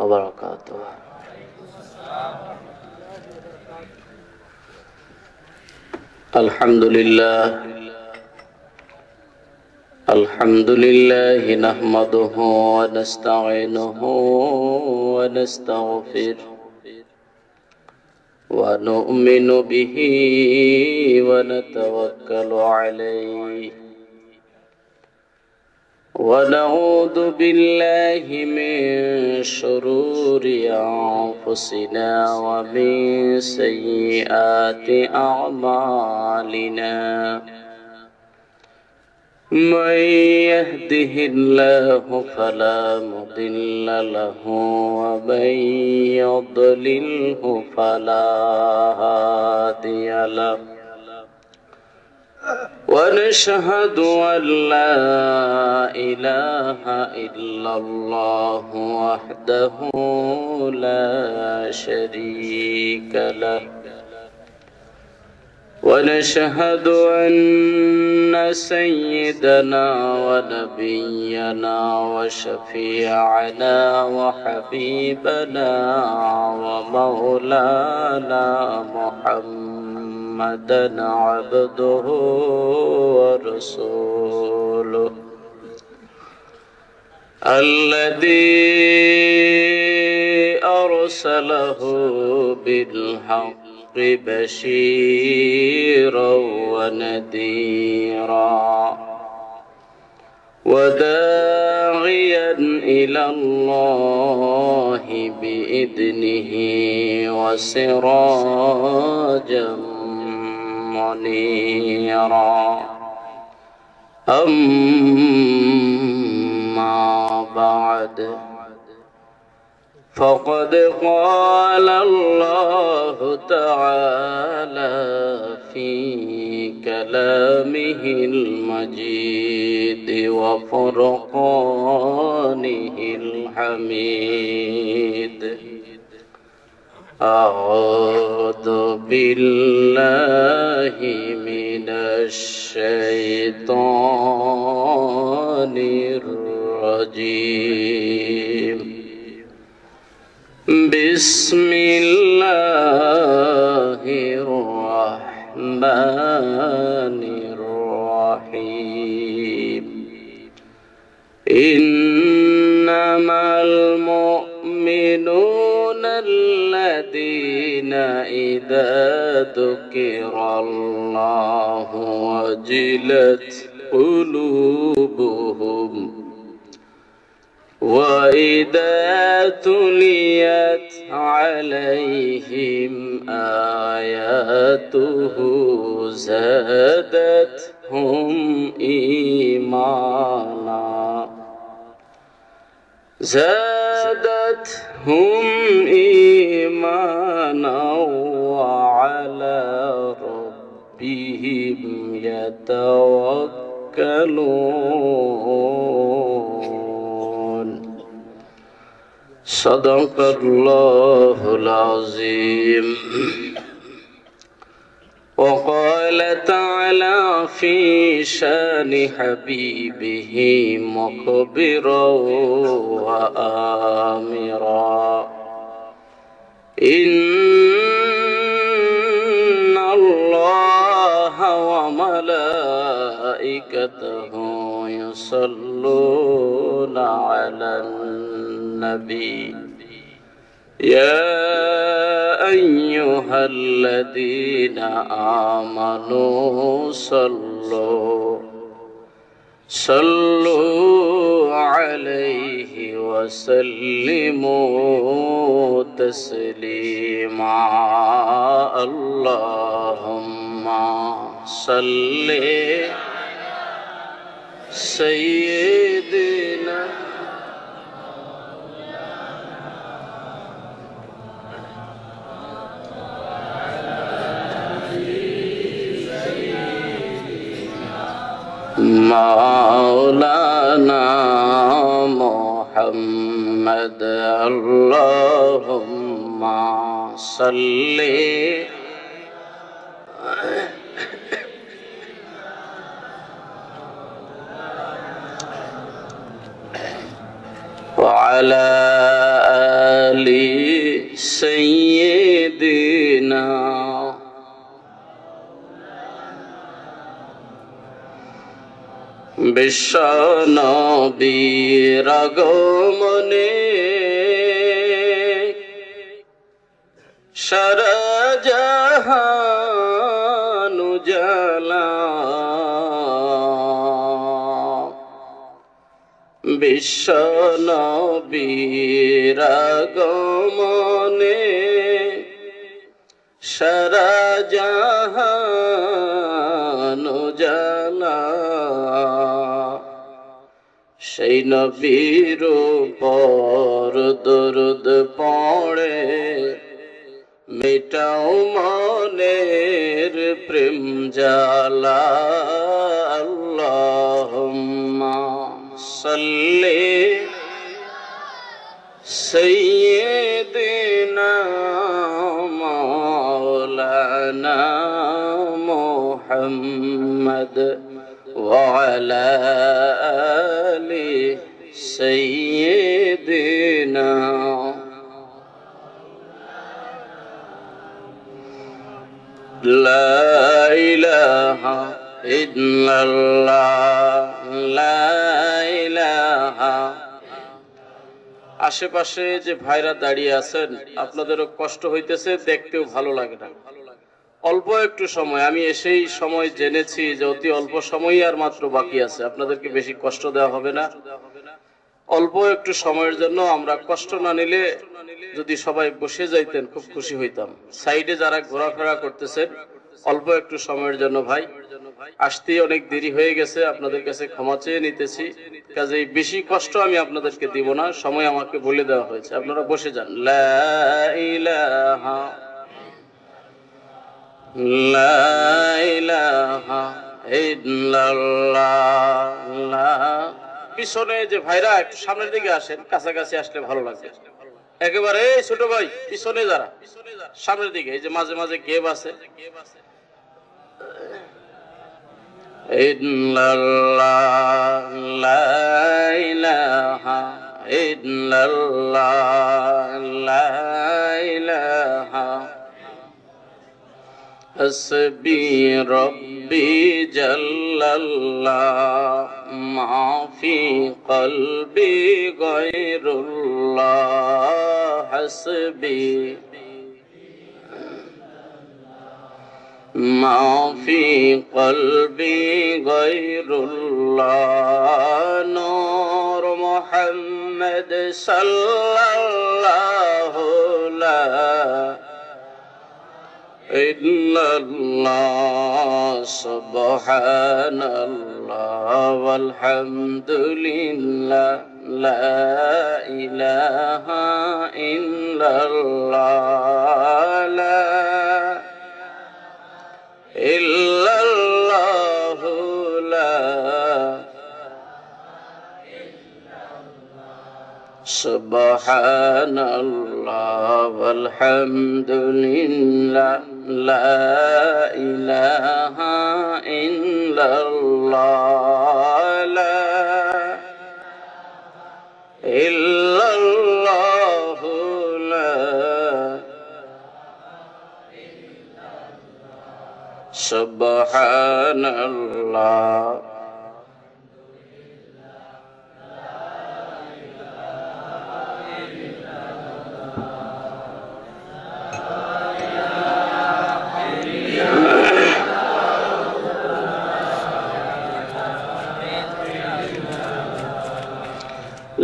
वबरकातुहू। अल्हम्दुलिल्लाह नहमदुहु व नस्तईनुहु व नस्तगफिरुहु व नु'मिनु बिही व नतवक्कलु अलैहि व नऊदु बिल्लाहि मिन शुरूरि अंफुसिना व मिन सय्यिआति अअमालिना। मन यहदिहिल्लाहु फला मुदिल्ल लहु व मन युद्लिल्हु फला हादिय लहु। व नशहदु अन ला इलाहा इल्लल्लाहु वहदहु ला शरीक लहु। ونشهد أن سيدنا ونبينا وشفيعنا وحبيبنا ومولانا محمدا عبده ورسوله الذي أرسله بالحق بشيرا ونذيرا وداعيا إلى الله بإذنه وسراجا منيرا. أما بعد فقد قال الله تعالى في كلامه المجيد وفرقانه الحميد. أعوذ بالله من الشيطان الرجيم. بسم الله الرحمن الرحيم. إنما المؤمنون الذين إذا ذكر الله وجلت قلوبهم وإذا تليت عليهم آياته زادتهم إيمانا وعلى ربهم يتوكلون. صدق الله العظيم. وقال تعالى في شان حبيبه مخبرا وآمرا: إن الله وملائكته يصلون على النبي يا أيها الذين آمنوا صلوا عليه وسلموا تسليما. اللهم صل سيدنا مولانا محمد. اللهم صل وعلى سيدنا বিশ্ব নবীর আগমনে সারা জাহান উজালা, বিশ্ব নবীর আগমনে সারা জাহান উজালা। সেই নবীর উপর দরুদ পড়ে মেটাও মনের প্রেম জ্বালা। আল্লাহুম্মা সাল্লি সাইয়্যিদিনা মাওলানা মুহাম্মদ ওয়া আলা আলি সাইয়্যিদিনা। লা ইলাহা ইল্লাল্লাহ, লা ইলাহা। আশেপাশে যে ভাইরা দাঁড়িয়ে আছেন, আপনাদেরও কষ্ট হইতেছে, দেখতেও ভালো লাগে না। অল্প একটু সময়, আমি এসেই সময় জেনেছি যে অতি অল্প সময়ই আর মাত্র বাকি আছে, আপনাদেরকে বেশি কষ্ট দেওয়া হবে না। অল্প একটু সময়ের জন্য আমরা কষ্ট না নিলে যদি সবাই বসে যাইতেন খুব খুশি হইতাম। সাইডে যারা ঘোরাফেরা করতেছেন অল্প একটু সময়ের জন্য ভাই, আসতে অনেক দেরি হয়ে গেছে, আপনাদের কাছে ক্ষমা চেয়ে নিতেছি। কাজেই বেশি কষ্ট আমি আপনাদেরকে দিব না, সময় আমাকে বলে দেওয়া হয়েছে, আপনারা বসে যান। লা ইলাহা লা ইলাহা ইল্লাল্লাহ। পিছনে যে ভাইরা একটু সামনের দিকে আসেন, কাছাকাছি আসলে ভালো লাগবে। একেবারে ছোট ভাই পিছনে যারা, সামনের দিকে, এই যে মাঝে মাঝে গেব আছে। ইল্লাল্লাহ লা ইলাহা ইল্লাল্লাহ, লা ইলাহা হাসবি রব্বি জাল্লাল্লাহ, মা ফি কলবি গায়রুল্লাহ। হাসবি মা ফি কলবি গায়রুল্লাহ। নূর মুহাম্মদ সাল্লাল্লাহু লা ইল্লাল্লাহ, সুবহানাল্লাহ ওয়ালহামদুলিল্লাহ, লা ইলাহা ইল্লাল্লাহ, লা ইল্লাল্লাহু লা সুবহানাল্লাহ ওয়ালহামদুলিল্লাহ, লা ইলাহা ইল্লাল্লাহ, লা ইল্লাল্লাহু লা সুবহানাল্লাহ।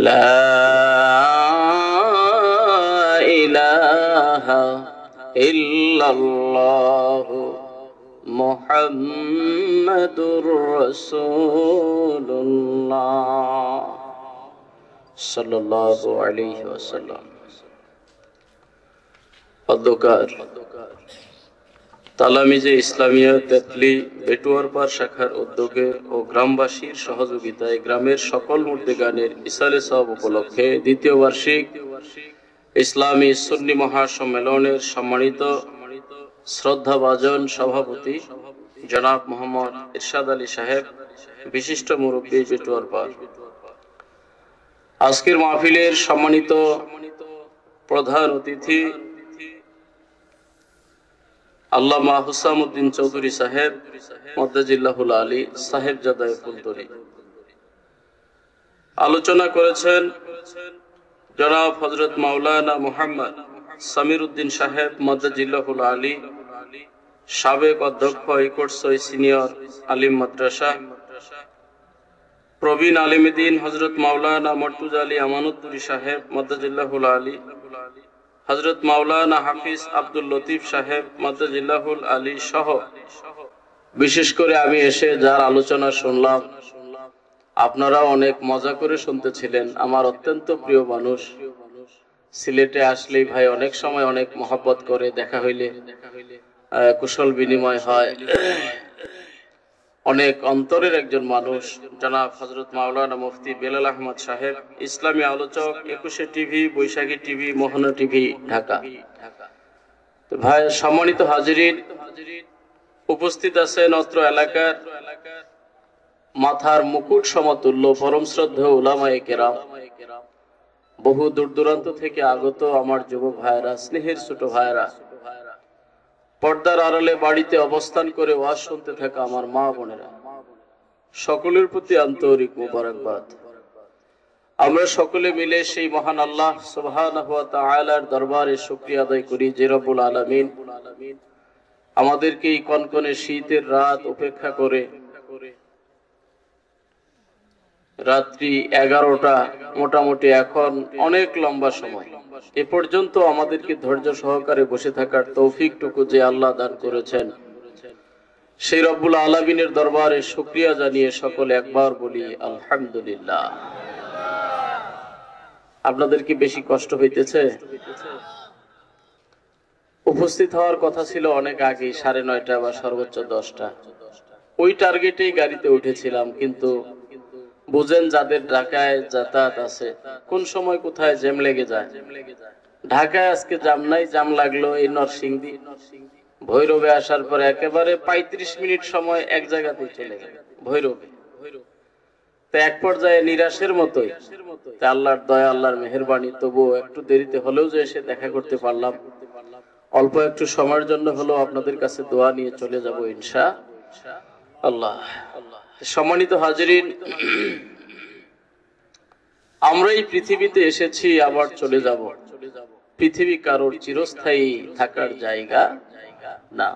লা ইলাহা ইল্লাল্লাহ মুহাম্মাদুর রাসূলুল্লাহ সাল্লাল্লাহু আলাইহি ওয়াসাল্লাম। অধ্যকার তালামিজে ইসলামিয়া তেতলি বেটুয়ারপাড় শাখার উদ্যোগে ও গ্রামবাসীর সহযোগিতায় গ্রামের সকল মুর্দেগানের ইসালে সওয়াব উপলক্ষে দ্বিতীয় বার্ষিক ইসলামী সুন্নি মহাসম্মেলনের সম্মানিত শ্রদ্ধাভাজন সভাপতি জনাব মোহাম্মদ ইরশাদ আলী সাহেব, বিশিষ্ট মুরব্বী বেটুয়ারপাড়, আজকের মাহফিলের সম্মানিত প্রধান অতিথি আল্লামা হুসামউদ্দিন চৌধুরী সাহেব মদ্দাজিল্লাহুল আলী সাহেবজাদায়ে ফুলতলী। আলোচনা করেছেন জনাব হযরত মাওলানা মুহাম্মদ সামির উদ্দিন সাহেব মদ্দাজিল্লাহুল আলী, সাবেক অধ্যক্ষ ইকোটসই সিনিয়র আলিম মাদ্রাসা। প্রবীণ আলিমদ্দিন হযরত মাওলানা মর্তুজা আলী আমানুদ্দুরী সাহেব মদ্দাজিল্লাহুল আলী, হযরত মাওলানা হাফিজ আব্দুল লতিফ সাহেব মদ্দাজিল্লাহুল আলী সহ বিশেষ করে আমি এসে যার আলোচনা শুনলাম, আপনারা অনেক মজা করে শুনতেছিলেন। আমার অত্যন্ত প্রিয় মানুষ, সিলেটে আসলেই ভাই অনেক সময় অনেক মহব্বত করে, দেখা হইলে কুশল বিনিময় হয়। অনেক অন্তরের একজন মানুষ জনাব হযরত মাওলানা মুফতি বেলাল আহমদ সাহেব, ইসলামী আলোচক, 21 টিভি, বৈশাখী টিভি, মোহনা টিভি, ঢাকা। তো ভাই সম্মানিত হাজিরিন, উপস্থিত আছেন অত্র এলাকার মাথার মুকুট সমতুল্য পরম শ্রদ্ধেয় উলামায়ে কেরাম, বহু দূর দূরান্ত থেকে আগত আমার যুবক ভাইরা, স্নেহের ছোট ভাইরা, পর্দার আড়ালে বাড়িতে অবস্থান করে ওয়াজ শুনতে থাকা আমার মা বোনেরা, সকলের প্রতি আন্তরিক মোবারকবাদ। আমরা সকলে মিলে সেই মহান আল্লাহ সুবহানাহু ওয়া তাআলার দরবারে শুকরিয়া আদায় করি যে রব্বুল আলামিন আমাদেরকে এই কনকনে শীতের রাত উপেক্ষা করে রাত্রি 11টা, মোটামুটি এখন অনেক লম্বা সময়, এ পর্যন্ত আমাদেরকে ধৈর্য সহকারে বসে থাকার তৌফিকটুকু যে আল্লাহ দান করেছেন, সেই রব্বুল আলামিনের দরবারে শুকরিয়া জানিয়ে সকলে একবার বলি আলহামদুলিল্লাহ। আপনাদের কি বেশি কষ্ট হইতেছে? উপস্থিত হওয়ার কথা ছিল অনেক আগে, 9:30 বা সর্বোচ্চ 10টা। ওই টার্গেটেই গাড়িতে উঠেছিলাম, কিন্তু বুঝেন যাদের ঢাকায় যাতায়াত আছে, কোন সময় কোথায় জ্যাম লেগে যায়। ঢাকায় আজকে জ্যাম নাই, জ্যাম লাগলো এই নরসিংদী ভৈরবে আসার পরে একেবারে 35 মিনিট সময় এক জায়গাতেই চলে গেল ভৈরবে। তো এক পর্যায়ে নিরাশের মতোই, আল্লাহর দয়া, আল্লাহর মেহেরবানি, তবুও একটু দেরিতে হলেও যে এসে দেখা করতে পারলাম। অল্প একটু সময়ের জন্য হলেও আপনাদের কাছে দোয়া নিয়ে চলে যাব ইনশাআল্লাহ। সম্মানিত হাজিরিন, আমরা এই পৃথিবীতে এসেছি, আবার চলে যাব। পৃথিবী কারোর চিরস্থায়ী থাকার জায়গা না।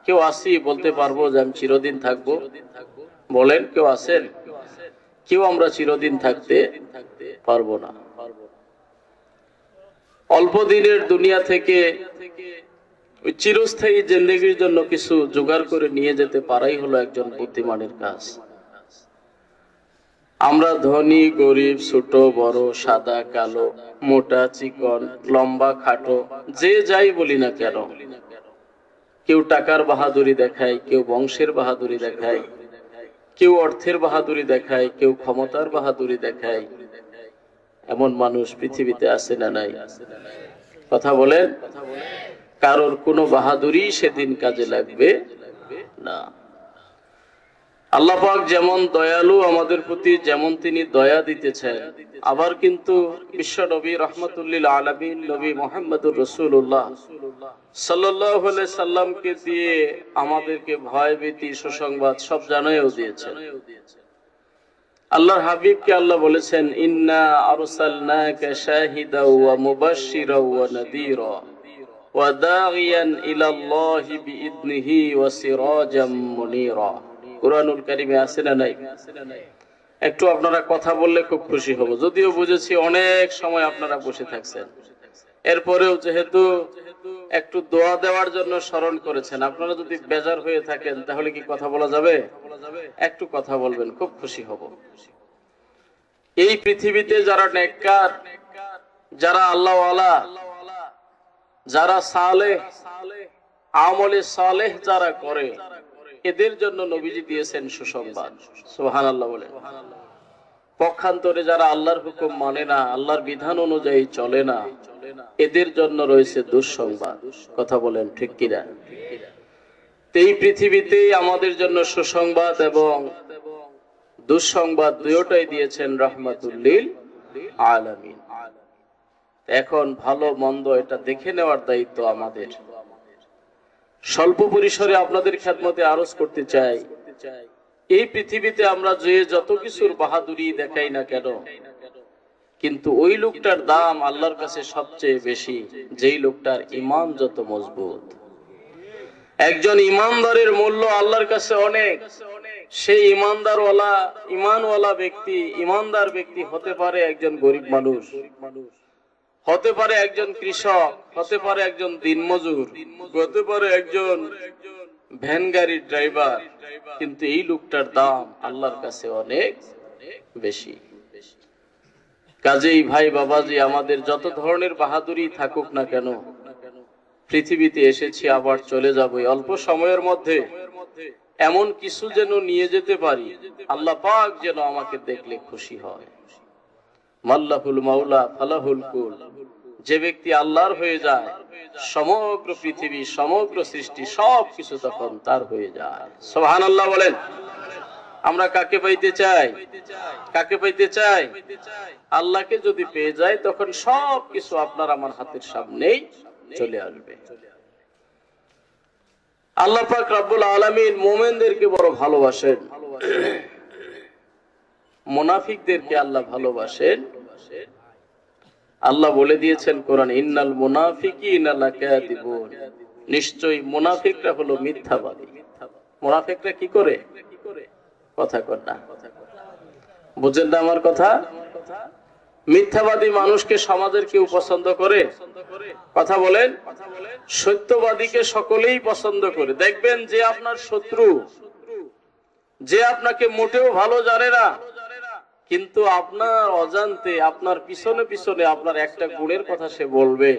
কেউ আসি বলতে পারবো যে আমি চিরদিন থাকবো? বলেন, কেউ আছেন? কেউ আমরা চিরদিন থাকতে পারবো না। অল্প দিনের দুনিয়া থেকে ওই চিরস্থায়ী জিন্দেগির জন্য কিছু জোগাড় করে নিয়ে যেতে পারাই হলো একজন বুদ্ধিমানের কাজ। আমরা ধনী গরিব, ছোট বড়, সাদা কালো, মোটা চিকন, লম্বা খাটো, যে যাই বলি না কেন, কেউ টাকার বাহাদুরি দেখায়, কেউ বংশের বাহাদুরি দেখায়, কেউ অর্থের বাহাদুরি দেখায়, কেউ ক্ষমতার বাহাদুরি দেখায়। এমন মানুষ পৃথিবীতে আছে না নাই? কথা বলেন। কারোর কোনো বাহাদুরি সেদিন কাজে লাগবে না। আল্লাহ পাক যেমন দয়ালু আমাদের প্রতি, যেমন তিনি দয়া দিতেছেন, আবার কিন্তু বিশ্ব নবী রাহমাতুল্লিল আলামিন নবী মুহাম্মদুর রাসূলুল্লাহ সাল্লাল্লাহু আলাইহি সাল্লামকে দিয়ে আমাদেরকে ভয় ভীতি সুসংবাদ সব জানাইও দিয়েছেন। আল্লাহর হাবিবকে আল্লাহ বলেছেন, ইন্না আরসালনাকা শাহিদাও ওয়া মুবাশশিরাও ওয়া নাযীরা ওয়া দাঈয়ান ইলাল্লাহি বিইذনিহি ওয়া সিরাজাম মুনীরা। কুরআনুল কারীমে আছে না নাই? একটু আপনারা কথা বললে খুব খুশি হব। যদিও বুঝেছি অনেক সময় আপনারা বসে থাকছেন, এরপরেও যেহেতু একটু দোয়া দেওয়ার জন্য স্মরণ করেছেন, আপনারা যদি বেজার হয়ে থাকেন তাহলে কি কথা বলা যাবে? একটু কথা বলবেন, খুব খুশি হব। এই পৃথিবীতে যারা নেককার, যারা আল্লাহওয়ালা, যারা সালেহ, আমলে সালেহ যারা করে, এদের জন্য নবীজি দিয়েছেন সুসংবাদ। সুবহানাল্লাহ বলেন। পক্ষান্তরে যারা আল্লাহর হুকুম মানে না, আল্লাহর বিধান অনুযায়ী চলে না, এদের জন্য রয়েছে দুঃসংবাদ। কথা বলেন ঠিক কিনা? এই পৃথিবীতে আমাদের জন্য সুসংবাদ এবং দুঃসংবাদ দুটোই দিয়েছেন রাহমাতুল লিল আলামিন। এখন ভালো মন্দ এটা দেখে নেওয়ার দায়িত্ব আমাদের। স্বল্প পরিসরে আপনাদের খেদমতে আরজ করতে চাই, এই পৃথিবীতে আমরা যে যত কিছুর বাহাদুরি দেখাই না কেন, কিন্তু ওই লোকটার দাম আল্লাহর কাছে সবচেয়ে বেশি যেই লোকটার ঈমান যত মজবুত। একজন ঈমানদারের মূল্য আল্লাহর কাছে অনেক। সেই ঈমানওয়ালা ব্যক্তি, ঈমানদার ব্যক্তি হতে পারে একজন গরিব মানুষ, হতে পারে একজন কৃষক, হতে পারে একজন দিনমজুর, হতে পারে একজন ভ্যান গাড়ির ড্রাইভার, কিন্তু এই লোকটার দাম আল্লাহর কাছে অনেক বেশি। কাজেই ভাই বাবাজি, আমাদের যত ধরনের বাহাদুরি থাকুক না কেন, পৃথিবীতে এসেছি, আবার চলে যাব। অল্প সময়ের মধ্যে এমন কিছু যেন নিয়ে যেতে পারি, আল্লাহ পাক যেন আমাকে দেখলে খুশি হয়। মাল্লাহুল মাওলা ফালাহুল কুল। যে ব্যক্তি আল্লাহর হয়ে যায়, সমগ্র পৃথিবী, সমগ্র সৃষ্টি সবকিছু তখন তার হয়ে যায়। সুবহানাল্লাহ বলেন। আমরা কাকে পাইতে চাই? কাকে পাইতে চাই? আল্লাহকে যদি পেয়ে যায়, তখন সবকিছু আপনার আমার হাতের সামনেই চলে আসবে। আল্লাহ পাক রব্বুল আলামিন মুমিনদেরকে বড় ভালোবাসেন, মুনাফিকদেরকে আল্লাহ ভালোবাসেন। আল্লাহ বলে দিয়েছেন কোরআন, ইন্নাল মুনাফিকিনা লাকাযিবুন। নিশ্চয়ই মুনাফিকরা হলো মিথ্যাবাদী। মুনাফিকরা কি করে? কথা কর না, বুঝেন না আমার কথা? মিথ্যাবাদী মানুষকে সমাজের কেউ পছন্দ করে? কথা বলেন। সত্যবাদীকে সকলেই পছন্দ করে। দেখবেন যে আপনার শত্রু, যে আপনাকে মোটেও ভালো জানে না, কিন্তু আপনার অজান্তে, আপনার পিছনে পিছনে আপনার একটা গুণের কথা সে বলবে।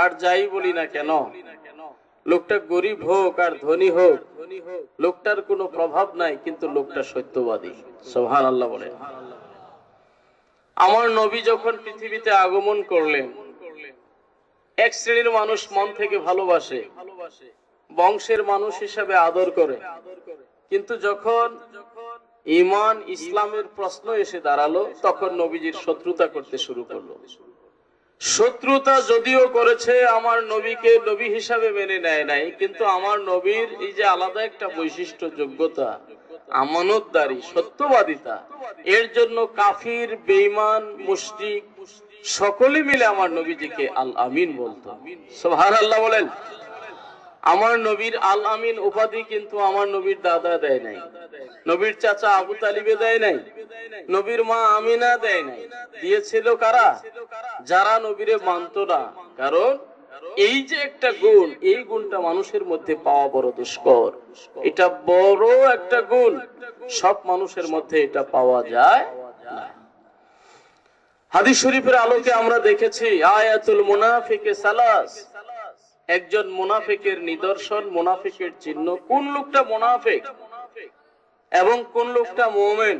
আর যাই বলি না কেন, লোকটা গরিব হোক আর ধনী হোক, লোকটার কোনো প্রভাব নাই, কিন্তু লোকটা সত্যবাদী। সুবহানাল্লাহ বলেন। আমার নবী যখন পৃথিবীতে আগমন করলেন, এক শ্রেণীর মানুষ মন থেকে ভালোবাসে, বংশের মানুষ হিসাবে আদর করে, কিন্তু যখন ঈমান ইসলামের প্রশ্ন এসে দাঁড়ালো, তখন নবীজির শত্রুতা করতে শুরু করলো। শত্রুতা যদিও করেছে, আমার নবীকে নবী হিসাবে মেনে নেয় নাই, কিন্তু আমার নবীর এই যে আলাদা একটা বৈশিষ্ট্য, যোগ্যতা, আমানতদারি, সত্যবাদিতা, এর জন্য কাফির, বেঈমান, মুশরিক সকলে মিলে আমার নবীজিকে আল আমিন বলতো। সুবহানাল্লাহ বলেন। আমার নবীর আল আমিন উপাধি কিন্তু আমার নবীর দাদা দেয় নাই, নবীর চাচা আবু তালিবে দেয় নাই, নবীর মা আমিনা দেয় নাই। দিয়েছিল কারা? যারা নবীরে মানতো না। কারণ এই যে একটা গুণ, এই গুণটা মানুষের মধ্যে পাওয়া বড় দুষ্কর। এটা বড় একটা গুণ, সব মানুষের মধ্যে এটা পাওয়া যায় না। হাদিস শরীফের আলোকে আমরা দেখেছি, আয়াতুল মুনাফিকে সালাস। একজন মুনাফিকের নিদর্শন, মুনাফিকের চিহ্ন, কোন লোকটা মুনাফিক এবং কোন লোকটা মুমিন,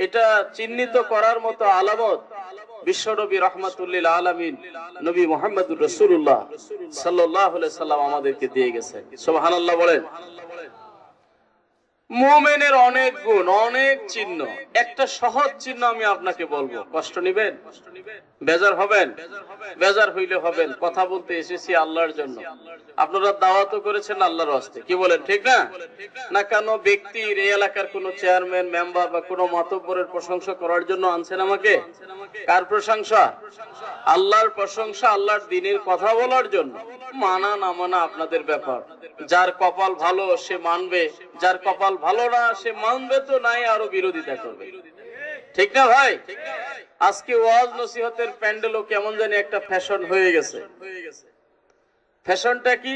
এটা চিহ্নিত করার মতো আলামত বিশ্বনবী রাহমাতুল্লিল আলামিন নবী মুহাম্মদুর রাসূলুল্লাহ সাল্লাল্লাহু আলাইহি সাল্লাম আমাদেরকে দিয়ে গেছেন। সুবহানাল্লাহ বলেন। মুমিনের অনেক গুণ, অনেক চিহ্ন। একটা সহজ চিহ্ন আমি আপনাকে বলবো, কষ্ট নিবেন? বেজার হবেন? বেজার হইলে হবেন। কথা বলতে এসেছি আল্লাহর জন্য, আপনারা দাওয়াতও করেছেন আল্লাহর ওয়াস্তে। কি বলেন, ঠিক না? না কেন ব্যক্তির, এই এলাকার কোন চেয়ারম্যান, মেম্বার বা কোন মাতব্বরের প্রশংসা করার জন্য আনছেন আমাকে? কার প্রশংসা? আল্লাহর প্রশংসা, আল্লাহর দ্বীনের কথা বলার জন্য। মানা না মানা আপনাদের ব্যাপার। যার কপাল ভালো সে মানবে, যার কপাল ভালো না সে মানবে তো নাই, আরো বিরোধিতা করবে। ঠিক না ভাই? আজকে ওয়াজ নসিহতের প্যান্ডেলও কেমন জানি একটা ফ্যাশন হয়ে গেছে। ফ্যাশনটা কি?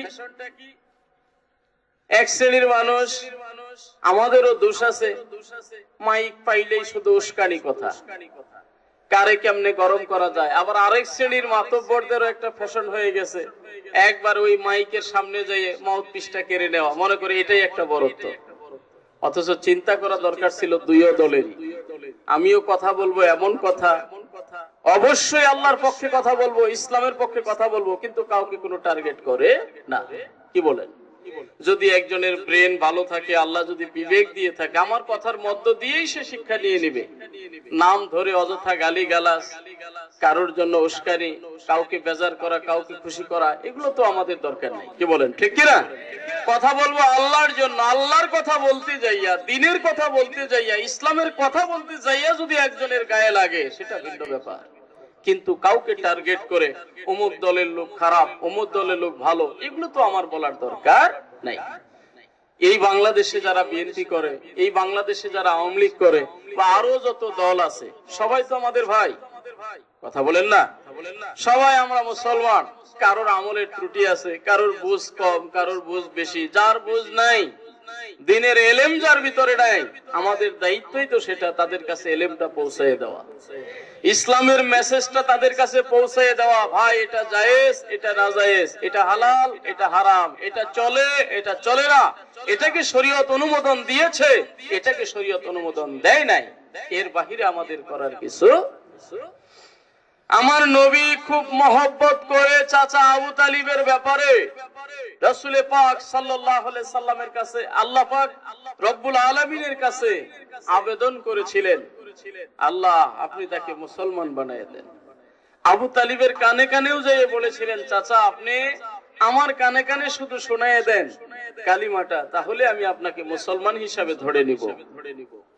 এক শ্রেণীর মানুষ, আমাদেরও দোষ আছে, মাইক পাইলেই শুধু উস্কানি কথা, কারে কেমনে গরম করা যায়। আবার আরেক শ্রেণীর মাতব্বরদেরও একটা ফ্যাশন হয়ে গেছে, একবার ওই মাইকের সামনে যেয়ে মাউথপিসটা কেড়ে নেওয়া, মনে করে এটাই একটা বরত্ব। অথচ চিন্তা করা দরকার ছিল দুইও দলেরই। আমিও কথা বলবো এমন কথা, অবশ্যই আল্লাহর পক্ষে কথা বলবো, ইসলামের পক্ষে কথা বলবো, কিন্তু কাউকে কোনো টার্গেট করে না। কি বলেন? যদি একজনের ব্রেন ভালো থাকে, আল্লাহ যদি বিবেক দিয়ে থাকে, আমার কথার মধ্য দিয়েই সে শিক্ষা নিয়ে নিবে। নাম ধরে অযথা গালি গালাস, কারোর জন্য উস্কানি, কাউকে বেজার করা, কাউকে খুশি করা, এগুলো তো আমাদের দরকার নেই। কি বলেন, ঠিক কিনা? কথা বলবো আল্লাহর জন্য, আল্লাহর কথা বলতে যাইয়া, দিনের কথা বলতে যাইয়া, ইসলামের কথা বলতে যাইয়া যদি একজনের গায়ে লাগে, সেটা ভিন্ন ব্যাপার। কিন্তু কাউকে টার্গেট করে অমুক দলের লোক খারাপ, অমুক দলের লোক ভালো, এগুলো তো আমার বলার দরকার নাই। এই বাংলাদেশে যারা বিএনপি করে, এই বাংলাদেশে যারা আওয়ামী লীগ করে, বা আরো যত দল আছে, সবাই তো আমাদের ভাই। কথা বলেন না? সবাই আমরা মুসলমান। কারোর আমলের ত্রুটি আছে, কারোর বুঝ কম, কারোর বুঝ বেশি, যার বুঝ নাই, দিনের এলেম যার ভিতরে নাই, আমাদের দায়িত্বই তো সেটা তাদের কাছে এলেমটা পৌঁছায় দেওয়া, ইসলামের মেসেজটা তাদের কাছে পৌঁছায় দেওয়া। ভাই, এটা জায়েজ, এটা নাজায়েজ, এটা হালাল, এটা হারাম, এটা চলে, এটা চলে না, এটাকে শরীয়ত অনুমোদন দিয়েছে, এটাকে শরীয়ত অনুমোদন দেয় নাই, এর বাহিরে আমাদের করার কিছু। আমার নবী খুব মহব্বত করে চাচা আবু তালিবের ব্যাপারে রাসূল পাক সাল্লাল্লাহু আলাইহি সাল্লামের কাছে, আল্লাহ পাক রব্বুল আলামিনের কাছে আবেদন করেছিলেন, আল্লাহ আপনি তাকে মুসলমান বানায় দেন। আবু তালিবের কানে কানেও যেয়ে বলেছিলেন, চাচা আপনি আমার কানে কানে শুধু শোনায় দেন কালিমাটা, তাহলে আমি আপনাকে মুসলমান হিসাবে ধরে নিব।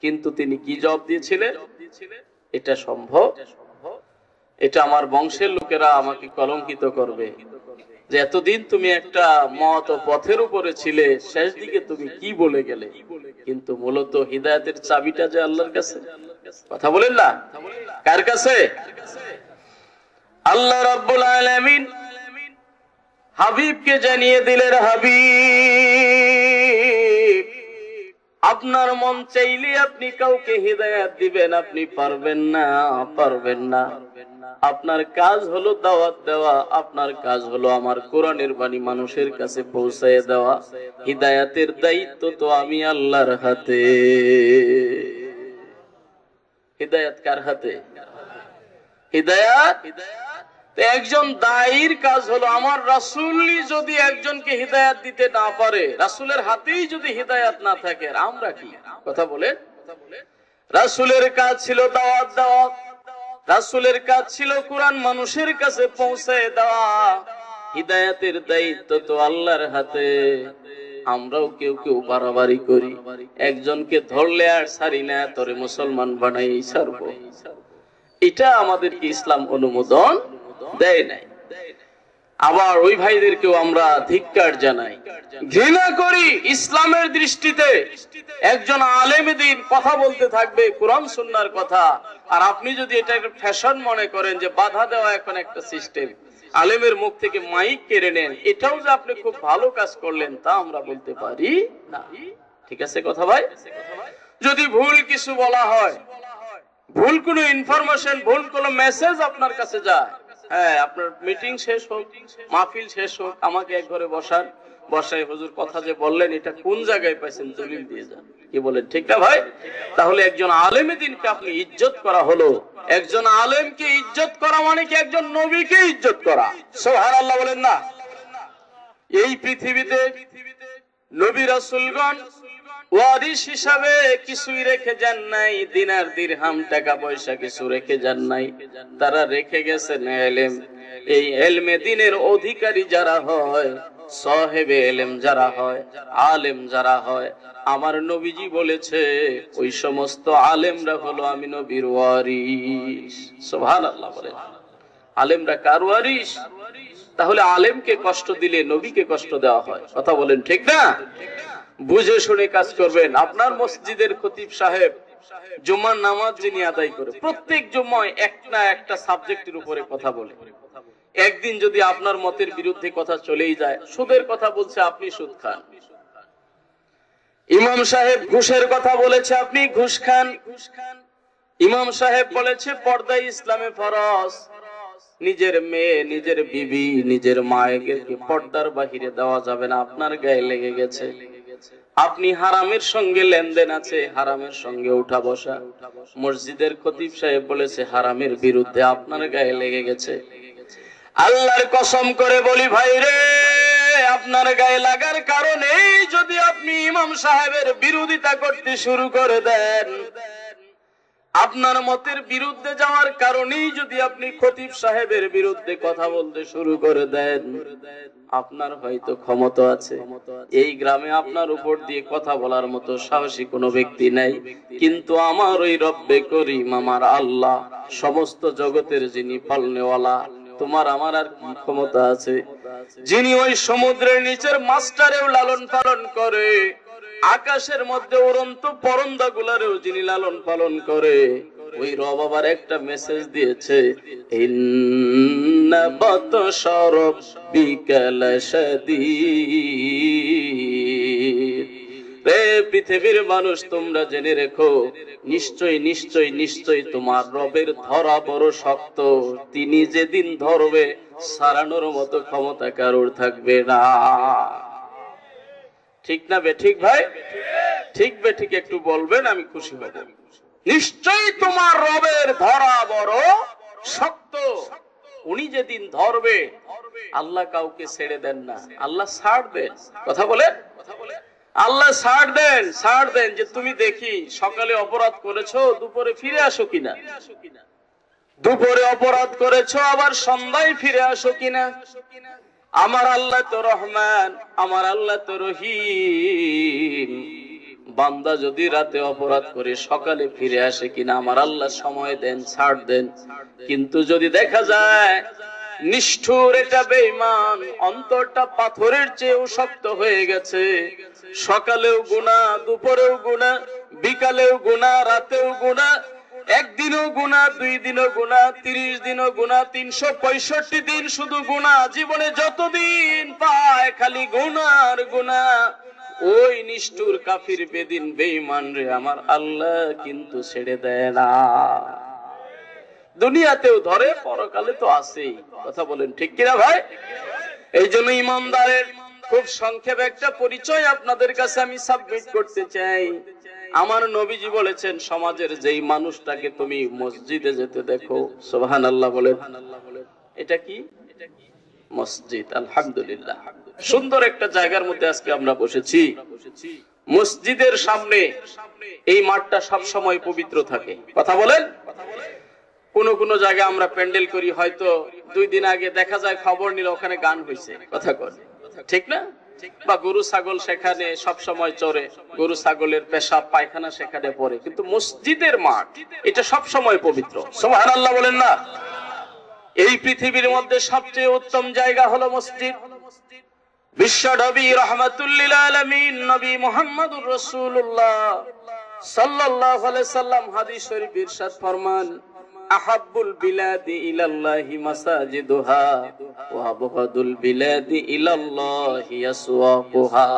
কিন্তু তিনি কি জবাব দিয়েছিলেন? এটা সম্ভব? এটা আমার বংশের লোকেরা আমাকে কলঙ্কিত করবে যে এতদিন তুমি একটা মত ও পথের উপরে ছিলে, শেষ দিকে তুমি কি বলে গেলে। কিন্তু মূলত হিদায়াতের চাবিটা যে আল্লাহর কাছে। কথা বলেন না? কার কাছে? আল্লাহ রাব্বুল আলামিন হাবিবকে জানিয়ে দিলেন, হাবিব আপনার মন চাইলে আপনি কাউকে হিদায়াত দিবেন, আপনি পারবেন না, পারবেন না। আপনার কাজ হলো দাওয়াত দেওয়া, আপনার কাজ হলো আমার কোরআনের বাণী মানুষের কাছে পৌঁছায় দেওয়া। হিদায়াতের দায়িত্ব তো আমি আল্লাহর হাতে। হিদায়াত কার হাতে? হিদায়াত একজন দায়ীর কাজ হলো, আমার রাসূলই যদি একজনকে হিদায়াত দিতে না পারে, রাসূলের হাতেই যদি হিদায়াত না থাকে, আমরা কি? কথা বলে, রাসূলের কাজ ছিল দাওয়াত দেওয়া, রাসূলের কাজ ছিল কোরআন মানুষের কাছে পৌঁছায় দেওয়া। হিদায়াতের দায়িত্ব তো আল্লাহর হাতে। আমরাও কেউ কেউ বাড়াবাড়ি করি, একজনকে ধরলে আর ছাড়ি না, তোরে মুসলমান বানাই ছাড়বো। এটা আমাদেরকে ইসলাম অনুমোদন দেয় নাই। আবার ওই ভাইদেরকেও আমরা ধিক্কার জানাই, ঘৃণা করি। ইসলামের দৃষ্টিতে একজন আলেম দ্বীন কথা বলতে থাকবে কোরআন সুন্নাহর কথা, আর আপনি যদি এটা একটা ফ্যাশন মনে করেন যে বাধা দেওয়া এখন একটা সিস্টেম, আলেমের মুখ থেকে মাইক কেড়ে নেন, এটাও যে আপনি খুব ভালো কাজ করলেন তা আমরা বলতে পারি না। ঠিক আছে কথা ভাই? যদি ভুল কিছু বলা হয়, ভুল কোনো ইনফরমেশন, ভুল কোনো মেসেজ আপনার কাছে যায়, হ্যাঁ আপনার মিটিং শেষ হোক, মাহফিল শেষ হোক, আমাকে এক ঘরে বসান, বসাই হুজুর কথা যে বললেন এটা কোন জায়গায় পাইছেন দলিল দিয়ে যান। কি বলেন, ঠিক না ভাই? তাহলে একজন আলেমে দ্বীনকে আপনি ইজ্জত করা হলো। একজন আলেমকে ইজ্জত করা মানে কি একজন নবীকে ইজ্জত করা। সুবহানাল্লাহ বলেন না? এই পৃথিবীতে নবী রাসূলগণ ওয়ারিস হিসাবে কিছুই রেখে যান নাই, দিনার দিরহাম টাকা পয়সা কিছু রেখে যান নাই, তারা রেখে গেছেন ইলম। এই ইলমে দ্বীনের অধিকারী যারা হয়, সাহেবে ইলম যারা হয়, আলেম যারা হয়, আমার নবীজি বলেছে ওই সমস্ত আলেমরা হলো আমি নবীর ওয়ারিস। সুবহানাল্লাহ বলেন। আলেমরা কার ওয়ারিস? তাহলে আলেমকে কষ্ট দিলে নবীকে কষ্ট দেওয়া হয়। কথা বলেন ঠিক না? বুঝে শুনে কাজ করবেন। আপনার মসজিদের খতিব সাহেব জুমার নামাজ যিনি আদায় করে, প্রত্যেক জুমায় একটা একটা সাবজেক্টের উপরে কথা বলে। একদিন যদি আপনার মতের বিরুদ্ধে কথা চলেই যায়, সুদের কথা বলছে আপনি সুদ খান, ইমাম সাহেব ঘুষের কথা বলেছে আপনি ঘুষ খান, ইমাম সাহেব বলেছে পর্দা ইসলামে ফরজ, নিজের মেয়ে, নিজের বিবি, নিজের মায়েকে পর্দার বাহিরে দেওয়া যাবে না, আপনার গায়ে লেগে গেছে। আপনি হারামের সঙ্গে লেনদেন আছে, হারামের সঙ্গে উঠা বসা, মসজিদের খতিব সাহেব বলেছে হারামের বিরুদ্ধে, আপনার গায়ে লেগে গেছে। আল্লাহর কসম করে বলি ভাই রে, আপনার গায়ে লাগার কারণেই যদি আপনি ইমাম সাহেবের বিরোধিতা করতে শুরু করে দেন, আপনার মতের বিরুদ্ধে যাওয়ার কারণেই যদি আপনি খতিব সাহেবের বিরুদ্ধে কথা বলতে শুরু করে দেন, আপনার হয়তো ক্ষমতা আছে, এই গ্রামে আপনার উপর দিয়ে কথা বলার মতো সাহসী কোনো ব্যক্তি নাই, কিন্তু আমার ওই রব্বে করিম, আমার আল্লাহ, সমস্ত জগতের যিনি পালনেওয়ালা, তোমার আমার আর কি ক্ষমতা আছে? যিনি ওই সমুদ্রের নিচের মাছটারেও লালন পালন করে, আকাশের মধ্যে উড়ন্ত পরন্দা গুলারেও যিনি লালন পালন করে, ওই রব আবার একটা মেসেজ দিয়েছে, ইন্না বাতশা রাব্বিকা লাশাদীদ। রে পৃথিবীর মানুষ, তোমরা জেনে রেখো, নিশ্চয় নিশ্চয় নিশ্চয় তোমার রবের ধরা বড় শক্ত। তিনি যেদিন ধরবে, সারানোর মতো ক্ষমতা কারোর থাকবে না। ঠিক না বে ঠিক ভাই? ঠিক বে ঠিক একটু বলবেন, আমি খুশি হব। নিশ্চয়ই তোমার রবের ধরা বড় শক্ত। উনি যেদিন ধরবে, আল্লাহ কাউকে ছেড়ে দেন না, আল্লাহ ছাড় দেন। কথা বলেন, আল্লাহ ছাড় দেন, ছাড় দেন। যে তুমি দেখি সকালে অপরাধ করেছো, দুপুরে ফিরে আসো কিনা, দুপুরে অপরাধ করেছো আবার সন্ধ্যায় ফিরে আসো কিনা। আমার আল্লাহ তো রহমান, আমার আল্লাহ তো রহিম। বান্দা যদি রাতে অপরাধ করে সকালে ফিরে আসে কিনা, আমার আল্লাহ সময় দেন, ছাড় দেন। কিন্তু যদি দেখা যায় নিষ্ঠুর এটা বেঈমান, অন্তরটা পাথরের চেয়েও শক্ত হয়ে গেছে, সকালেও গুনাহ, দুপুরেও গুনাহ, বিকালেও গুনাহ, রাতেও গুনাহ, একদিনও গুনাহ, 2 দিনও গুনাহ, 30 দিনও গুনাহ, 365 দিন শুধু গুনাহ, জীবনে যতদিন পায় খালি গুনার গুনাহ। ওই নিষ্ঠুর কাফির বেদিন বেঈমান রে আমার আল্লাহ কিন্তু ছেড়ে দেয় না। দুনিয়াতেও ধরে, পরকালে তো আছেই। কথা বলেন ঠিক কিনা ভাই? এই জন্য ইমানদারের খুব সংক্ষেপে একটা পরিচয় আপনাদের কাছে আমি সাবমিট করতে চাই। আমার নবীজি বলেছেন, সমাজের যেই মানুষটাকে তুমি মসজিদে যেতে দেখো, সুবহানাল্লাহ বলেন, এটা কি মসজিদ। আলহামদুলিল্লাহ, সুন্দর একটা জায়গার মধ্যে আজকে আমরা বসেছি। মসজিদের সামনে এই মাঠটা সব সময় পবিত্র থাকে। কথা বলেন, কোন কোন জায়গায় আমরা প্যান্ডেল করি, হয়তো 2 দিন আগে দেখা যায় খবর নিল ওখানে গান হয়েছে, কথা কর, ঠিক না? বা গরু ছাগল সেখানে সব সময় চড়ে, গরু ছাগলের পেশাব পায়খানা সেখানে পড়ে, কিন্তু মসজিদের মাঠ এটা সব সময় পবিত্র। সুবহানাল্লাহ বলেন না? এই পৃথিবীর মধ্যে সবচেয়ে উত্তম জায়গা হলো মসজিদ। বিশ্ব নবী রাহমাতুল লিল আলামিন নবী মুহাম্মদুর রাসূলুল্লাহ সাল্লাল্লাহু আলাইহি সাল্লাম হাদিস শরীফ ইরশাদ ফরমান, আহাব্বুল বিলাদি ইলাল্লাহি মাসাজিদুহা ওয়া আবগাদুল বিলাদি ইলাল্লাহি আসওয়াকুহা।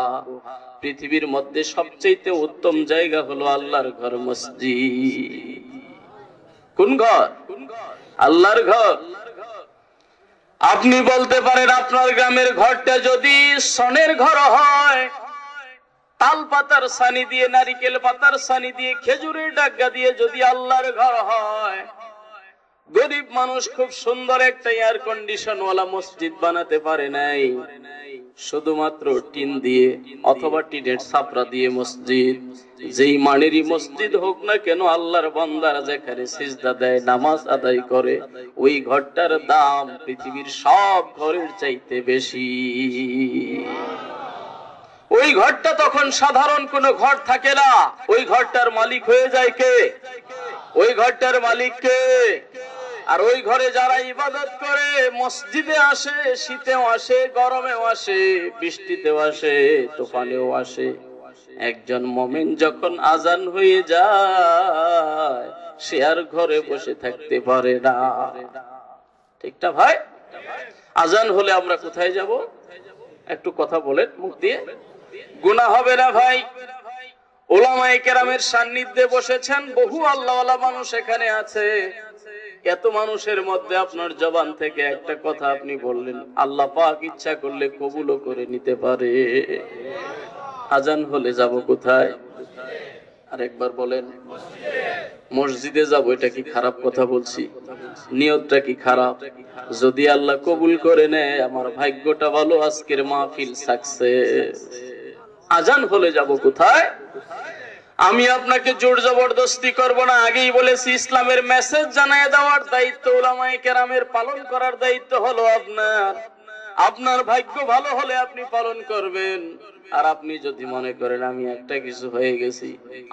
পৃথিবীর মধ্যে সবচেয়ে উত্তম জায়গা হলো আল্লাহর ঘর, মসজিদ। কোন ঘর? আল্লাহর ঘর। আপনি বলতে পারেন আপনার গ্রামের ঘরটা যদি সনের ঘর হয়, তাল পাতার ছানি দিয়ে, নারিকেল পাতার ছানি দিয়ে, খেজুরের ডাগা দিয়ে যদি আল্লাহর ঘর হয়, গরিব মানুষ খুব সুন্দর একটা এয়ার কন্ডিশন ওয়ালা মসজিদ বানাতে পারে নাই, শুধুমাত্র টিন দিয়ে অথবা টিনের ছাপরা দিয়ে মসজিদ। যেই মানেরই মসজিদ হোক না কেন, আল্লাহর বান্দারা যেখানে সিজদা দেয়, নামাজ আদায় করে, ওই ঘরটার দাম পৃথিবীর সব ঘরের চাইতে বেশি। ওই ঘরটা তখন সাধারণ কোন ঘর থাকে না, ওই ঘরটার মালিক হয়ে যায় কে? ওই ঘরটার মালিক কে? আর ওই ঘরে যারা ইবাদত করে, মসজিদে আসে, শীতেও আসে, গরমেও আসে, বৃষ্টিতেও আসে, তুফানেও আসে, একজন মুমিন যখন আজান হয়ে যায়, সে আর ঘরে বসে থাকতে পারে না। ঠিক না ভাই? আজান হলে আমরা কোথায় যাব? একটু কথা বলেন মুখ দিয়ে। গুনাহ হবে না ভাই? উলামায়ে কেরামের সান্নিধ্যে বসেছেন, বহু আল্লাহওয়ালা মানুষ এখানে আছে। এত মানুষের মধ্যে আপনার জবান থেকে একটা কথা আপনি বললেন, আল্লাহ পাক ইচ্ছা করলে কবুলও করে নিতে পারে। আজান হলে যাব কোথায়? আরেকবার বলেন, মসজিদে যাব, এটা কি খারাপ কথা বলছি? নিয়তটা কি খারাপ? যদি আল্লাহ কবুল করে নেয় আমার ভাগ্যটা ভালো, আজকের মাহফিল সাকসেস। আজান হলে যাব কোথায়? আমি আপনাকে জোর জবরদস্তি করব না। আগেই বলেছি, ইসলামের মেসেজ জানায় দেওয়ার দায়িত্ব উলামায়ে কেরামের, পালন করার দায়িত্ব হলো আপনার। আপনার ভাগ্য ভালো হলে আপনি পালন করবেন। আর আপনি যদি মনে করেন আমি একটা কিছু হয়ে গেছি,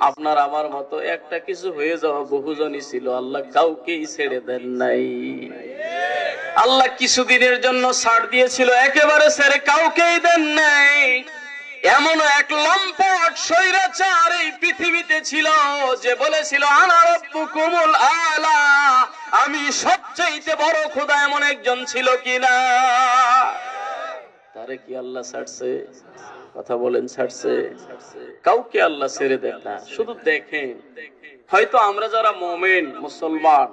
আপনার আমার মতো একটা কিছু হয়ে যাওয়া বহুজনই ছিল, আল্লাহ কাউকেই ছেড়ে দেন নাই। আল্লাহ কিছুদিনের জন্য ছাড় দিয়েছিল, একেবারে ছেড়ে কাউকেই দেন নাই। এমন এক লম্পট স্বৈরাচার এই পৃথিবীতে ছিল যে বলেছিল আনা রাব্বুকুমুল আলা, আমি সবচেয়ে বড় খোদা। এমন একজন ছিল কিনা? তারে কি আল্লাহ ছাড়ছে? কথা বলেন, ছাড়ছে? কাউকে আল্লাহ ছেড়ে দেন না। শুধু দেখেন, হয়তো আমরা যারা মুমিন মুসলমান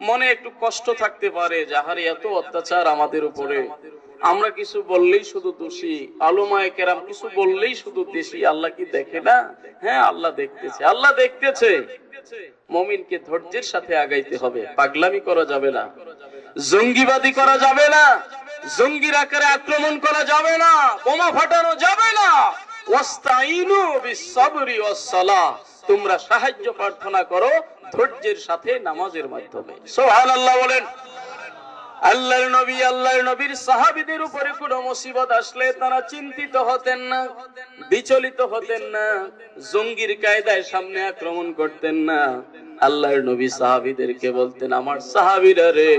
মনে একটু কষ্ট থাকতে পারে, যাহার এত অত্যাচার আমাদের উপরে, আমরা কিছু বললেই শুধু দোষী, উলামায়ে কেরাম কিছু বললেই শুধু দোষী। আল্লাহ কি দেখে না? হ্যাঁ, আল্লাহ দেখতেছে, আল্লাহ দেখতেছে। মুমিনকে ধৈর্যের সাথে আগাইতে হবে, পাগলামি করা যাবে না, জঙ্গিবাদী করা যাবে না, জঙ্গির আকারে আক্রমণ করা যাবে না, বোমা ফাটানো যাবে না। ওয়াস্তাইনু বিসসবরি ওয়াসসালাহ, তোমরা সাহায্য প্রার্থনা করো ধৈর্যের সাথে নামাজের মাধ্যমে। সুবহানাল্লাহ বলেন। আল্লাহর নবী, আল্লাহর নবীর সাহাবীদের উপরে কোনো মুসিবত আসলে তারা চিন্তিত হতেন না, বিচলিত হতেন না, জঙ্গির কায়দায় সামনে আক্রমণ করতেন না। আল্লাহর নবী সাহাবীদেরকে বলতেন, আমার সাহাবীরা রে,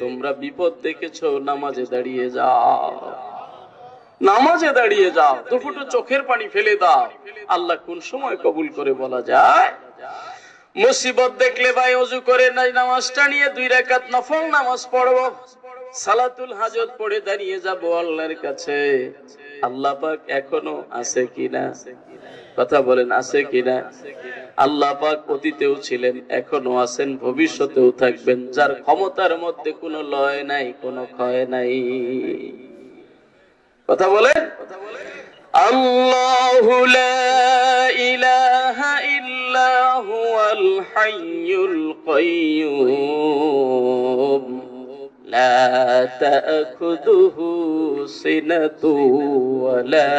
তোমরা বিপদ দেখেছো, নামাজে দাঁড়িয়ে যাও, নামাজে দাঁড়িয়ে যাও, দুফুটো চোখের পানি ফেলে দাও। আল্লাহ কোন সময় কবুল করে বলা যায়? মুসিবত দেখলে ভাই ওযু করে নাই, নামাজটা নিয়ে 2 রাকাত নফল নামাজ পড়বো, সালাতুল হাজত পড়ে দাঁড়িয়ে যাব আল্লাহর কাছে। আল্লাহ পাক এখনো আছে কিনা? কথা বলেন, আছে কিনা? আল্লাহ পাক অতীতেও ছিলেন, এখনো আছেন, ভবিষ্যতেও থাকবেন, যার ক্ষমতার মধ্যে কোনো লয় নাই, কোনো ক্ষয় নাই। কথা বলেন। আল্লাহু লা ইলাহা ইল্লা হুয়াল হাইয়ুল কাইয়্যুম লা তা'খুযুহু সিনাতু ওয়া লা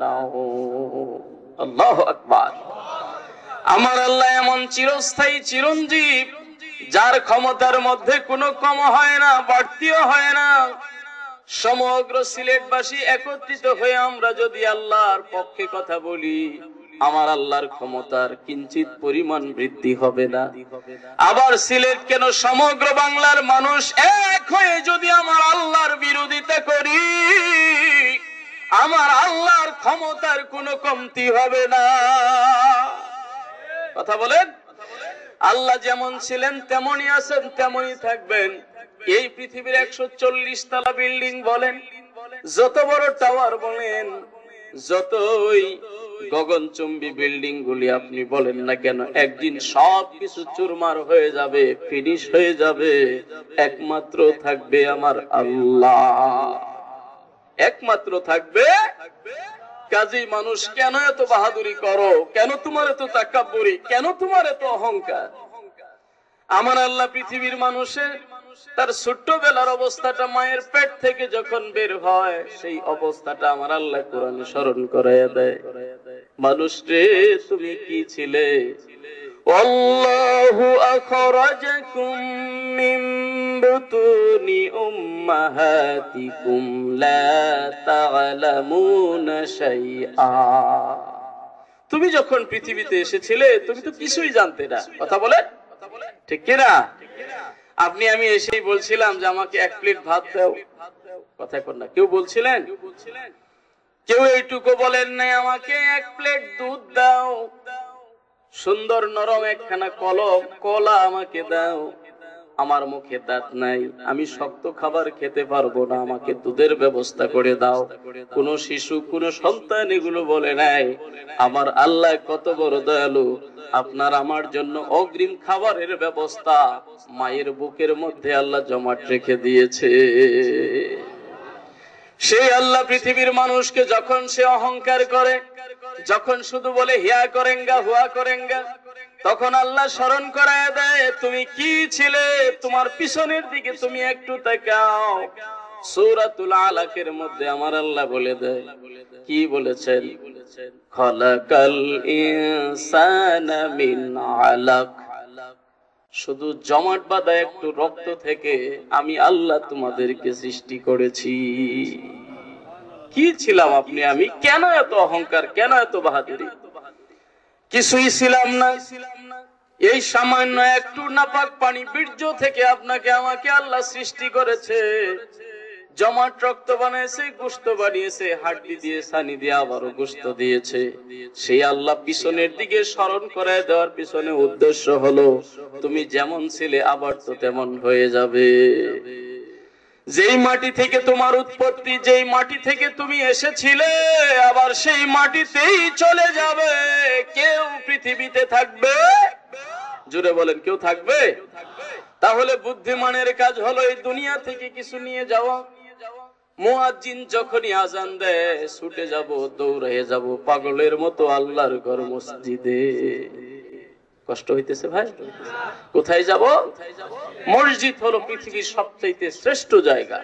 নাওম। আল্লাহু আকবার। আমার আল্লাহ এমন চিরস্থায়ী চিরঞ্জীব, যার ক্ষমতার মধ্যে কোনো কম হয় না, বাড়তিও হয় না। সমগ্র সিলেটবাসী একত্রিত হয়ে আমরা যদি আল্লাহর পক্ষে কথা বলি, আমার আল্লাহর ক্ষমতার কিঞ্চিত পরিমাণ বৃদ্ধি হবে না। আবার সিলেট কেন, সমগ্র বাংলার মানুষ এক হয়ে যদি আমার আল্লাহর বিরোধিতা করি, আমার আল্লাহর ক্ষমতার কোনো কমতি হবে না। কথা বলেন। আল্লাহ যেমন ছিলেন তেমনই আছেন, তেমনই থাকবেন। এই পৃথিবীর 140 তলা বিল্ডিং বলেন, যত বড় টাওয়ার বলেন, যতই গগনচুম্বী বিল্ডিং গুলি আপনি বলেন না কেন, একদিন সব কিছু চুরমার হয়ে যাবে, ফিনিশ হয়ে যাবে। একমাত্র থাকবে আমার আল্লাহ, একমাত্র থাকবে। কাজেই মানুষ কেন এত বাহাদুরি করো, কেন তোমার এত তাকাব্বুরি, কেন তোমার এত অহংকার? আমার আল্লাহ পৃথিবীর মানুষের তার ছোট্টবেলার অবস্থাটা মায়ের পেট থেকে যখন বের হয়, সেই অবস্থাটা আমার আল্লাহ কোরআনে স্মরণ করাইয়া দেয়। মানুষ রে, তুমি কি ছিলে? আল্লাহু আখরাজাকুম মিন বুতুনি উম্মাহাতিকুম লা তা'লামুনা শাইআ। তুমি যখন পৃথিবীতে এসেছিলে, তুমি তো কিছুই জানতে না। কথা বলে ঠিক কিনা? আপনি আমি এসেই বলছিলাম যে আমাকে 1 প্লেট ভাত দাও, কথা কর না। কেউ বলছিলেন? কেউ এইটুকু বলেন নাই আমাকে 1 প্লেট দুধ দাও, সুন্দর নরম একখানা কলা আমাকে দাও। আমার মুখে দাঁত নাই, আমি শক্ত খাবার খেতে পারবো না, আমাকে দুধের ব্যবস্থা করে দাও। কোন শিশু, কোন সন্তান এগুলো বলে নাই। আমার আল্লাহ কত বড় দয়ালু, আপনার আমার জন্য অগ্রিম খাবারের ব্যবস্থা মায়ের বুকের মধ্যে আল্লাহ জমাট রেখে দিয়েছে। সেই আল্লাহ পৃথিবীর মানুষকে যখন সে অহংকার করে, যখন শুধু বলে হিয়া করেঙ্গা হুয়া করেঙ্গা, তখন আল্লাহ স্মরণ করায় দেয় তুমি কি ছিলে, তোমার পিছনের দিকে তুমি একটু তাকাও। সূরাতুল আলাকের মধ্যে আমার আল্লাহ বলে দেয়, কি বলেছেন? খালাকাল ইনসানা মিন আলাক, শুধু জমাট বাঁধা একটু রক্ত থেকে আমি আল্লাহ তোমাদেরকে সৃষ্টি করেছি। কি ছিলাম আপনি আমি? কেন এত অহংকার, কেন এত বাহাদুরি? কিছুই ছিলাম না। এই সামান্য একটু নাপাক পানি বীর্য থেকে আপনাকে আমাকে আল্লাহ সৃষ্টি করেছে, জমাট রক্ত বানিয়েছে, গোশত বানিয়েছে, হাড্ডি দিয়ে ছানি দিয়ে আবারও গোশত দিয়েছে। সেই আল্লাহ পিছনের দিকে স্মরণ করায় দেওয়ার পিছনে উদ্দেশ্য হলো তুমি যেমন ছিলে আবার তো তেমন হয়ে যাবে। যেই মাটি থেকে তোমার উৎপত্তি, যেই মাটি থেকে তুমি এসেছিলে, আবার সেই মাটিতেই চলে যাবে। কেউ পৃথিবীতে থাকবে? জোরে বলেন, কেউ থাকবে? তাহলে বুদ্ধিমানের কাজ হলো এই দুনিয়া থেকে কিছু নিয়ে যাওয়া। মুয়াজ্জিন যখনই আজান দেয় ছুটে যাব, দৌড়ে যাব পাগলের মতো আল্লাহর ঘর মসজিদে। কষ্ট হইতেছে ভাই? কোথায় যাব? মসজিদ হলো পৃথিবীর সবচেয়ে শ্রেষ্ঠ জায়গা।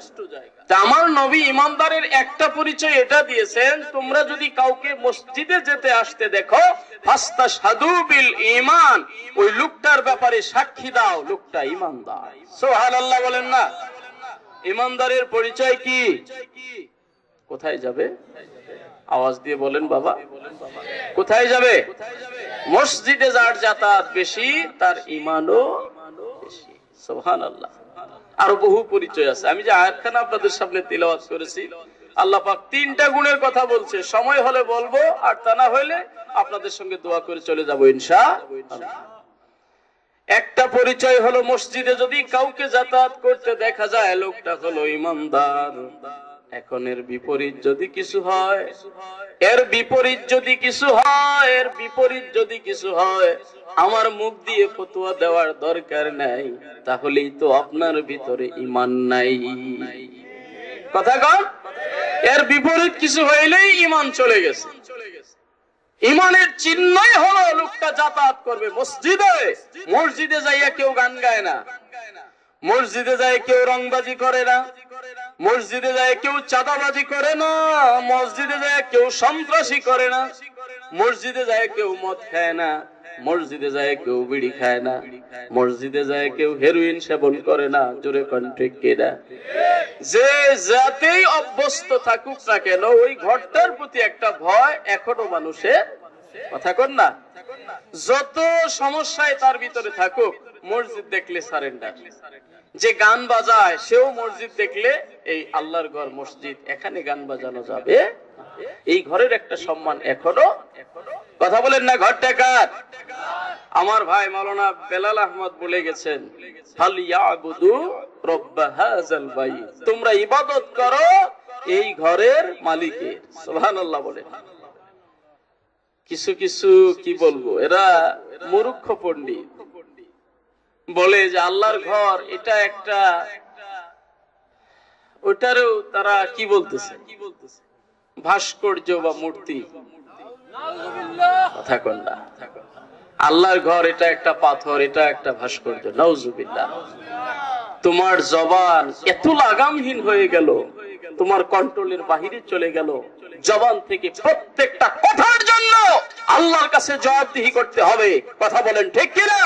তা আমার নবী ইমানদারের একটা পরিচয় এটা দিয়েছেন, তোমরা যদি কাউকে মসজিদে যেতে আসতে দেখো ফাস্তাশহাদু বিল ঈমান, ওই লোকটার ব্যাপারে সাক্ষী দাও লোকটা ইমানদার। সুবহানাল্লাহ বলেন না? ইমানদারের পরিচয় কি? কোথায় যাবে? আওয়াজ দিয়ে বলেন বাবা, কোথায় যাবে? মসজিদে যার যাতায়াত বেশি তার ঈমানও বেশি। সুবহানাল্লাহ। আরো বহু পরিচয় আছে। আমি যে আয়াতখানা আপনাদের সামনে তিলাওয়াত করেছি, আল্লাহ পাক তিনটা গুণের কথা বলছে। সময় হলে বলবো, আর তা না হলে আপনাদের সঙ্গে দোয়া করে চলে যাব ইনশাআল্লাহ। একটা পরিচয় হলো মসজিদে যদি কাউকে যাতায়াত করতে দেখা যায় লোকটা হলো ইমানদার। এখন এর বিপরীত যদি কিছু হয়, এর বিপরীত যদি কিছু হয়, এর বিপরীত যদি কিছু হয়, আমার মুখ দিয়ে ফতোয়া দেওয়ার দরকার নাই, তাহলেই তো আপনার ভিতরে ঈমান নাই। কথা কন? এর বিপরীত কিছু হইলেই ঈমান চলে গেছে। ঈমানের চিহ্নই হলো লোকটা যাতায়াত করবে মসজিদে। মসজিদে যাইয়া কেউ গান গায় না, মসজিদে যায় কেউ রংবাজি করে না, মসজিদে যায় কেউ চাঁদাবাজি করে না, মসজিদে যায় কেউ সন্ত্রাসী করে না, মসজিদে যায় কেউ মদ খায় না, মসজিদে যায় কেউ বিড়ি খায় না, মসজিদে যায় কেউ হেরোইন সেবন করে না। জোরে কন্ট্রিক কেনা। যে যাতেই অভ্যস্ত থাকুক না কেন, ওই ঘরটার প্রতি একটা ভয় এখনো মানুষের। কথা কন না? যত সমস্যায় তার ভিতরে থাকুক, মসজিদ দেখলে সারেন্ডার। যে গান বাজায় সেও মসজিদ দেখলে এই আল্লাহর ঘর মসজিদ, এখানে গান বাজানো যাবে, এই ঘরের একটা সম্মান এখনো। কথা বলেন না? ঘরটা কার? আমার ভাই মাওলানা বেলাল আহমদ বলে গেছেন, ফালিয়াবুদু রব্ব হাযাল বাইত, তোমরা ইবাদত করো এই ঘরের মালিকের। সুবহানাল্লাহ বলেন। কিছু কিছু কি বলবো, এরা মূর্খ পণ্ডিত বলে যে আল্লাহর ঘর এটা একটা, ওটারও তারা কি বলতেছে, ভাস্কর্য বা মূর্তি। কথা কন না? আল্লাহর ঘর এটা একটা পাথর, এটা একটা ভাস্কর্য। নাউজুবিল্লাহ। তোমার জবান এত লাগামহীন হয়ে গেল, তোমার কন্ট্রোলের বাহিরে চলে গেল। জবান থেকে প্রত্যেকটা কথার জন্য আল্লাহর কাছে জবাবদিহি করতে হবে। কথা বলেন ঠিক কিনা?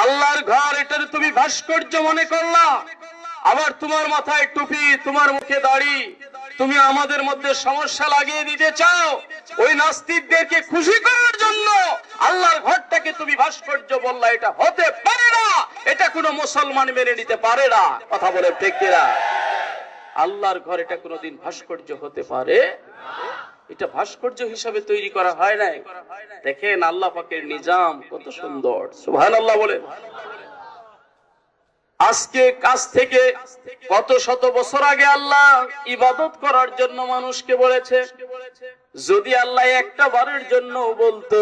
আল্লাহর ঘর এটার তুমি ভাস্কর্য মনে করলা, আবার তোমার মাথায় টুপি, তোমার মুখে দাড়ি, তুমি আমাদের মধ্যে সমস্যা লাগিয়ে দিতে চাও। ওই নাস্তিকদেরকে খুশি করার জন্য আল্লাহর ঘরটাকে তুমি ভাস্কর্য বললা, এটা হতে পারে না। এটা কোনো মুসলমান মেনে নিতে পারে না। কথা বলে ঠিক কিনা? আল্লাহর ঘর এটা কোনোদিন ভাস্কর্য হতে পারে? এটা ভাস্কর্য হিসাবে তৈরি করা হয় নাই। দেখেন আল্লাহ পাকের নিজাম কত সুন্দর। সুবহানাল্লাহ বলেন। আজকে কাছ থেকে কত শত বছর আগে আল্লাহ ইবাদত করার জন্য মানুষকে বলেছে। যদি আল্লাহ একটা বারের জন্য বলতো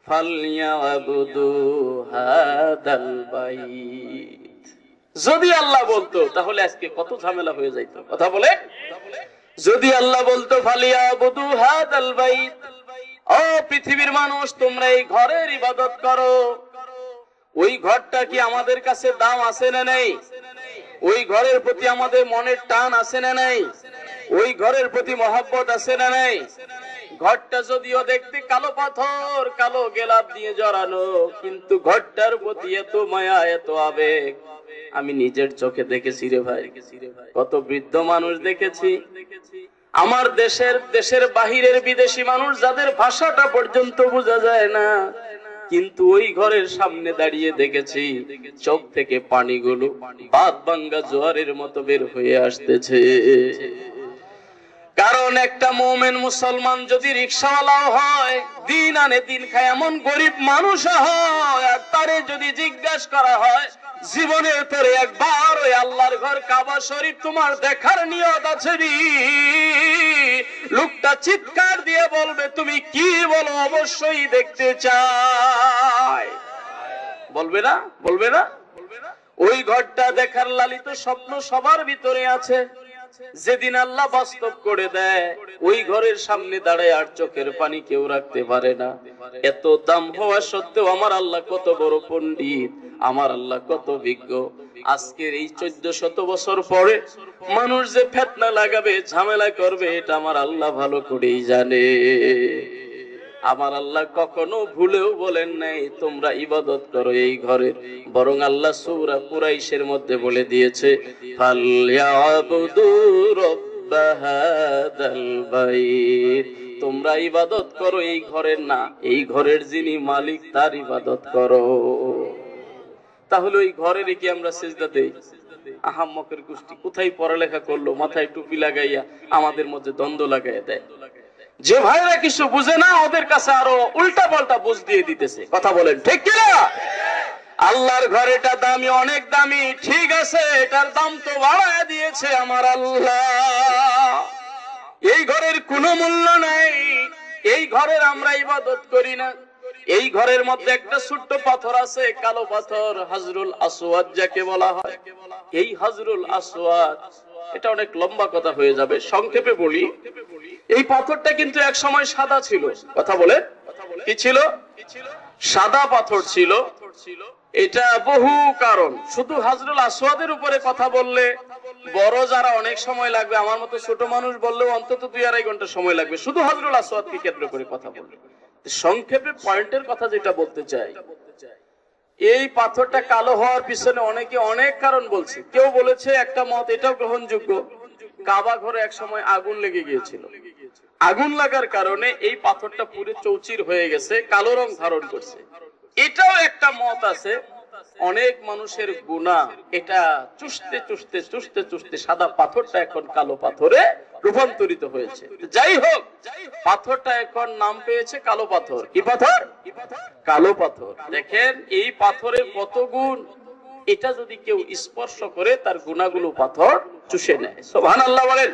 ফালিয়াবুদু হাদাল বাইত, যদি আল্লাহ বলতো তাহলে আজকে কত ঝামেলা হয়ে যাইত। কথা বলে, যদি আল্লাহ বলতো ফালিয়াবুদু হাদাল বাইত, ও পৃথিবীর মানুষ তোমরা এই ঘরের ইবাদত করো, ওই ঘরটা কি আমাদের কাছে দাম আছে না নেই? ওই ঘরের প্রতি আমাদের মনের টান আছে না নেই? ওই ঘরের প্রতি মহব্বত আছে না নেই? ঘরটা যদিও দেখতে কালো পাথর, কালো গেলাপ দিয়ে জড়ানো, কিন্তু ঘরটার প্রতি এত মায়া, এত আবেগ আমি নিজের চোখে দেখেছি রে ভাই। কত বৃদ্ধ মানুষ দেখেছি, আমার দেশের বাহিরের বিদেশি মানুষ যাদের ভাষাটা পর্যন্ত বোঝা যায় না, কিন্তু ওই ঘরের সামনে দাঁড়িয়ে দেখেছি চোখ থেকে পানিগুলো বাদ ভাঙ্গা জোয়ারের মতো বের হয়ে আসতেছে। কারণ একটা মুমিন মুসলমান যদি রিকশাওয়ালাও হয়, দিন আনে দিন খায় এমন গরিব মানুষ হয়, আর তারে যদি জিজ্ঞাসা করা হয় জীবনে তোরে একবার ওই আল্লাহর ঘর কাবা শরীফ তোমার দেখার নিয়ত আছে নি, লোকটা চিৎকার দিয়ে বলবে তুমি কি বলো, অবশ্যই দেখতে চাই। বলবে না? বলবে না? ওই ঘরটা দেখার লালিত স্বপ্ন সবার ভিতরে আছে। যেদিন আল্লাহ বাস্তব করে দেয়, ওই ঘরের সামনে দাঁড়ায় আর চোখের পানি কেউ রাখতে পারে না। এত দাম হওয়া সত্ত্বেও আমার আল্লাহ কত বড় পণ্ডিত, আমার আল্লাহ কত বিজ্ঞ। আজকের এই 1400 বছর পরে মানুষ যে ফিতনা লাগাবে, ঝামেলা করবে, এটা আমার আল্লাহ ভালো করেই জানে। আমার আল্লাহ কখনো ভুলেও বলেন নাই তোমরা ইবাদত করো এই ঘরের, বরং আল্লাহ সূরা কুরাইশের মধ্যে বলে দিয়েছে ফালইয়াবুদু রাব্ব হাদাল বাইত, তোমরা ইবাদত করো এই ঘরের না, এই ঘরের যিনি মালিক তার ইবাদত করো। তাহলে ওই ঘরের কি আমরা সিজদা দেই? আহাম্মকের গোষ্ঠী কোথায় পড়ালেখা করলো, মাথায় টুপি লাগাইয়া আমাদের মধ্যে দ্বন্দ্ব লাগাইয়া দেয়। যে ভাইরা কিছু বুঝে না ওদের কাছে আরো উল্টা পাল্টা বুঝ দিয়ে দিতেছে। কথা বলেন ঠিক কিনা? আল্লাহর ঘর এটা দামি, অনেক দামি, ঠিক আছে, এটার দাম তো বাড়ায় দিয়েছে আমার আল্লাহ। এই ঘরের কোনো মূল্য নাই, এই ঘরের আমরা ইবাদত করি না। এই ঘরের মধ্যে একটা ছোট্ট পাথর আছে, কালো পাথর, হাজরুল আসওয়াদ যাকে বলা হয়। এই হাজরুল আসওয়াদ, এটা অনেক লম্বা কথা হয়ে যাবে, সংক্ষেপে বলি। এই পাথরটা কিন্তু এক সময় সাদা ছিল। কথা বলে, কি ছিল? সাদা পাথর ছিল। এটা বহু কারণ, শুধু হাজরুল আসওয়াদের উপরে কথা বললে বড় যারা অনেক সময় লাগবে, আমার মতো ছোট মানুষ বললেও অন্তত 2-2.5 ঘন্টা সময় লাগবে শুধু হাজরুল আসওয়াদকে কেন্দ্র করে কথা বললে। সংক্ষেপে পয়েন্টের কথা যেটা বলতে চাই, এই পাথরটা কালো হওয়ার পিছনে অনেকে অনেক কারণ বলছে। কেউ বলেছে, একটা মত এটাও গ্রহণযোগ্য, কাবা ঘরে এক সময় আগুন লেগে গিয়েছিল, আগুন লাগার কারণে এই পাথরটা পুরো চৌচির হয়ে গেছে, কালো রং ধারণ করছে। এটাও একটা মত আছে। অনেক মানুষের গুনাহ এটা চুষতে চুষতে চুষতে চুষতে সাদা পাথরটা এখন কালো পাথরে রূপান্তরিত হয়েছে। যাই হোক, পাথরটা এখন নাম পেয়েছে কালো পাথর। কি পাথর? কালো পাথর। দেখেন এই পাথরের কত গুণ, এটা যদি কেউ স্পর্শ করে তার গুনাহগুলো পাথর চুষে নেয়। সুবহানাল্লাহ বলেন।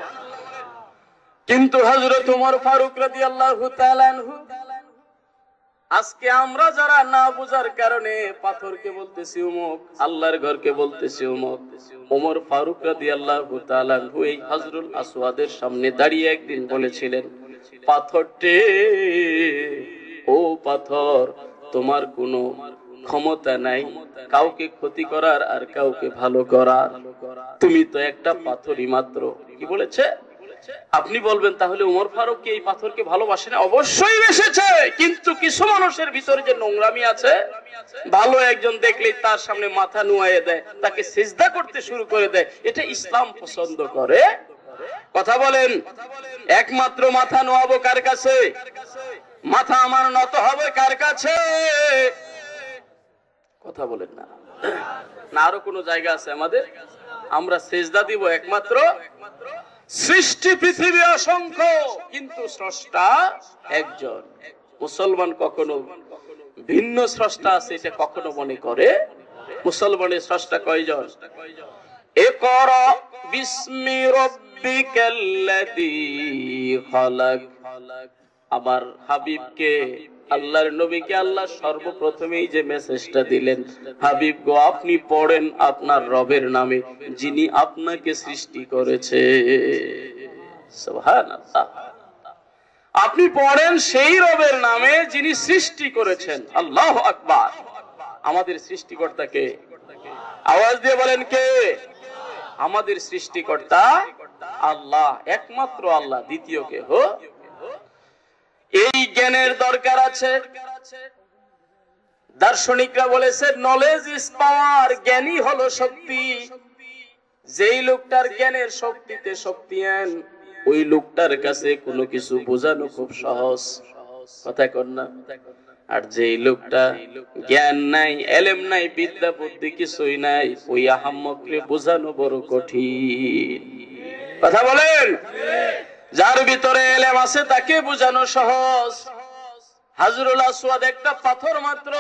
কিন্তু হযরত ওমর ফারুক রাদিয়াল্লাহু তাআলা আনহু, আজকে আমরা যারা না বুঝার কারণে পাথরকে বলতেছি অমুক, আল্লাহর ঘরকে বলতেছি অমুক। ওমর ফারুক রাদিয়াল্লাহু তাআলা আনহু এই হাজরুল আসওয়াদের সামনে দাঁড়িয়ে একদিন বলেছিলেন, পাথরটি, ও পাথর, তোমার কোনো ক্ষমতা নাই কাউকে ক্ষতি করার আর কাউকে ভালো করার, তুমি তো একটা পাথরই মাত্র। কি বলেছে? আপনি বলবেন তাহলে ওমর ফারুক কি এই পাথরকে ভালোবাসে না? অবশ্যই বেসেছে, কিন্তু কিছু মানুষের ভিতরে যে নোংরামি আছে, ভালো একজন দেখলেই তার সামনে মাথা নুয়াইয়ে দেয়, তাকে সিজদা করতে শুরু করে দেয়, এটা ইসলাম পছন্দ করে? কথা বলেন। একমাত্র মাথা নোয়াবো কার কাছে? মাথা আমার নত হবে কার কাছে? কথা বলেন না। না আরো কোন জায়গা আছে আমাদের? আমরা সিজদা দিব একমাত্র, সৃষ্টি পৃথিবী অসংখ্য কিন্তু স্রষ্টা একজন। মুসলমান কখনো ভিন্ন স্রষ্টা আছে এটা কখনো মনে করে? মুসলমানের স্রষ্টা কয়জন? ইকরা বিসমি রাব্বিকাল্লাযী খালাক। আমার হাবিবকে আল্লাহর নবীকে আল্লাহ সর্বপ্রথমেই যে মেসেজটা দিলেন, হাবিব গো আপনি পড়েন আপনার রবের নামে যিনি আপনাকে সৃষ্টি করেছে। সুবহানাল্লাহ। আপনি পড়েন সেই রবের নামে যিনি সৃষ্টি করেছেন। আল্লাহু আকবার। আমাদের সৃষ্টিকর্তাকে আওয়াজ দিয়ে বলেন কে? আমাদের সৃষ্টিকর্তা আল্লাহ, একমাত্র আল্লাহ, দ্বিতীয় কেহ। এই জ্ঞানের দরকার আছে। দার্শনিকরা বলেছে নলেজ ইজ পাওয়ার, জ্ঞানী হলো শক্তি। যেই লোকটার জ্ঞানের শক্তিতে শক্তিয়ান, ওই লোকটার কাছে কোনো কিছু বোঝানো খুব সহজ, কথা কন না? আর যেই লোকটা জ্ঞান নাই, এলেম নাই, বিদ্যা বুদ্ধি কিছুই নাই, ওই আহাম্মককে বোঝানো বড় কঠিন, কথা বলেন? যার ভিতরে এলেম আছে তাকে বোঝানো সহজ। হাজরুল আসওয়াদ একটা পাথর মাত্র।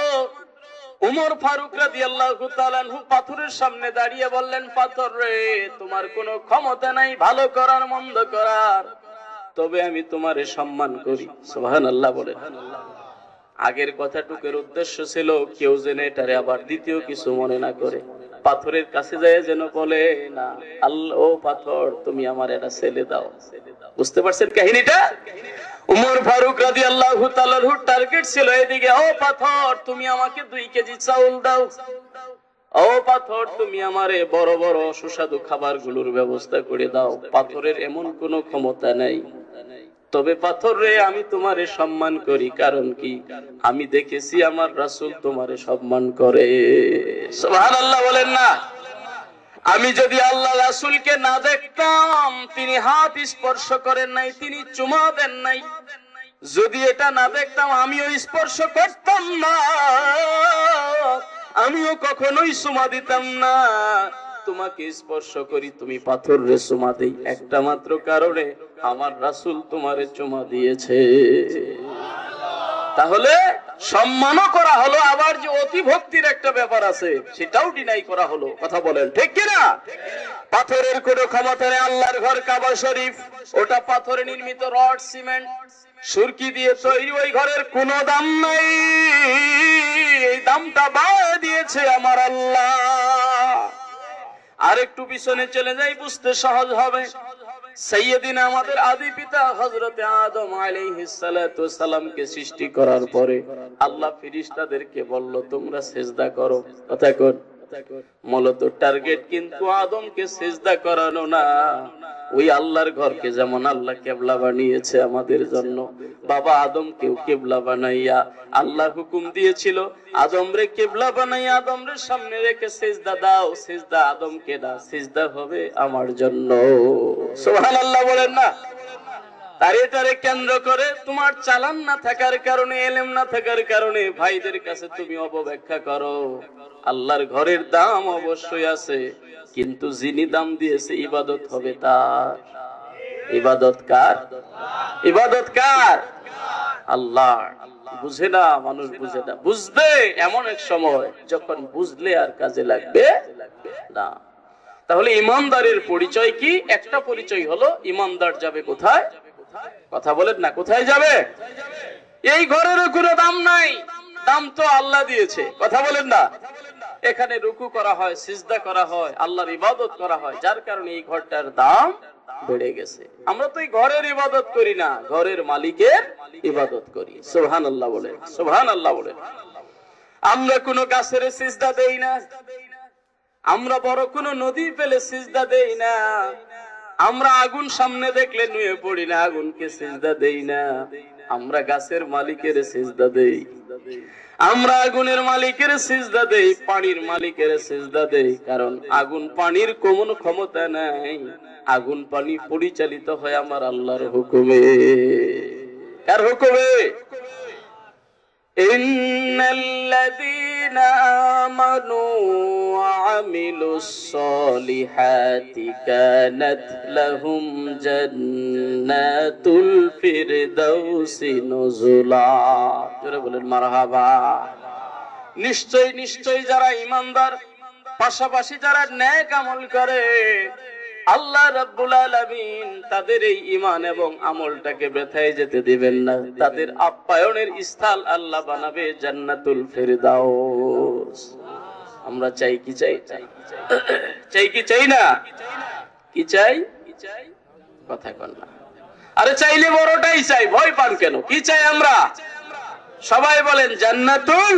উমর ফারুক রাদিয়াল্লাহু তাআলা আনহু পাথরের সামনে দাঁড়িয়ে বললেন, পাথর রে, তোমার কোনো ক্ষমতা নাই ভালো করার মন্দ করার, তবে আমি তোমারে সম্মান করি। সুবহানাল্লাহ বলেন। আগের কথাটুকুর উদ্দেশ্য ছিল কেউ যেন এটারে আবার দ্বিতীয় কিছু মনে না করে। পাথরের কাছে যায় যেন বলে না, আল্লাহ ও পাথর তুমি আমার এটা ছেলে দাও। বুঝতে পারছেন কাহিনীটা? উমর ফারুক রাদিয়াল্লাহু তাআলার টার্গেট ছিল এদিকে, ও পাথর তুমি আমাকে 2 কেজি চাউল দাও, ও পাথর তুমি আমারে বড় বড় সুস্বাদু খাবারগুলোর ব্যবস্থা করে দাও। পাথরের এমন কোনো ক্ষমতা নাই, তবে পাথর রে আমি তোমারে সম্মান করি। কারণ কি? আমি দেখেছি আমার রাসূল তোমারে সম্মান করে। সুবহানাল্লাহ বলেন না? আমি যদি আল্লাহ রাসূলকে না দেখতাম, তিনি হাত স্পর্শ করেন নাই, তিনি চুমা দেন নাই, যদি এটা না দেখতাম আমিও স্পর্শ করতাম না, আমিও কখনোই চুমা দিতাম না। তোমাকে স্পর্শ করি, তুমি পাথর রে চুমা দেই, একটা মাত্র কারণে আমার রাসূল তোমারে চুমা দিয়েছে। তাহলে সম্মানও করা হলো, আবার যে অতি ভক্তির একটা ব্যাপার আছে সেটাও ডিনাই করা হলো, কথা বলেন ঠিক কিনা? পাথরের কোনো ক্ষমতা নেই। আল্লাহর ঘর কাবা শরীফ, ওটা পাথরে নির্মিত, রড সিমেন্ট সুরকি দিয়ে তৈরি, ওই ঘরের কোনো দাম নাই, এই দামটা বাড়িয়ে দিয়েছে আমার আল্লাহ। আর একটু পিছনে চলে যাই, বুঝতে সহজ হবে। সাইয়্যিদিনা আমাদের আদি পিতা হযরতে আদম আলাইহিস সালাতু সালামকে সৃষ্টি করার পরে আল্লাহ ফেরেশতাদেরকে বলল তোমরা সিজদা করো, কথা কন। মূলত টার্গেট কিন্তু আদমকে সিজদা করানো না, ওই আল্লাহর ঘরকে যেমন আল্লাহ কিবলা বানিয়েছে আমাদের জন্য, বাবা আদমকেও কিবলা বানাইয়া আল্লাহ হুকুম দিয়েছিল, আদমরে কিবলা বানাইয়া আদমরে সামনে রেখে সিজদা দাও। সিজদা আদমকে না, সিজদা হবে আমার জন্য। সুবহানাল্লাহ বলেন না? তার এটারে কেন্দ্র করে তোমার চালান না থাকার কারণে, এলেম না থাকার কারণে ভাইদের কাছে তুমি অপব্যাখ্যা করো। আল্লাহর ঘরের দাম অবশ্যই আছে, কিন্তু যিনি দাম দিয়েছে ইবাদত হবে তার। ইবাদত কার? ইবাদত কার? আল্লাহ। বুঝে না মানুষ, বুঝে না। বুঝবে এমন এক সময় যখন বুঝলে আর কাজে লাগবে না। তাহলে ইমানদারের পরিচয় কি? একটা পরিচয় হলো ইমানদার যাবে কোথায়? কথা বলেন না, কোথায় যাবে? এই ঘরেরও কোনো দাম নাই, দাম তো আল্লাহ দিয়েছে, কথা বলেন না? এখানে রুকু করা হয়, সিজদা করা হয়, আল্লাহর ইবাদত করা হয়, যার কারণে এই ঘরটার দাম বেড়ে গেছে। আমরা তো এই ঘরের ইবাদত করি না, ঘরের মালিকের ইবাদত করি। সুবহানাল্লাহ বলেন, সুবহানাল্লাহ বলেন। আমরা কোনো গাছের সিজদা দেই না, আমরা বড় কোনো নদী পেলে সিজদা দেই না, আমরা আগুন সামনে দেখলে নুয়ে পড়ি না, আগুনকে সিজদা দেই না, আমরা গাছের মালিকের সিজদা দেই, আমরা আগুনের মালিকের সিজদা দেই, পানির মালিকের সিজদা দেই। কারণ আগুন পানির কোনো ক্ষমতা নাই, আগুন পানি পরিচালিত হয় আমার আল্লাহর হুকুমে। কার হুকুমে? ইন্নাল্লাযীনা আমানু ওয়া আমিলুস সলিহাতি কানাত লাহুম জান্নাতুল ফিরদাউসি নুজুলা। জোরে বলেন মারহাবা। নিশ্চয় নিশ্চয় যারা ঈমানদার, পাশাপাশি যারা নেক আমল করে, আল্লাহ রাব্বুল আলামিন তাদের এই ঈমান এবং আমলটাকে ব্যথায় যেতে দিবেন না। তাদের আপ্যায়নের স্থল আল্লাহ বানাবে জান্নাতুল ফেরদাউস। আমরা চাই কি চাই? চাই কি চাই না? কি চাই? কথা কন না। আরে চাইলে বড়টাই চাই, ভয় পান কেন? কি চাই আমরা? সবাই বলেন জান্নাতুল।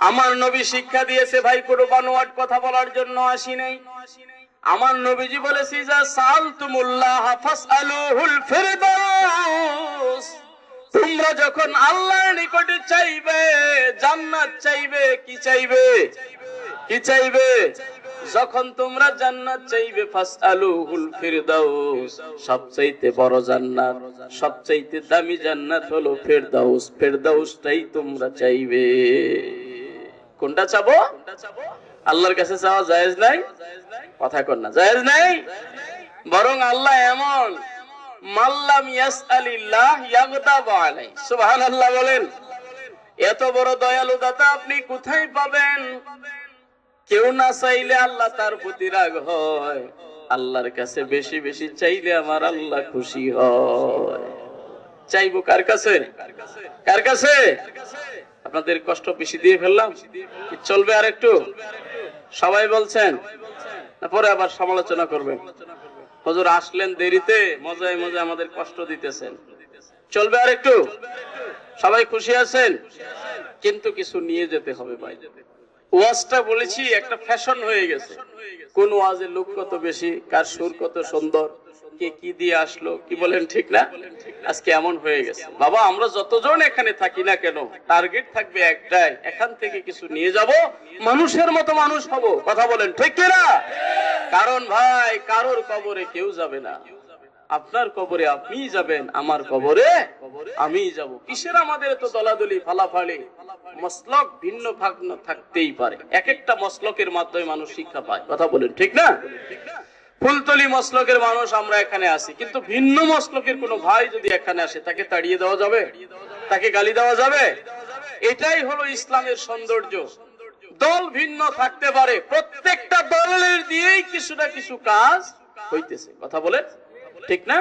আমার নবী শিক্ষা দিয়েছে ভাই, কোনো বানোয়াট কথা বলার জন্য আসি নাই। আমার নবীজি বলেছে যা সালতুমুল্লাহ ফাসআলুহুল ফিরদাউস, তোমরা যখন আল্লাহর নিকটে চাইবে জান্নাত চাইবে, কি চাইবে? কি চাইবে? যখন তোমরা জান্নাত চাইবে ফাসআলুহুল ফিরদাউস, সবচেয়ে বড় জান্নাত, সবচেয়ে দামি জান্নাত হলো ফিরদাউস। ফিরদাউসটাই তোমরা চাইবে। কোনটা চাবো? আল্লাহর কাছে চাওয়া জায়েজ নাই? কথা কর না, জায়েজ নাই। বরং আল্লাহ এমন, মাল্লাম ইয়াসআলিল্লাহ ইয়াগদাব আলাইহি, সুবহানাল্লাহ বলেন। এত বড় দয়ালু দাতা আপনি কোথায় পাবেন? কেউ না চাইলে আল্লাহ তার প্রতি রাগ হয়, আল্লাহর কাছে বেশি বেশি চাইলে আমার আল্লাহ খুশি হয়। চাইবো কার কাছে? কার কাছে? আপনাদের কষ্ট বেশি দিয়ে ফেললাম, চলবে আর একটু? সবাই বলছেন না পরে আবার সমালোচনা করবেন? হুজুর আসলেন দেরিতে, মজায় মজায় আমাদের কষ্ট দিতেছেন, চলবে আর একটু? সবাই খুশি আছেন? কিন্তু কিছু নিয়ে যেতে হবে ভাই। ওয়াজটা বলেছি একটা ফ্যাশন হয়ে গেছে, কোন ওয়াজের লোক কত বেশি, কার সুর কত সুন্দর, কে কি দিয়ে আসলো, কি বলেন ঠিক না? আজকে এমন হয়ে গেছে। বাবা আমরা যতজন এখানে থাকি না কেন, টার্গেট থাকবে একটাই, এখান থেকে কিছু নিয়ে যাব, মানুষের মতো মানুষ হব। কথা বলেন ঠিক কিনা? কারণ ভাই কারোর কবরে কেউ যাবে না, আপনার কবরে আপনি যাবেন, আমার কবরে আমি যাব। কিসের আমাদের তো দলাদলি ফালাফালি? মসলক ভিন্ন ভাগ থাকতেই পারে, এক একটা মসলকের মাধ্যমে মানুষ শিক্ষা পায়। কথা বলেন ঠিক না? ফুলতলি মসলকের মানুষ আমরা এখানে আসি, কিন্তু ভিন্ন মসলকের কোন ভাই যদি এখানে আসে তাকে তাড়িয়ে দেওয়া যাবে? তাকে গালি দেওয়া যাবে? এটাই হলো ইসলামের সৌন্দর্য। দল ভিন্ন থাকতে পারে, প্রত্যেকটা দলের দিয়েই কিছু না কিছু কাজ হইতেছে। কথা বলেন ঠিক না?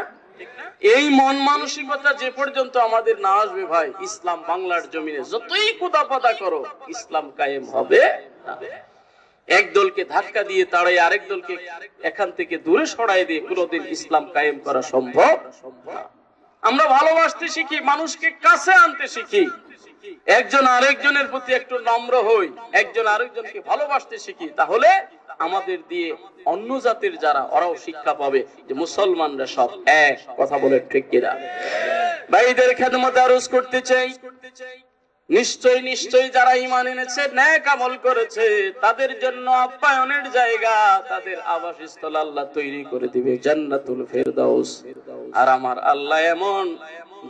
এই মন মানসিকতা যে পর্যন্ত আমাদের না আসবে ভাই, ইসলাম বাংলার জমিনে যতই কুদাপাদা করো ইসলাম কায়েম হবে না। এক দলকে ধাক্কা দিয়ে তাড়াই আরেক দলকে এখান থেকে দূরে সরাই দিয়ে কোনোদিন ইসলাম কায়েম করা সম্ভব না। আমরা ভালোবাসতে শিখি, মানুষকে কাছে আনতে শিখি, একজন আরেকজনের প্রতি একটু নম্র হই, একজন আরেকজনকে ভালোবাসতে শিখি, তাহলে আমাদের দিয়ে অন্য জাতির যারা ওরাও শিক্ষা পাবে যে মুসলমানরা সব এক। কথা বলে ঠিক কিনা? ভাইদের খেদমতে আরজ করতে চাই, নিশ্চয় নিশ্চয় যারা ঈমান এনেছে, নেক আমল করেছে, তাদের জন্য আপ্যায়নের জায়গা, তাদের আবাসস্থল আল্লাহ তৈরি করে দিবে জান্নাতুল ফেরদাউস। আর আমার আল্লাহ এমন,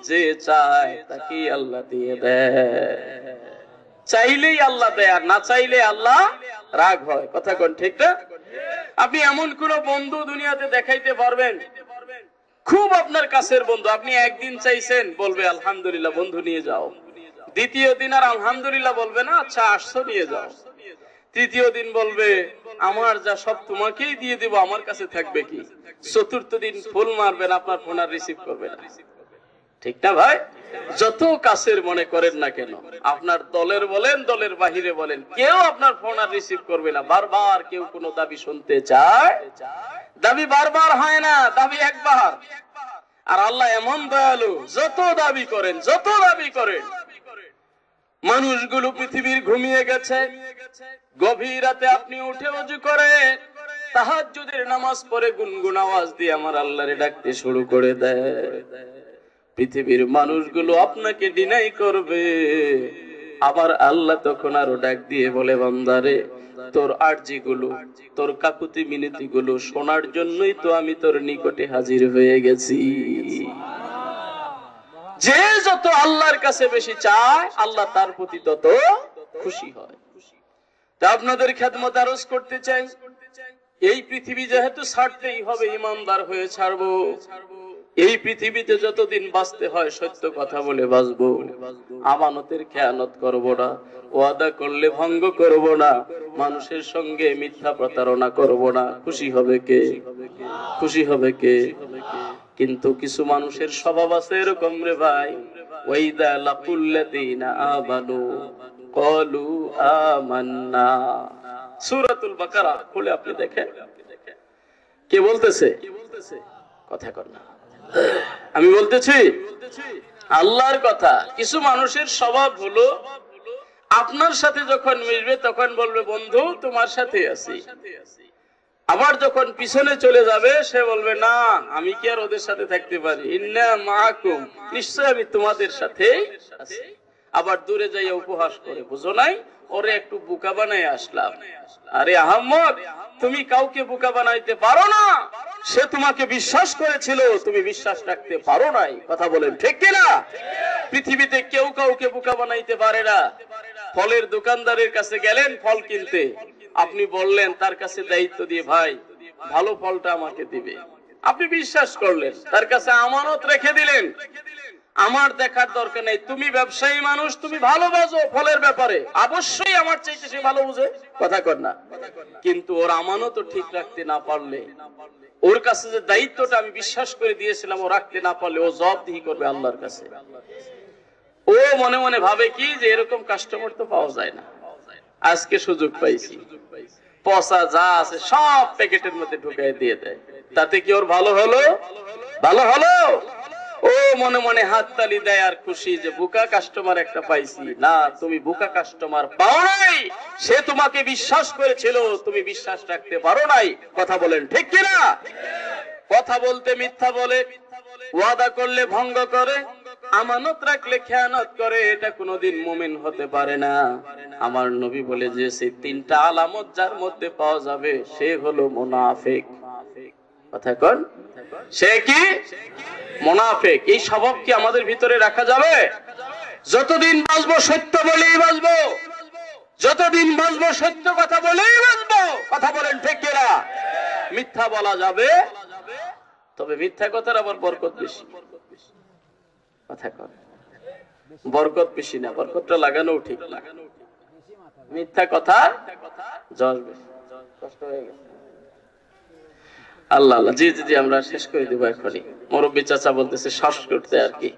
যে চায় তাকে আল্লাহ দিয়ে দেয়। চাইলেই আল্লাহ দেয়, আর না চাইলে আল্লাহ রাগ হয়। কথা কোন ঠিক না? আপনি এমন কোন বন্ধু দুনিয়াতে দেখাইতে পারবেন, খুব আপনার কাছের বন্ধু, আপনি একদিন চাইছেন, বলবে আলহামদুলিল্লাহ বন্ধু নিয়ে যাও। দ্বিতীয় দিন আর আলহামদুলিল্লাহ বলবে না, আচ্ছা আসছো নিয়ে যাও। তৃতীয় দিন বলবে আমার যা সব তোমাকেই দিয়ে দিব, আমার কাছে থাকবে কি। চতুর্থ দিন ফুল মারবেন, আপনার ফোন আর রিসিভ করবে না। ঠিক না ভাই? যত কাছের মনে করেন না কেন, আপনার দলের বলেন দলের বাহিরে বলেন, কেউ আপনার ফোন আর রিসিভ করবে না। বারবার কেউ কোনো দাবি শুনতে চায়, দাবি বারবার হয় না, দাবি একবার। আর আল্লাহ এমন দয়ালু, যত দাবি করেন, যত দাবি করেন। মানুষগুলো পৃথিবীর ঘুমিয়ে গেছে, গভীর রাতে আপনি উঠে ওযু করে তাহাজ্জুদের নামাজ পড়ে গুনগুন আওয়াজ দিয়ে আমার আল্লাহরে ডাকতে শুরু করে দেয়। পৃথিবীর মানুষগুলো আপনাকে ডিনাই করবে, আবার আল্লাহ তখন আরো ডাক দিয়ে বলে বান্দারে, তোর আরজি গুলো, তোর কাকুতি মিনতি গুলো শোনার জন্যই তো আমি তোর নিকটে হাজির হয়ে গেছি। যে যত আল্লাহর কাছে বেশি চায়, আল্লাহ তার প্রতি তত খুশি হয়। তা আপনাদের খেদমত আরজ করতে চাই, এই পৃথিবী যেহেতু ছাড়তেই হবে, ইমানদার হয়ে ছাড়বো। এই পৃথিবীতে যতদিন বাঁচতে হয় সত্য কথা বলে বাঁচবো, আমানতের খেয়ানত করবো না, ওয়াদা করলে ভঙ্গ করব না, মানুষের সঙ্গে মিথ্যা প্রতারণা করব না। খুশি হবে কে? খুশি হবে কে? কিন্তু কিছু মানুষের স্বভাব আছে এরকম রে ভাই, ওয়াইদা লাকুল্লাযিনা আমানু ক্বালু আমান্না। সূরাতুল বাকারা খুলে আপনি দেখেন কে বলতেছে, কথা কর না, আমি বলতেছি আল্লাহর কথা। কিছু মানুষের স্বভাব হলো আপনার সাথে যখন মিশবে তখন বলবে বন্ধু তোমার সাথে আছি, আবার যখন পিছনে চলে যাবে সে বলবে না আমি কি আর ওদের সাথে থাকতে পারি, ইন্না মাআকুম, নিশ্চয় আমি তোমাদের সাথে আছি। আবার দূরে যাইয়া উপহাস করে, বুঝো নাই ওরে একটু বোকা বানায় আসলাম। আরে আহম্মদ, তুমি কাউকে বোকা বানাইতে পারো না, সে তোমাকে বিশ্বাস করেছিল, তুমি বিশ্বাস রাখতে পারো নাই। কথা বলেন ঠিক কিনা? পৃথিবীতে কেউ কাউকে বোকা বানাইতে পারে না। ফলের দোকানদারের কাছে গেলেন ফল কিনতে, আপনি বললেন তার কাছে দায়িত্ব দিয়ে, ভাই ভালো ফলটা আমাকে দিবে। আপনি বিশ্বাস করলেন, তার কাছে আমানত রেখে দিলেন, আমার দেখার দরকার নেই, তুমি ব্যবসায়ী মানুষ, তুমি ভালো বোঝো ফলের ব্যাপারে, অবশ্যই আমার চাইতে সে ভালো বুঝে। কথা কর না? কিন্তু ওর আমানত ঠিক রাখতে না পারলে, ওর কাছে যে দায়িত্বটা আমি বিশ্বাস করে দিয়েছিলাম ও রাখতে না পারলে, ও জবাবদিহি করবে আল্লাহর কাছে। ও মনে মনে ভাবে কি যে এরকম কাস্টমার তো পাওয়া যায় না, আজকে সুযোগ পাইছি, পচা যা আছে সব প্যাকেটের মধ্যে ঢুকাই দিয়ে দেয়। তাতে কি ওর ভালো হলো? ভালো হলো? ও মনে মনে হাততালি দেয় আর খুশি যে বোকা কাস্টমার একটা পাইছি। না, তুমি বোকা কাস্টমার পাও নাই, সে তোমাকে বিশ্বাস করেছিল, তুমি বিশ্বাস রাখতে পারো নাই। কথা বলেন ঠিক কিনা? কথা বলতে মিথ্যা বলে, ওয়াদা করলে ভঙ্গ করে, আমানত রাখলে খেয়ানত করে, এটা কোনোদিন মুমিন হতে পারে না। আমার নবী বলে যে সেই তিনটা আলামত যার মধ্যে পাওয়া যাবে সে হলো মুনাফিক। কথা কোন? সে কি? মুনাফিক। এই স্বভাব কি আমাদের ভিতরে রাখা যাবে? যতদিন বাঁচবো সত্য বলেই বাঁচবো, যতদিন বাঁচবো সত্য কথা বলেই বাঁচবো। কথা বলেন ঠিক কিনা? মিথ্যা বলা যাবে, তবে মিথ্যা কথার আবার বরকত বেশি। কথা কর, বরকত বেশি না, বরকতটা লাগানো ঠিক না, মিথ্যা কথা জশ বেশি। কষ্ট হয়ে গেছে। আল্লাহ আল্লাহ, জি জি জি, আমরা শেষ করে দিব এখনই। মুরব্বী চাচা বলতেছে শ্বাস করতে আর কি,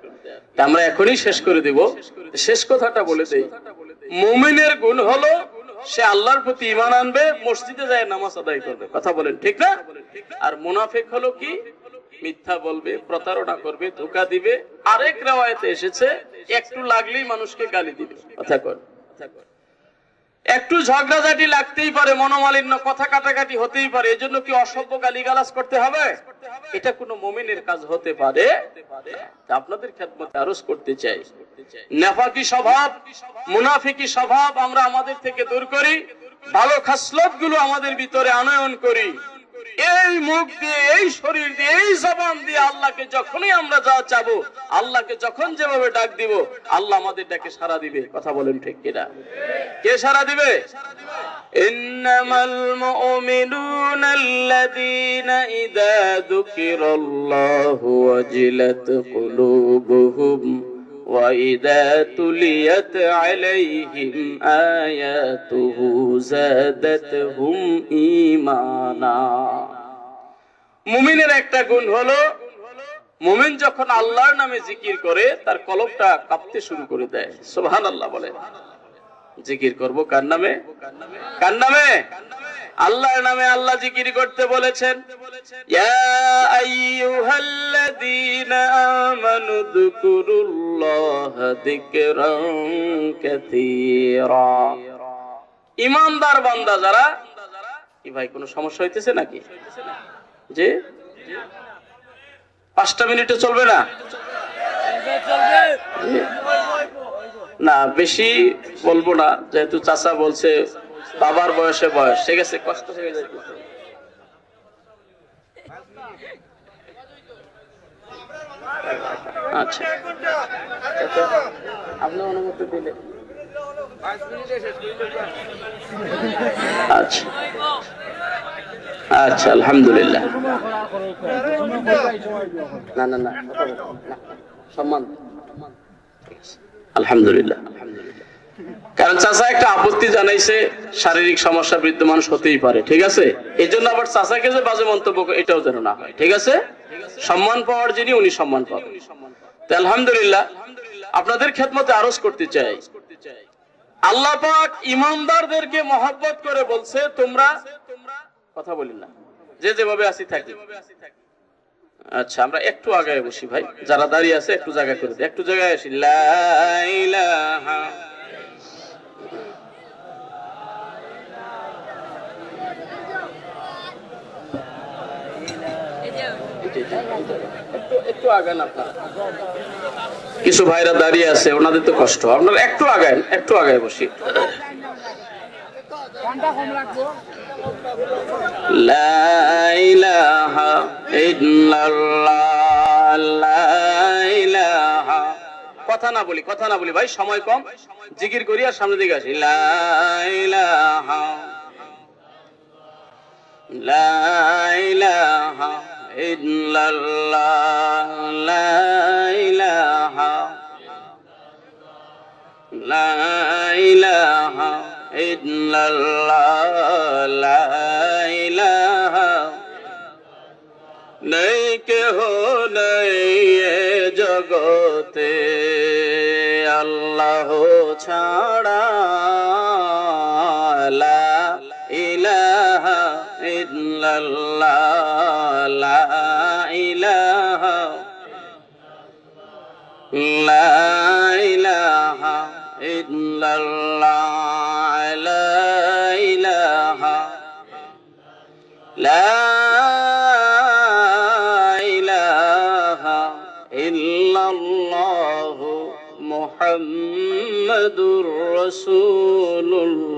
আমরা এখনই শেষ করে দিব। শেষ কথাটা বলে দেই, মুমিনের গুণ হলো সে আল্লাহর প্রতি ঈমান আনবে, মসজিদে যায় নামাজ আদায় করবে। কথা বলেন ঠিক না? আর মুনাফিক হলো কি? মিথ্যা বলবে, প্রতারণা করবে, ধোঁকা দিবে। আরেক riwayate এসেছে একটু লাগলেই মানুষকে গালি দিবে। কথা কর, একটু ঝগড়াঝাটি লাগতেই পারে, মনোমালিন্য, কথা কাটাকাটি হতেই পারে, এজন্য কি অসভ্য গালিগালাজ করতে হবে? এটা কোনো মুমিনের কাজ হতে পারে? আপনাদের খেদমতে আরজ করতে চাই, নেফাকি স্বভাব, মুনাফিকি স্বভাব আমরা আমাদের থেকে দূর করি, ভালো খাসলত গুলো আমাদের ভিতরে আনয়ন করি। এই মুখ দিয়ে, এই শরীর দিয়ে, এই জবান দিয়ে আল্লাহকে যখনই আমরা যা চাবো, আল্লাহকে যখন যেভাবে ডাক দিব, আল্লাহ আমাদের ডাকে সাড়া দিবে। কথা বলেন ঠিক কিনা? কে সাড়া দিবে? ইন্নামাল মুমিনুনা আল্লাযীনা ইযা যুকিরাল্লাহু ওয়াজিলাত কুলুবুহুম ওয়া ইযা তুলিয়াত আলাইহিম আয়াতুহু যাদাতহুম ঈমানা। মুমিনের একটা গুণ হলো, মুমিন যখন আল্লাহর নামে জিকির করে তার কলবটা কাঁপতে শুরু করে দেয়। সুবহানাল্লাহ বলে। জিকির করব কার নামে? কার নামে? আল্লাহর নামে। আল্লাহ জিকির করতে বলেছেন, ইয়া আইয়ুহাল্লাযীনা আমানু যকুরুল্লাহা যিকরান কাসীরা। ঈমানদার বান্দা যারা, কি ভাই কোনো সমস্যা হইতেছে নাকি? যে 5টা মিনিটে চলবে না? না, বেশি বলবো না, যেহেতু চাচা বলছে বাবার বয়সে বয়স, ঠিক আছে, কষ্ট হয়ে যাইতেছে। আচ্ছা, আপনি অনুমতি দিলে। আচ্ছা আচ্ছা, আলহামদুলিল্লাহ। না না না, সম্মান। আলহামদুলিল্লাহ। কারণ চাচা একটা আপত্তি জানাইছে, শারীরিক সমস্যা বৃদ্ধ মানুষ হতেই পারে, ঠিক আছে? এই জন্য আবার চাচাকে যে বাজে মন্তব্য এটাও যেন না হয়, ঠিক আছে? সম্মান পাওয়ার যিনি উনি সম্মান পাবেন। তো আলহামদুলিল্লাহ আপনাদের খেদমতে আরজ করতে চাই, আল্লাহ পাক ইমানদারদেরকে মহব্বত করে বলছে তোমরা কথা বলি না, যে যেভাবে আসি থাকি। আচ্ছা আমরা একটু আগায় বসি ভাই, যারা দাঁড়িয়ে আছে একটু জায়গা করে দিই, একটু জায়গায় আসি। লা ইলাহা একটু আগান আপনারা, কিছু ভাইরা দাঁড়িয়ে আছে ওনাদের তো কষ্ট, আপনারা একটু আগান, একটু আগায় বসি। লা ইলাহা ইল্লাল্লাহ, লা ইলাহা, কথা না বলি, কথা না বলি ভাই, সময় কম, জিকির করি আর সামনের দিকে আসি। লা ইলাহা, লা ইলাহা ইল্লাল্লাহ, লা ইলাহা, লা ইলাহা ইল্লাল্লাহ, লা ইলাহা, নেই কেহ নেই এ জগতে আল্লাহ ছাড়া, লা ইলাহা ইল্লাল্লাহ, লা ইলাহা, লা ইলাহা ইল্লাল্লাহ, লা ইলাহা, লা ইলাহা ইল্লাল্লাহ মুহাম্মাদুর রাসূলুল্লাহ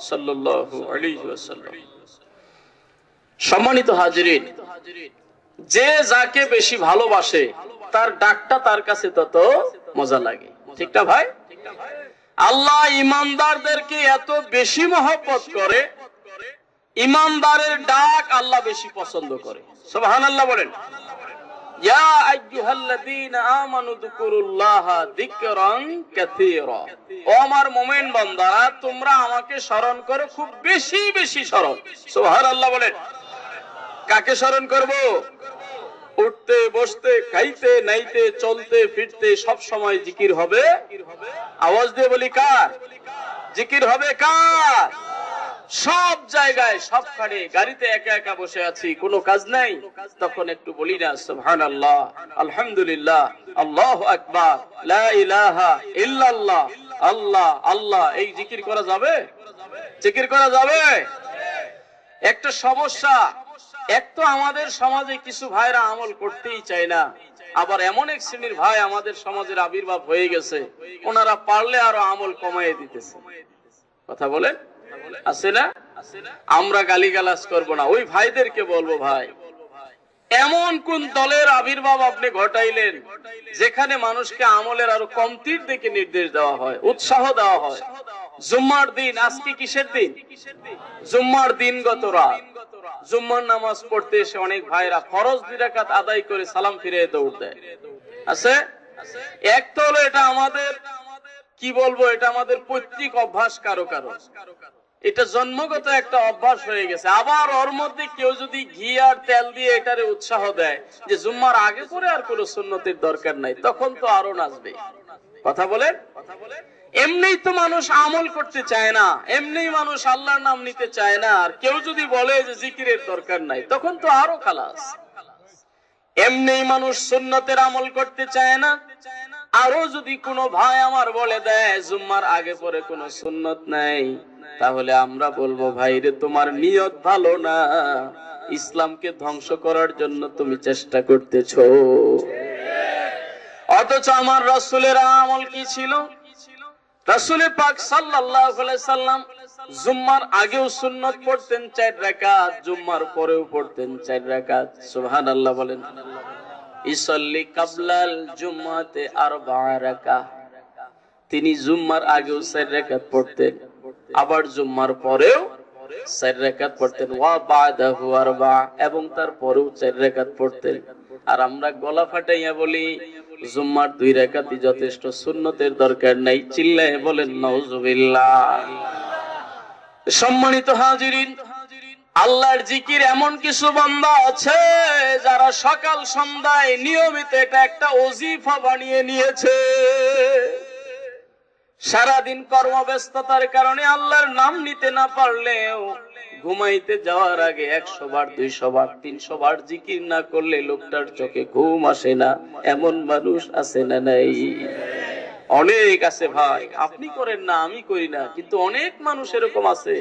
সাল্লাল্লাহু আলাইহি ওয়াসাল্লাম। সম্মানিত হাজিরিন, যে যাকে বেশি ভালোবাসে তার ডাকটা তার কাছে তত মজা লাগে, ঠিক না ভাই? আল্লাহ ইমানদারদেরকে এত বেশি মহব্বত করে, ইমানদারের ডাক আল্লাহ বেশি পছন্দ করে। সুবহানাল্লাহ বলেন। ইয়া আইয়ুহাল্লাযীনা আমানু যিকুরুল্লাহা যিকরান কাসীরা, ও আমার মুমিন বান্দারা তোমরা আমাকে স্মরণ করো খুব বেশি বেশি স্মরণ। সুবহানাল্লাহ বলেন। কাকে স্মরণ করব? উঠতে বসতে খাইতে নাইতে চলতে ফিরতে সব সময় জিকির হবে। আওয়াজ দিয়ে বলি কার? জিকির হবে কার? সব জায়গায় সবখানে, গাড়িতে একা একা বসে আছি কোনো কাজ নাই, তখন একটু বলি না সুবহানাল্লাহ, আলহামদুলিল্লাহ, আল্লাহু আকবার, লা ইলাহা ইল্লাল্লাহ, আল্লাহ আল্লাহ। এই জিকির করা যাবে? জিকির করা যাবে? একটা সমস্যা, এক তো আমাদের সমাজে কিছু ভাইরা আমল করতেই চায় না, আবার এমন এক শ্রেণীর ভাই আমাদের সমাজের আবির্ভাব হয়ে গেছে, ওনারা পারলে আরো আমল কমায় দিতেছে। কথা বলেন আছে না? আমরা গালিগালাজ করব না, ওই ভাইদেরকে বলবো ভাই এমন কোন দলের আবির্ভাব আপনি ঘটাইলেন যেখানে মানুষকে আমলের আরো কমতির দিকে নির্দেশ দেওয়া হয়, উৎসাহ দেওয়া হয়। জুম্মার দিন, আজকে কিসের দিন? জুম্মার দিন। গত রাত জুম্মার নামাজ পড়তে এসে অনেক ভাইরা ফরজ 2 রাকাত আদায় করে সালাম ফিরে দৌড় দেয়। আছে এক তো হলো এটা আমাদের কি বলবো, এটা আমাদের পৈতৃক অভ্যাস, কারো কারো এটা জন্মগত একটা অভ্যাস হয়ে গেছে। আবার ওর মধ্যে কেউ যদি ঘি আর তেল দিয়ে এটারে উৎসাহ দেয় যে জুম্মার আগে করে আর কোনো সুন্নতের দরকার নাই, তখন তো আরো নাচবে। কথা বলেন। এমনিই তো মানুষ আমল করতে চায় না, এমনিই মানুষ আল্লাহর নাম নিতে চায় না, আর কেউ যদি বলে যে জিকিরের দরকার নাই তখন তো আরো খালাস। এমনিই মানুষ সুন্নতের আমল করতে চায় না, আরো যদি কোনো ভাই আমার বলে দেয় জুম্মার আগে পরে কোনো সুন্নত নাই, তাহলে আমরা বলবো ভাই রে তোমার নিয়ত ভালো না, ইসলামকে ধ্বংস করার জন্য তুমি চেষ্টা করতেছো। অথচ আমার রাসূলের আমল কি ছিল? রাসূল পাক সাল্লাল্লাহু আলাইহি সাল্লাম জুম্মার আগেও সুন্নত পড়তেন 4 রাকাত, জুম্মার পরেও পড়তেন 4 রাকাত। সুবহানাল্লাহ বলেন। ইসাল্লি কাবলাল জুম্মাতে 4 রাকাত, তিনি জুম্মার আগেও 4 রাকাত পড়তেন, আবার জুম্মার পরেও 4 রাকাত পড়তেন, ওয়া বাদাহু 4, এবং তারপরেও 4 রাকাত পড়তেন। আর আমরা গলা ফাটাইয়া বলি জুম্মার 2 রাকাতই যথেষ্ট, সুন্নতের দরকার নাই। চিল্লায়ে বলেন নাউজুবিল্লাহ। সম্মানিত হাজিরিন, আল্লাহর জিকির এমন কিছু বান্দা আছে যারা সকাল সন্ধ্যায় নিয়মিত এটা একটা ওজিফা বানিয়ে নিয়েছে। সারাদিন কর্মব্যস্ততার কারণে আল্লাহর নাম নিতে না পারলেও ঘুমাইতে যাওয়ার আগে 100 বার 200 বার 300 বার জিকির না করলে লোকটার চোখে ঘুম আসে না। এমন মানুষ আছে না নাই? অনেক আছে ভাই, আপনি করেন না, আমি করি না, কিন্তু অনেক মানুষ এরকম আছে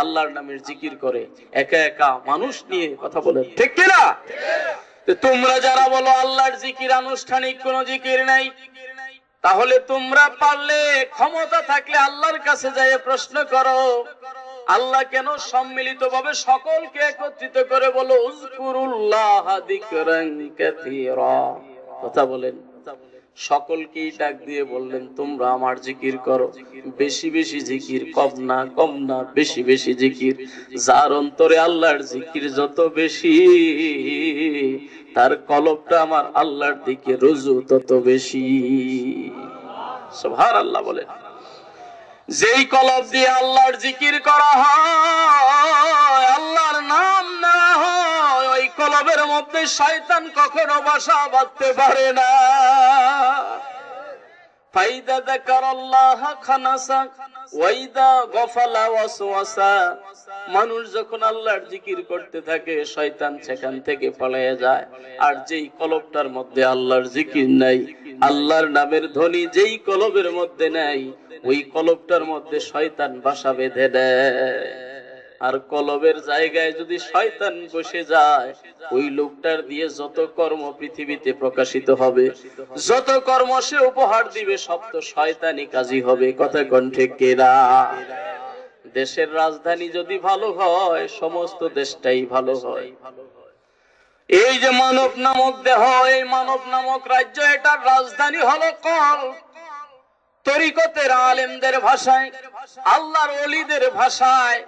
আল্লাহর নামের জিকির করে, একা একা মানুষ নিয়ে কথা বলে, ঠিক কিনা? তোমরা যারা বলো আল্লাহর জিকির আনুষ্ঠানিক কোন জিকির নাই, তাহলে তোমরা পারলে ক্ষমতা থাকলে আল্লাহর কাছে যাইয়ে প্রশ্ন করো, আল্লাহ কেন সম্মিলিতভাবে সকলকে একত্রিত করে বলো উযকুরুল্লাহ যিকরান কাসীরা? কথা বলেন, সকলকেই ডাক দিয়ে বললেন তোমরা আমার জিকির করো, বেশি বেশি জিকির, কম না বেশি বেশি জিকির। যার অন্তরে আল্লাহর জিকির যত বেশি, তার কলবটা আমার আল্লাহর দিকে রুজু তত বেশি। সুবহানাল্লাহ বলেন। যেই কলব দিয়ে আল্লাহর জিকির করা হয়, আল্লাহর নাম না হয়, ওই কলবের মধ্যে শয়তান কখনো বাসা বাঁধতে পারে না। ফাইদা যাকারাল্লাহ খানাসা ওয়াইদা গফালা ওয়াসওয়াসা। মানুষ যখন আল্লাহর জিকির করতে থাকে শয়তান সেখান থেকে পালিয়ে যায়। আর যেই কলবটার মধ্যে আল্লাহর জিকির নাই, আল্লাহর নামের ধ্বনি যেই কলবের মধ্যে নাই, ওই কলবটার মধ্যে শয়তান বাসা বেঁধে দেয়। আর কলবের জায়গায় যদি শয়তান বসে যায়, ওই লোকটার দিয়ে যত কর্ম পৃথিবীতে প্রকাশিত হবে, যত কর্ম সে উপহার দিবে, সব তো শয়তানি কাজই হবে। কথা কণ্ঠে কেরা? দেশের রাজধানী যদি ভালো হয়, সমস্ত দেশটাই ভালো হয়। এই যে মানব নামক দেহ, এই মানব নামক রাজ্য, এটার রাজধানী হলো কলব। তরিকতের আলেমদের ভাষায়, আল্লাহর ওলিদের ভাষায়,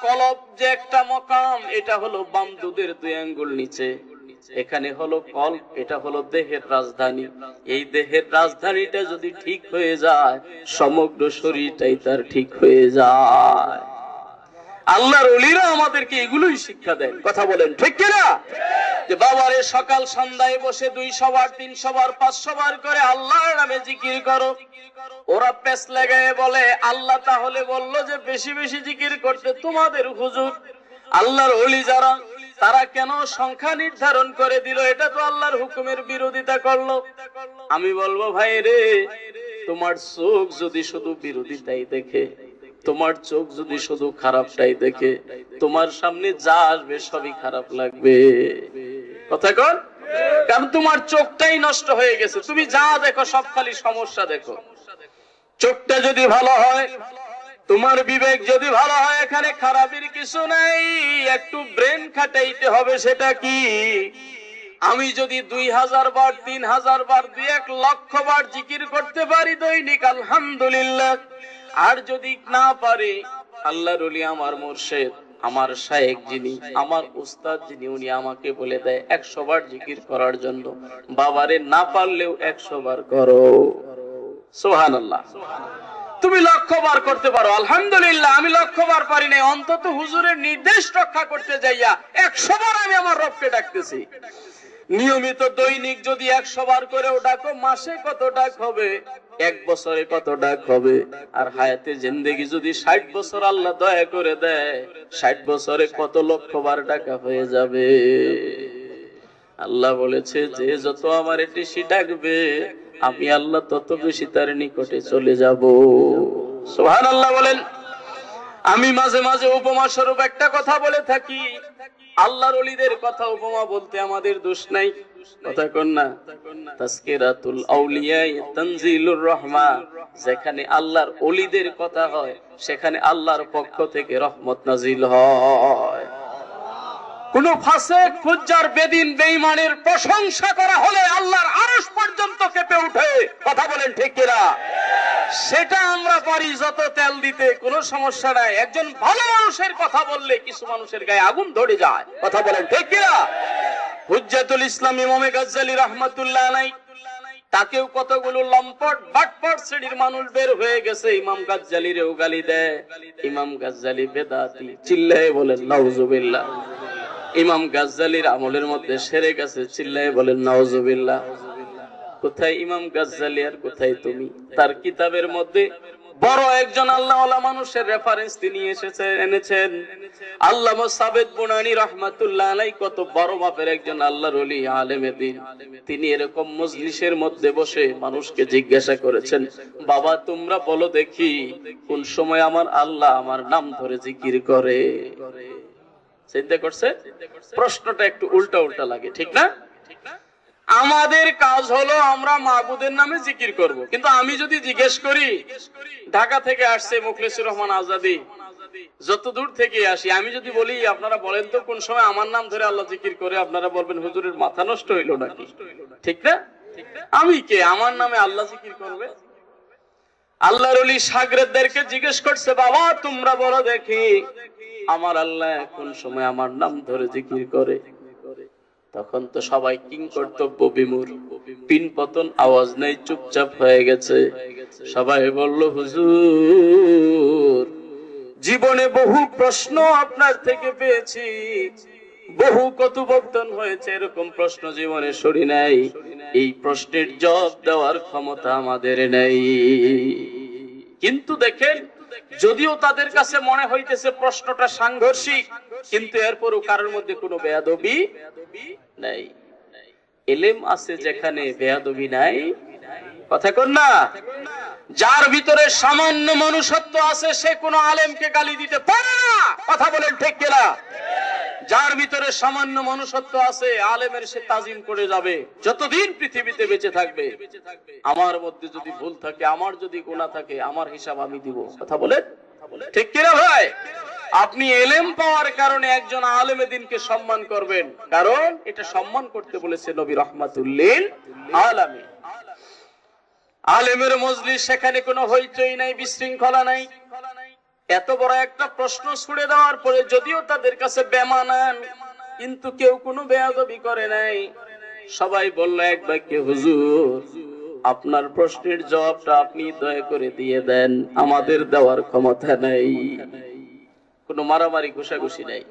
কলব যে একটা মকাম, এটা হলো বাম দুধের 2 আঙ্গুল নিচে, এখানে হলো কলব, এটা হলো দেহের রাজধানী। এই দেহের রাজধানীটা যদি ঠিক হয়ে যায়, সমগ্র শরীরটাই তার ঠিক হয়ে যায়। আল্লাহর ওলিরা আমাদেরকে এগুলোই শিক্ষা দেন। কথা বলেন, ঠিক কিনা? যে বাবারে সকাল সন্ধ্যায় বসে 200 বার 300 বার 500 বার করে আল্লাহর নামে জিকির করো। ওরা পেছ লাগায় বলে আল্লাহ তাহলে বললো যে বেশি বেশি জিকির করতে তোমাদের হুজুর। আল্লাহর ওলি যারা, তারা কেন সংখ্যা নির্ধারণ করে দিল? এটা তো আল্লাহর হুকুমের বিরোধিতা করলো। আমি বলবো ভাই রে, তোমার চোখ যদি শুধু বিরোধিতাই দেখে, তোমার চোখ যদি শুধু খারাপটাই দেখে, তোমার সামনে যা আসবে সবই খারাপ লাগবে। কথা কর, কারণ তোমার চোখটাই নষ্ট হয়ে গেছে। তুমি যা দেখো সব খালি সমস্যা দেখো। চোখটা যদি ভালো হয়, তোমার বিবেক যদি ভালো হয়, এখানে খারাপের কিছু নাই। একটু ব্রেন খাটাইতে হবে। সেটা কি? আমি যদি 2000 বার 3000 বার 1 লক্ষ বার জিকির করতে পারি দৈনিক, আলহামদুলিল্লাহ। আর যদি না পারি, আল্লাহর ওলি আমার মুর্শিদ, আমার শায়েখ যিনি, আমার উস্তাদ যিনি, উনি আমাকে বলে দেয় 100 বার জিকির করার জন্য। বাবারে না পারলেও 100 বার করো। সুবহানাল্লাহ। তুমি 100 বার করতে পারো, আলহামদুলিল্লাহ। আমি 100 বার পারি নাই, অন্তত হুজুরের নির্দেশ রক্ষা করতে যাইয়া 100 বার আমি আমার রবকে ডাকতেছি। নিয়মিত দৈনিক যদি 100 বার করেও ডাকো, মাসে কত ডাক হবে, 1 বছরে কত ডাক হবে। আর হায়াতে জিন্দেগি যদি 60 বছর আল্লাহ দয়া করে দেয়, 60 বছরে কত লক্ষ বার ডাকা হয়ে যাবে। আল্লাহ বলেছে যে যত আমার বেশি ডাকবে, আমি আল্লাহ তত বেশি তার নিকটে চলে যাব। সুবহানাল্লাহ বলেন। আমি মাঝে মাঝে উপমা স্বরূপ একটা কথা বলে থাকি। আল্লাহর ওলিদের কথা উপমা বলতে আমাদের দোষ নাই। কথা কন না? তাজকিরাতুল আউলিয়া তানজিলুর রহমা। যেখানে আল্লাহর ওলিদের কথা হয়, সেখানে আল্লাহর পক্ষ থেকে রহমত নাজিল হয়। কোন ফাসিক, ফুজ্জার, বেদিন, বেঈমানের প্রশংসা করা হলে আল্লাহর আরশ পর্যন্ত কেঁপে ওঠে। কথা বলেন, ঠিক কিনা? সেটা আমরা পারি যত তেল দিতে, কোনো সমস্যা নাই। একজন ভালো মানুষের কথা বললে কিছু মানুষের গায়ে আগুন ধরে যায়। কথা বলেন, ঠিক কিনা? হুজ্জাতুল ইসলাম ইমাম গাজ্জালী রাহমাতুল্লাহ আলাইহি তাকেও কতগুলো লম্পট বাটপাট শ্রেণীর মানুষ বের হয়ে গেছে, ইমাম গাজ্জালিরেও গালি দেয়। ইমাম গাজ্জালি বেদাতি, চিল্লায়ে বলেন নাউজুবিল্লাহ। ইমাম গাজ্জালির আমলের মধ্যে সেরে গেছে, চিল্লায়ে বলেন নাউজুবিল্লাহ। কোথায় ইমাম গাজ্জালি আর কোথায় তুমি? তার কিতাবের মধ্যে বড় একজন আল্লাহওয়ালা মানুষের রেফারেন্স তিনি এনেছেন, আল্লামা সাবেদ বুনানি রাহমাতুল্লাহ আলাইহি। কত বড় মাপের একজন আল্লাহর ওলি, আলেমে দ্বীন। তিনি এরকম মজলিসের মধ্যে বসে মানুষকে জিজ্ঞাসা করেছেন, বাবা তোমরা বলো দেখি কোন সময় আমার আল্লাহ আমার নাম ধরে জিকির করে? চিন্তা করছে? প্রশ্নটা একটু উল্টা উল্টা লাগে, ঠিক না? আমাদের কাজ হলো আমরা মাবুদের নামে জিকির করব, কিন্তু আমি যদি জিজ্ঞেস করি, ঢাকা থেকে আসছে মুখলেসুর রহমান আজাদি, যত দূর থেকে আসি, আমি যদি বলি আপনারা বলেন তো কোন সময় আমার নাম ধরে আল্লাহ জিকির করে, আপনারা বলবেন হুজুরের মাথা নষ্ট হইলো নাকি, ঠিক না? আমি কে আমার নামে আল্লাহ জিকির করবে? আল্লাহর ওলি শাগরেদদেরকে জিজ্ঞেস করছে, বাবা তোমরা বলো দেখি আমার আল্লাহ কোন সময় আমার নাম ধরে জিকির করে? তখন তো সবাই কিং কর্তব্য বিমূঢ়, পিন পতন আওয়াজ নেই, চুপচাপ হয়ে গেছে। সবাই বলল, হুজুর জীবনে বহু প্রশ্ন আপনার থেকে পেয়েছি, বহু কথোপকথন হয়েছে, এরকম প্রশ্ন জীবনে শুনি নাই। এই প্রশ্নের জবাব দেওয়ার ক্ষমতা আমাদের নেই। কিন্তু দেখেন, যদিও তাদের কাছে মনে হইতেছে প্রশ্নটা সাংঘর্ষিক, কিন্তু এরপরও কারোর মধ্যে কোনো বেয়াদবি নাই। ইলম আছে যেখানে বেয়াদবি নাই, কথা কন না? যার ভিতরে সামান্য মনুষ্যত্ব আছে সে কোনো আলেমকে গালি দিতে পারে না, কথা বলেন ঠিক কিনা? যার ভিতরে সামান্য মনুষ্যত্ব আছে আলেমের সে তাজিম করে যাবে যতদিন পৃথিবীতে বেঁচে থাকবে। আমার মধ্যে যদি ভুল থাকে, আমার যদি গুনাহ থাকে, আমার হিসাব আমি দিব, কথা বলেন ঠিক কিনা ভাই? আপনি ইলম পাওয়ার কারণে একজন আলেমে দ্বীনকে সম্মান করবেন, কারণ এটা সম্মান করতে বলেছে নবী রাহমাতুল লিল আলামিন। আলেমের মজলিস, সেখানে কোনো হইচই নাই, বিশৃঙ্খলা নাই। এত বড় একটা প্রশ্ন ছুড়ে দেওয়ার পরে যদিও তাদের কাছে বেমানান, কিন্তু কেউ কোনো বেয়াদবি করে নাই। সবাই বলল এক বাক্যে, হুজুর আপনার প্রশ্নের জবাবটা আপনি দয়া করে দিয়ে দেন, আমাদের দেওয়ার ক্ষমতা নাই। কোনো মারামারি ঘুষাঘুষি নাই।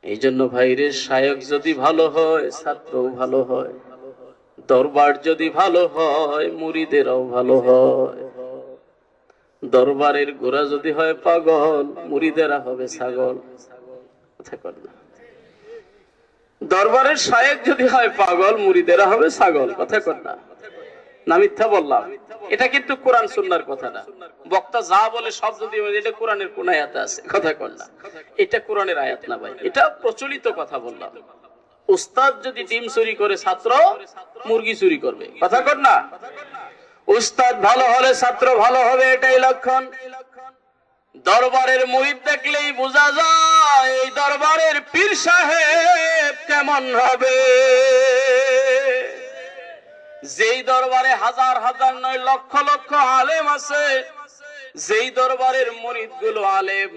এই জন্য ভাইরে, শায়ক যদি ভালো হয় ছাত্রও ভালো হয়, দরবার যদি ভালো হয় মুরিদেরাও ভালো হয়। দরবারের গোরা যদি হয় পাগল, মুরিদেরা হবে ছাগল, কথা কর না? দরবারের শায়েক যদি হয় পাগল, মুরিদেরা হবে ছাগল, কথা কর না? না মিথ্যা বললাম? এটা কিন্তু কোরআন সুন্নাহর কথা না। বক্তা যা বলে সব যদি এটা কোরআনের কোন আয়াতে আছে, কথা কর না? এটা কোরআনের আয়াত না ভাই, এটা প্রচলিত কথা বললাম। উস্তাদ যদি ডিম চুরি করে, ছাত্র মুরগি চুরি করবে, কথা কর না? উস্তাদ ভালো হলে ছাত্র ভালো হবে, এটাই লক্ষণ। দরবারের মুরিদ দেখলেই বোঝা যায় এই দরবারের পীর সাহেব কেমন হবে। যেই দরবারে হাজার হাজার নয় লক্ষ লক্ষ আলেম আছে, যেই দরবারের মুরিদ গুলো আলেম,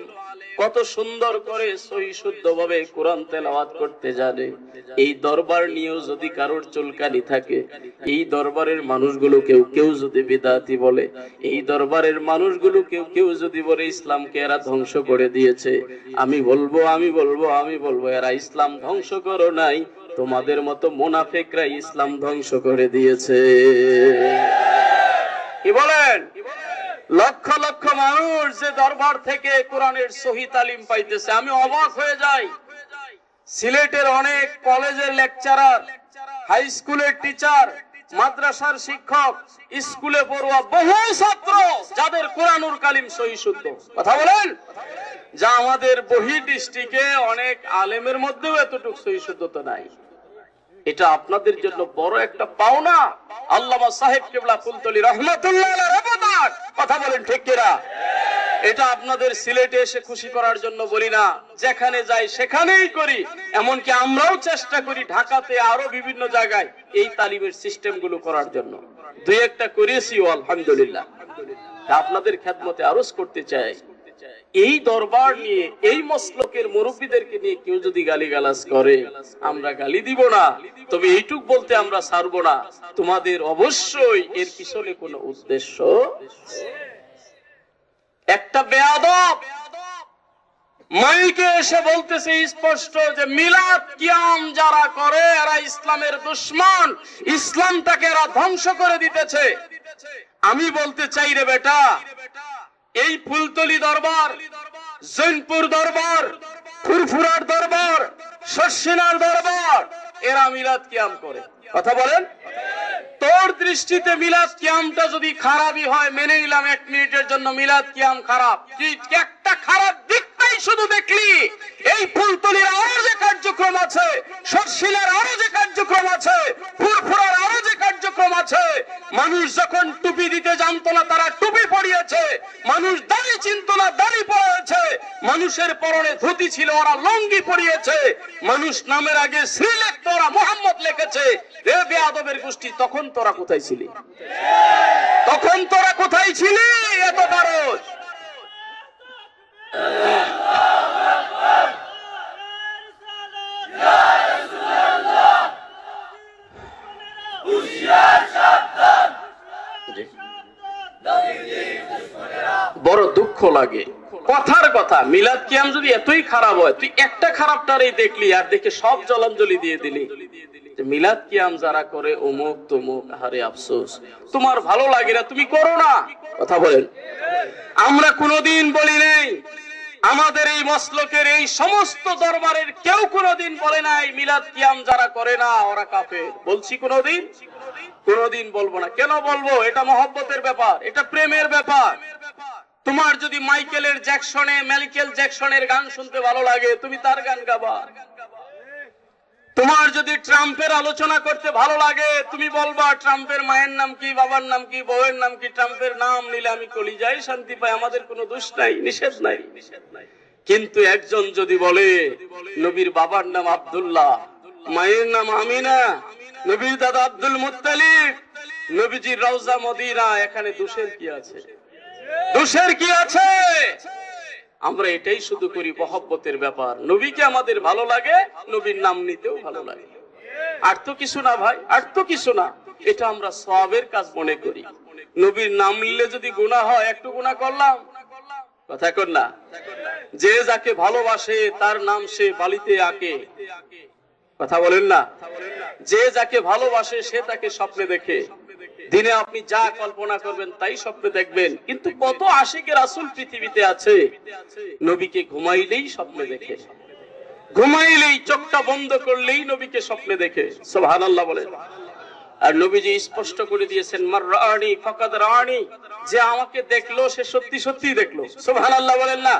কত সুন্দর করে সহি শুদ্ধ ভাবে কোরআন তেলাওয়াত করতে জানে, এই দরবার নিয়েও যদি কারোর চুলকানি থাকে, এই দরবারের মানুষগুলো কেউ কেউ যদি বিদআতি বলে, এই দরবারের মানুষগুলো কেউ কেউ যদি বলে ইসলামকে এরা ধ্বংস করে দিয়েছে, আমি বলবো এরা ইসলাম ধ্বংস করো নাই, তোমাদের মতো মুনাফিকরা ইসলাম ধ্বংস করে দিয়েছে। কি বলেন? লক্ষ লক্ষ মানুষ যে দরবার থেকে কোরআনের সহি তালিম পাইতেছে, আমি অবাক হয়ে যাই। সিলেটের অনেক কলেজের লেকচারার, হাই স্কুলের টিচার, মাদ্রাসার শিক্ষক, স্কুলে পড়ুয়া বহু ছাত্র যাদের কোরআনুল কালিম সহি শুদ্ধ, কথা বলেন? যা আমাদের বহি ডিস্ট্রিক্টে অনেক আলেমের মধ্যেও এতটুকু সহি শুদ্ধতা নাই। এটা আপনাদের জন্য বড় একটা পাওনা। আল্লামা সাহেব কিবলা ফুলতলি রাহমাতুল্লাহ আলাইহি রহমত, কথা বলেন ঠিক কিনা? এটা আপনাদের সিলেটে এসে খুশি করার জন্য বলি না, যেখানে যাই সেখানেই করি। এমনকি আমরাও চেষ্টা করি ঢাকাতে আরো বিভিন্ন জায়গায় এই তালিমের সিস্টেম গুলো করার জন্য। দুই একটা করেছি আলহামদুলিল্লাহ। আপনাদের খেদমতে আরজ করতে চাই, এই দরবার নিয়ে, এই মসলকের মুরব্বীদেরকে নিয়ে কেউ যদি গালিগালাজ করে, আমরা গালি দিব না, তবে এইটুক বলতে আমরা ছাড়বো না, তোমাদের অবশ্যই এর পিছনে কোনো উদ্দেশ্য। একটা বেয়াদব মাইকে এসে বলতেছে স্পষ্ট যে মিলাদ কিয়াম যারা করে এরা ইসলামের দুশমন, ইসলামটাকে এরা ধ্বংস করে দিতেছে। আমি বলতে চাই রে বেটা, এই ফুলতলি দরবার, জৈনপুর দরবার, ফুরফুরার দরবার, শর্ষিনার দরবার, এরা মিলাদ কিয়াম করে। কথা বলেন, তোর দৃষ্টিতে মিলাদ কিয়ামটা যদি খারাপই হয়, মেনে নিলাম 1 মিনিটের জন্য মিলাদ কিয়াম খারাপ, তুই একটা খারাপ দিকটাই শুধু দেখলি। এই ফুলতলির আরো যে কার্যক্রম আছে, শর্ষিনার আরো যে কার্যক্রম আছে, ফুরফুরার আরো যে কার্যক্রম আছে, মানুষ যখন টুপি দিতে জানতো না তারা টুপি পরিয়েছে, মানুষ দাড়ি চিনতো না দাড়ি পরিয়েছে, মানুষের পরনে ধুতি ছিল ওরা লঙ্গি পরিয়েছে, মানুষ নামের আগে শ্রী লিখতো ওরা মোহাম্মদ লিখেছে। রে বেয়াদবের গোষ্ঠী, তখন তোরা কোথায় ছিলি? তখন তোরা কোথায় ছিলি? এত পারস। বড় দুঃখ লাগে, কথার কথা। মিলাদ কিয়াম যদি এতই খারাপ হয়, তুই একটা খারাপটারই দেখলি আর দেখে সব জলাঞ্জলি দিয়ে দিলি। মিলাদ কিয়াম যারা করে অমুক তমুক, আরে আফসোস, তোমার ভালো লাগে না, তুমি করো না। কথা বলেন, আমরা কোনোদিন বলি নাই, আমাদের এই মসলকের এই সমস্ত দরবারের কেউ কোনোদিন বলে নাই মিলাদ কিয়াম যারা করে না ওরা কাফের। বলছি কোনোদিন? কোনোদিন বলবো না। কেন বলবো? এটা মহব্বতের ব্যাপার, এটা প্রেমের ব্যাপার। তোমার যদি মাইকেল জ্যাকসনের গান শুনতে ভালো লাগে, তুমি তার গান গাবা। তোমার যদি ট্রাম্পের আলোচনা করতে ভালো লাগে, তুমি বলবা ট্রাম্পের মায়ের নাম কি, বাবার নাম কি, বউয়ের নাম কি, ট্রাম্পের নাম নিলে আমি কলিজায় শান্তি পাই, আমাদের কোনো দোষ নাই, নিষেধ নাই। কিন্তু একজন যদি বলে নবীর বাবার নাম আব্দুল্লাহ, মায়ের নাম আমিনা, নবীর দাদা আব্দুল মুত্তালিব, নবীজির রওজা মদিনা, এখানে দোষের কি আছে? দোষের কি আছে? আমরা এটাই শুধু করি মহব্বতের ব্যাপার। নবীকে আমাদের ভালো লাগে, নবীর নাম নিতেও ভালো লাগে, আর তো কিছু না ভাই, আর তো কিছু না। এটা আমরা সওয়াবের কাজ মনে করি। নবীর নাম নিলে যদি গুনাহ হয়, একটু গুনাহ করলাম, কথা কর না। যে যাকে ভালোবাসে তার নাম সে বালিতে আঁকে, কথা বলেন না। যে যাকে ভালোবাসে সে তাকে স্বপ্নে দেখে। দিনে আপনি যা কল্পনা করবেন তাই স্বপ্নে দেখবেন, কিন্তু কত আশিকে রাসূল পৃথিবীতে আছে, নবীকে ঘুমাইলেই স্বপ্নে দেখে, ঘুমাইলেই চোখটা বন্ধ করলেই নবীকে স্বপ্নে দেখে। সুবহানাল্লাহ বলেন। আর নবীজি স্পষ্ট করে দিয়েছেন, মার রাআনি ফাকাদ রাআনি, যে আমাকে দেখলো সে সত্যি সত্যি দেখলো। সুবহানাল্লাহ বলেন না।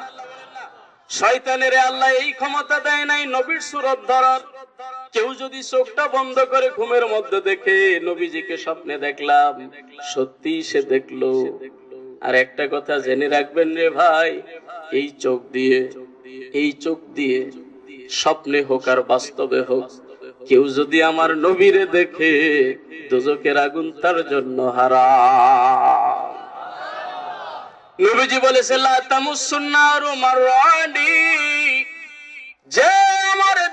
শয়তানের আল্লাহ এই ক্ষমতা দেয় নাই নবীর সুরত ধরার। কেউ যদি চোখটা বন্ধ করে ঘুমের মধ্যে দেখে নবীজিকে স্বপ্নে দেখলাম, সত্যি সে দেখলো। আর একটা কথা জেনে রাখবেন রে ভাই, এই চোখ দিয়ে স্বপ্নে হোক আর বাস্তবে হোক, কেউ যদি আমার নবীরে দেখে, দোজখের আগুন তার জন্য হারাম। নবীজি বলেছেন, লা তামুসুন নারু মাররানি, যে আমারে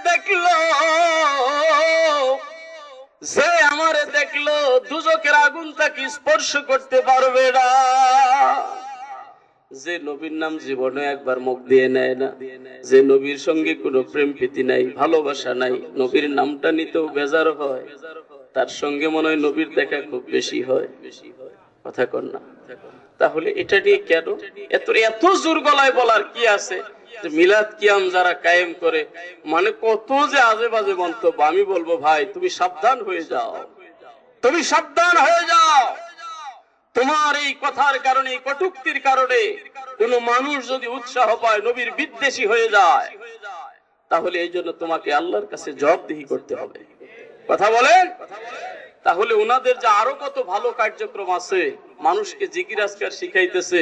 দেখলো দুজখের আগুন তাকে স্পর্শ করতে পারবে না। যে নবীর নাম জীবনে একবার মুখ দিয়ে নেয় না, যে নবীর সঙ্গে কোনো প্রেম প্রীতি নাই, ভালোবাসা নাই, নবীর নামটা নিতেও বেজার হয়, তার সঙ্গে মনে হয় নবীর দেখা খুব বেশি হয়। কথা কর না। তাহলে এটা নিয়ে কেন এত জোর গলায় বলার কি আছে? মিলাদ কিয়াম যারা কায়েম করে, মানে কত যে আজে বাজে মন্তব্য। আমি বলবো ভাই, তুমি সাবধান হয়ে যাও, তুমি সাবধান হয়ে যাও। তোমার এই কথার কারণে, কটূক্তির কারণে কোন মানুষ যদি উৎসাহ পায়, নবীর বিদ্বেষী হয়ে যায়, তাহলে এই জন্য তোমাকে আল্লাহর কাছে জবাবদিহি করতে হবে। কথা বলেন। তাহলে ওনাদের যে আরো কত ভালো কার্যক্রম আছে, মানুষকে জিকির আজকার শিখাইতেছে,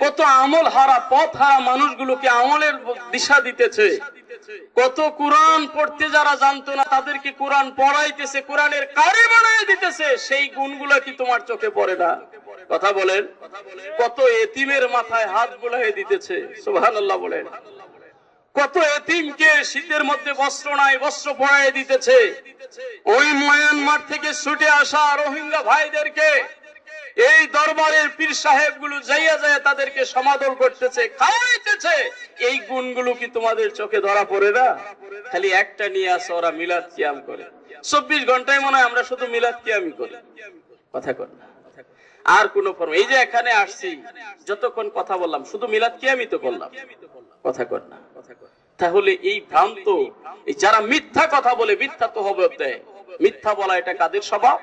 কত আমল হারা পথ হারা মানুষগুলোকে আমলের দিশা দিতেছে, কত কোরআন পড়তে যারা জানতো না তাদেরকে কোরআন পড়াইতেছে, কোরআনের কারি বানায় দিতেছে। সেই গুণগুলো কি তোমার চোখে পড়ে না? কথা বলেন, কত এতিমের মাথায় হাত বুলাই দিতেছে, সুবহানাল্লাহ বলেন। কত এতিমকে শীতের মধ্যে বস্ত্র নাই, বস্ত্র পরায় দিতেছে। ওই মায়ানমার থেকে ছুটে আসা রোহিঙ্গা ভাইদেরকে এই দরবারের পীর সাহেব গুলো যাইয়া যায় তাদেরকে সমাদর করতেছে, খাওয়াইতেছে। এই গুণগুলো কি তোমাদের চোখে ধরা পড়ে না? খালি একটা নিয়ে আসে, ওরা মিলাদ কিয়াম করে। 24 ঘন্টায় মনে হয় আমরা শুধু মিলাদ কিয়ামই করি, কথা কর না। আর কোন ফর্ম, এই যে এখানে আসছি যতক্ষণ কথা বললাম শুধু মিলাদ কিয়ামই তো করলাম, কথা কর না। তাহলে এই ভ্রান্ত, এই যারা মিথ্যা কথা বলে, মিথ্যা তো হবে, মিথ্যা বলা এটা কাদের স্বভাব?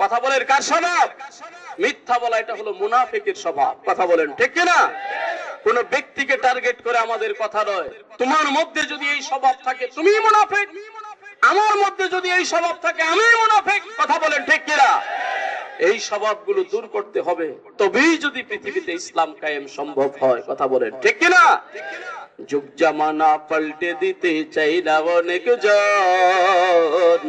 কথা বলেন কার স্বভাব? মিথ্যা বলা এটা হলো মুনাফিকের স্বভাব, কথা বলেন ঠিক কিনা? কোন ব্যক্তিকে টার্গেট করে আমাদের কথা নয়। তোমার মধ্যে যদি এই স্বভাব থাকে তুমি মুনাফিক, আমার মধ্যে যদি এই স্বভাব থাকে আমি মুনাফিক, কথা বলেন ঠিক কিনা? এই স্বভাবগুলো দূর করতে হবে, তবেই যদি পৃথিবীতে ইসলাম কায়েম সম্ভব হয়, কথা বলেন ঠিক কিনা? যুগ জামানা পাল্টে দিতে চাই না অনেক জন,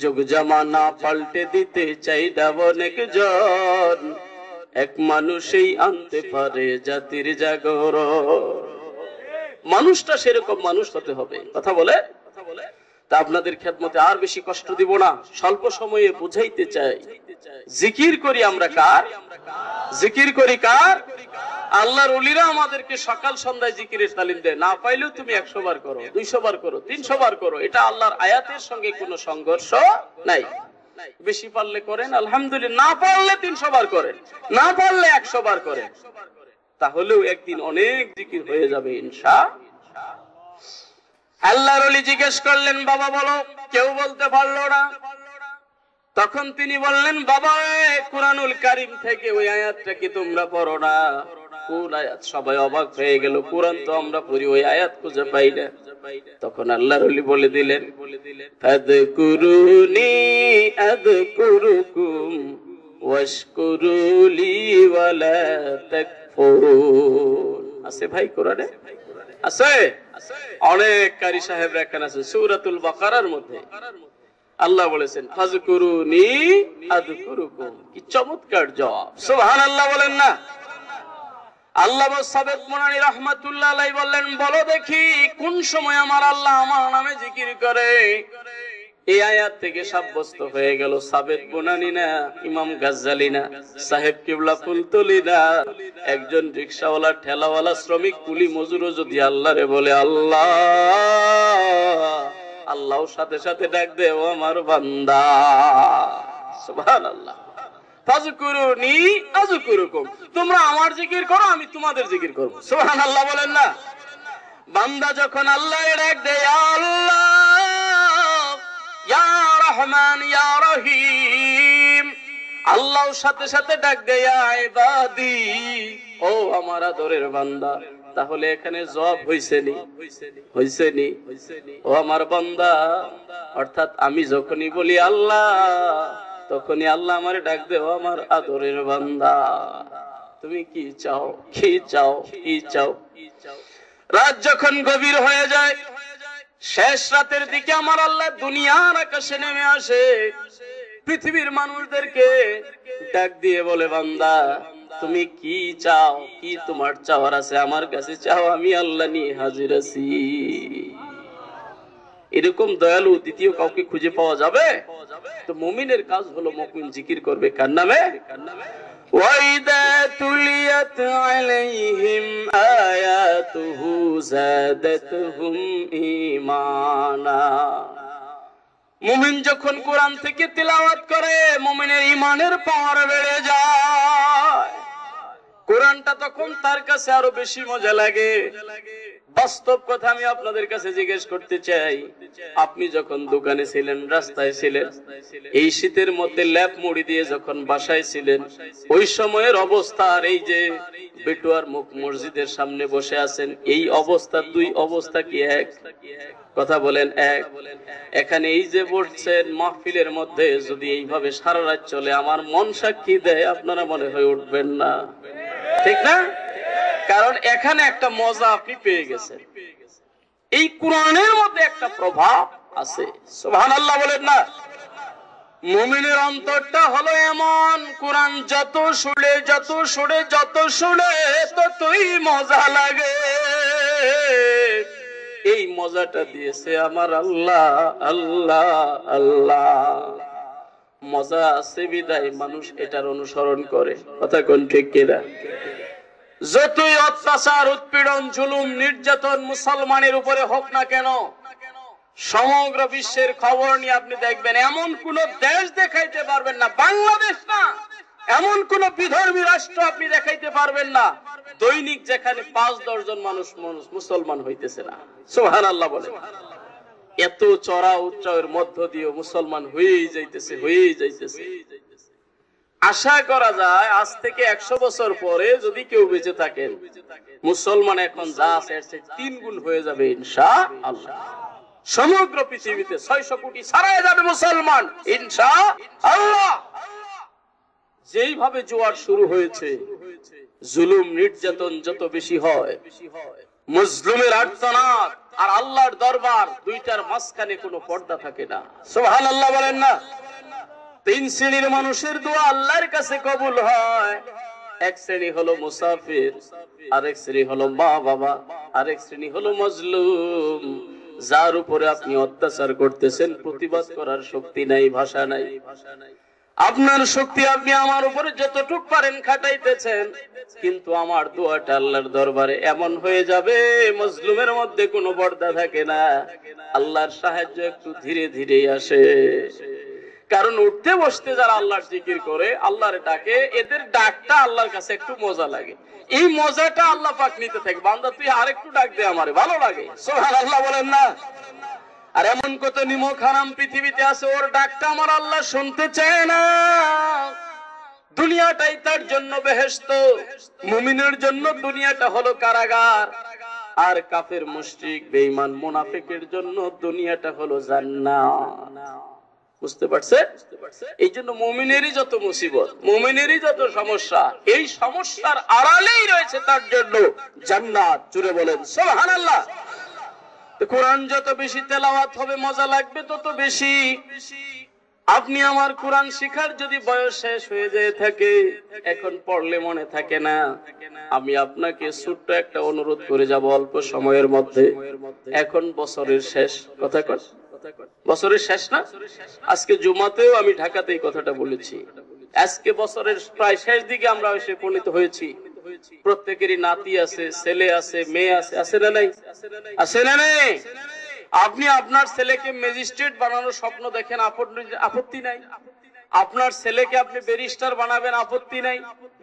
যুগ জামানা পাল্টে দিতে চাই না অনেক জন, এক মানুষই আনতে পারে জাতির জাগরণ। মানুষটা সেরকম মানুষ হতে হবে, কথা বলে। তা আপনাদের খেদমতে আর বেশি কষ্ট দিব না, স্বল্প সময়ে বুঝাইতে চাই। জিকির করি আমরা কার? জিকির করি কার? আল্লাহর ওলিরা আমাদেরকে সকাল সন্ধ্যায় জিকিরের তালিম দেয়। না পাইলেও তুমি 100 বার করো, 200 বার করো, 300 বার করো, এটা আল্লাহর আয়াতের সঙ্গে কোনো সংঘর্ষ নাই। বেশি পারলে করেন আলহামদুলিল্লাহ, না পারলে 300 বার করেন, না পারলে 100 বার করেন, তাহলেও একদিন অনেক জিকির হয়ে যাবে ইনশাআল্লাহ। আল্লাহর ওলি জিজ্ঞেস করলেন, বাবা বলো, কেউ বলতে পারলো না। তখন তিনি বললেন, বাবা কুরআনুল কারীম থেকে ওই আয়াতটা কি তোমরা পড়ো না? কোন আয়াত? সবাই অবাক হয়ে গেল, কোরআন তো আমরা পড়ি, ওই আয়াত খুঁজে পাই না। তখন আল্লাহর ওলি বলে দিলেন, ফাযকুরুনি আযকুরুকুম ওয়াশকুরুলি ওয়ালা তাকফুরুন। আছে ভাই কোরআনে? আছে? অনেক কারি সাহেবরা এখানে আছে। সূরাতুল বাকারার মধ্যে আল্লাহ বলেছেন, ফাযকুরুনি আযকুরুকুম। কি চমৎকার জবাব, সুবহানাল্লাহ বলেন না? আল্লামা সাবেত মুনানি রাহমাতুল্লাহ আলাইহি বললেন, বলো দেখি কোন সময় আমার আল্লাহ আমার নামে জিকির করে? এই আয়াত থেকে সাব্যস্ত হয়ে গেল সাবেত মুনানি না, ইমাম গাজ্জালি না, সাহেব কিবলা ফুলতলি না, একজন রিকশাওয়ালা, ঠেলাওয়ালা, শ্রমিক, কুলি মজুরও যদি আল্লাহরে বলে আল্লাহ, আল্লাহ সাথে সাথে ডাক দে, ও আমার বান্দা। সুবহানাল্লাহ। ফাযকুরুনি আযকুরুকুম, তোমরা আমার জিকির করো, আমি তোমাদের জিকির করব। সুবহানাল্লাহ বলেন না? বান্দা যখন আল্লাহর ডাক দেয়, আল্লাহ ইয়া রহমান ইয়া রহিম, আল্লাহর সাথে সাথে ডাক দেয়, ইয়া ইবাদি, ও আমার আদরের বান্দা। তাহলে এখানে জবাব হইছে নি? হইছে নি? ও আমার বান্দা, অর্থাৎ আমি যখনই বলি আল্লাহ, তখনই আল্লাহ আমারে ডাক দে, ও আমার আদরের বান্দা, তুমি কি চাও, কি চাও, কি চাও? রাত যখন গভীর হয়ে যায়, শেষ রাতের দিকে আমার আল্লাহ দুনিয়ার আকাশে নেমে আসে, পৃথিবীর মানুষদেরকে ডাক দিয়ে বলে, বান্দা তুমি কি চাও, কি তোমার চাওয়ার আছে আমার কাছে চাও, আমি আল্লাহ নিয়ে হাজির আছি। এরকম দয়ালু দ্বিতীয় কাউকে খুঁজে পাওয়া যাবে? তো মুমিনের কাজ হলো মুমিন জিকির করবে কার নামে? ওয়াইদা তুলিয়াত আলাইহিম আয়াতুহু যাদাতুহুম ঈমানা। মুমিন যখন কোরআন থেকে তিলাওয়াত করে, মুমিনের ঈমানের পাওয়ার বেড়ে যায়। কোরআনটা তখন তার কাছে আরো বেশি মজা লাগে। বাস্তব কথা আমি আপনাদের কাছে জিজ্ঞেস করতে চাই, আপনি যখন দোকানে ছিলেন, রাস্তায় ছিলেন, এই শীতের মধ্যে ল্যাপ মুড়ি দিয়ে যখন বাসায় ছিলেন, ওই সময়ের অবস্থা আর এই যে বেটুয়ার মুখ মসজিদের সামনে বসে আছেন, এই অবস্থা, দুই অবস্থা কি এক? কথা বলেন এক? এখানে এই যে বসছেন মাহফিলের মধ্যে, যদি এইভাবে সারা রাত চলে, আমার মন সাক্ষী দেয় আপনারা মনে হয়ে উঠবেন না, ঠিক না? কারণ এখানে একটা মজা আপনি পেয়ে গেছেন, এই কোরআনের মধ্যে একটা প্রভাব আছে। সুবহানাল্লাহ বলেন না? মুমিনের অন্তরটা হলো এমন, কোরআন যত শুনে ততই মজা লাগে। এই মজাটা দিয়েছে আমার আল্লাহ। আল্লাহ আল্লাহ মজা আছে বিদায় মানুষ এটার অনুসরণ করে। কথা কোন ঠিক কিনা? যতই অত্যাচার, উৎপীড়ন, জুলুম, নির্যাতন মুসলমানের উপরে হোক না কেন, সমগ্র বিশ্বের খবর নিয়ে আপনি দেখবেন এমন কোন দেশ দেখাইতে পারবেন না, বাংলাদেশ না, এমন কোন বিধর্মী রাষ্ট্র আপনি দেখাইতে পারবেন না দৈনিক যেখানে ৫-১০ জন মানুষ মুসলমান হইতেছে না। সুবহানাল্লাহ বলে। এত চড়া উচ্চায়ের মধ্য দিয়ে মুসলমান হয়েই যাইতেছে। আশা করা যায় আজ থেকে ১০০ বছর পরে যদি কেউ বেঁচে থাকেন, মুসলমান এখন যা আছে এর চেয়ে ৩ গুণ হয়ে যাবে ইনশাআল্লাহ। সমগ্র পৃথিবীতে ৬০০ কোটি ছাড়াই যাবে মুসলমান ইনশাআল্লাহ। যেইভাবে জোয়ার শুরু হয়েছে, জুলুম নির্যাতন যত বেশি হয়, মুসলিমের আর্তনাদ আর আল্লাহর দরবার দুইটার মাঝখানে কোনো পর্দা থাকে না। সুবহানাল্লাহ বলেন না? ৩ শ্রেণীর মানুষের দোয়া আল্লাহর কাছে কবুল হয়। এক শ্রেণী হলো মুসাফির, আরেক শ্রেণী হলো মা বাবা, আরেক শ্রেণী হলো মজলুম, যার উপরে আপনি অত্যাচার করতেছেন, প্রতিবাদ করার শক্তি নাই, ভাষা নাই। আপনার শক্তি আপনি আমার উপরে যতটুক পারেন খাটাইতেছেন, কিন্তু আমার দোয়াটা আল্লাহর দরবারে এমন হয়ে যাবে মজলুমের মধ্যে কোনো পর্দা থাকে না। আল্লাহর সাহায্য একটু ধীরে ধীরে আসে। কারণ উঠতে বসতে যারা আল্লাহর জিকির করে, আল্লাহর ডাকে, এদের ডাকটা আল্লাহর কাছে একটু মজা লাগে। এই মজাটা আল্লাহ পাক নিতে থাকে, বান্দা তুই আরেকটু ডাক দে, আমারে ভালো লাগে। সুবহানাল্লাহ বলেন না? আর এমন কত নিমক হারাম পৃথিবীতে আছে, ওর ডাকটা আমার আল্লাহ শুনতে চায় না। দুনিয়াটাই তার জন্য বেহেশত, মুমিনের জন্য দুনিয়াটা হলো কারাগার, আর কাফের, মুশরিক, বেঈমান, মুনাফিকের জন্য দুনিয়াটা হলো জান্নাত। বুঝতে পারছে? এই জন্য মুমিনেরই যত মুসিবত, মুমিনেরই যত সমস্যা, এই সমস্যার আড়ালেই রয়েছে তার জন্য জান্নাত। জুড়ে বলেন সুবহানাল্লাহ। কোরআন যত বেশি তেলাওয়াত হবে মজা লাগবে তত বেশি। আপনি আমার কোরআন শিখার যদি বয়স শেষ হয়ে যায় থাকে, এখন পড়লে মনে থাকে না, আমি আপনাকে ছোট্ট একটা অনুরোধ করে যাব অল্প সময়ের মধ্যে। এখন বছরের শেষ, কথা কর, বছরের শেষ না? আজকে জুমাতেও আমি ঢাকাতেই কথাটা বলেছি। আজকে বছরের প্রায় শেষ দিকে আমরা এসে উপনীত হয়েছি। প্রত্যেকেরই নাতি আছে, ছেলে আছে, মেয়ে আছে, আছে না নাই? আছে না নাই? আপনি আপনার ছেলেকে ম্যাজিস্ট্রেট বানানোর স্বপ্ন দেখেন, আপত্তি নাই। আপনার ছেলেকে আপনি ব্যারিস্টার বানাবেন, আপত্তি নাই।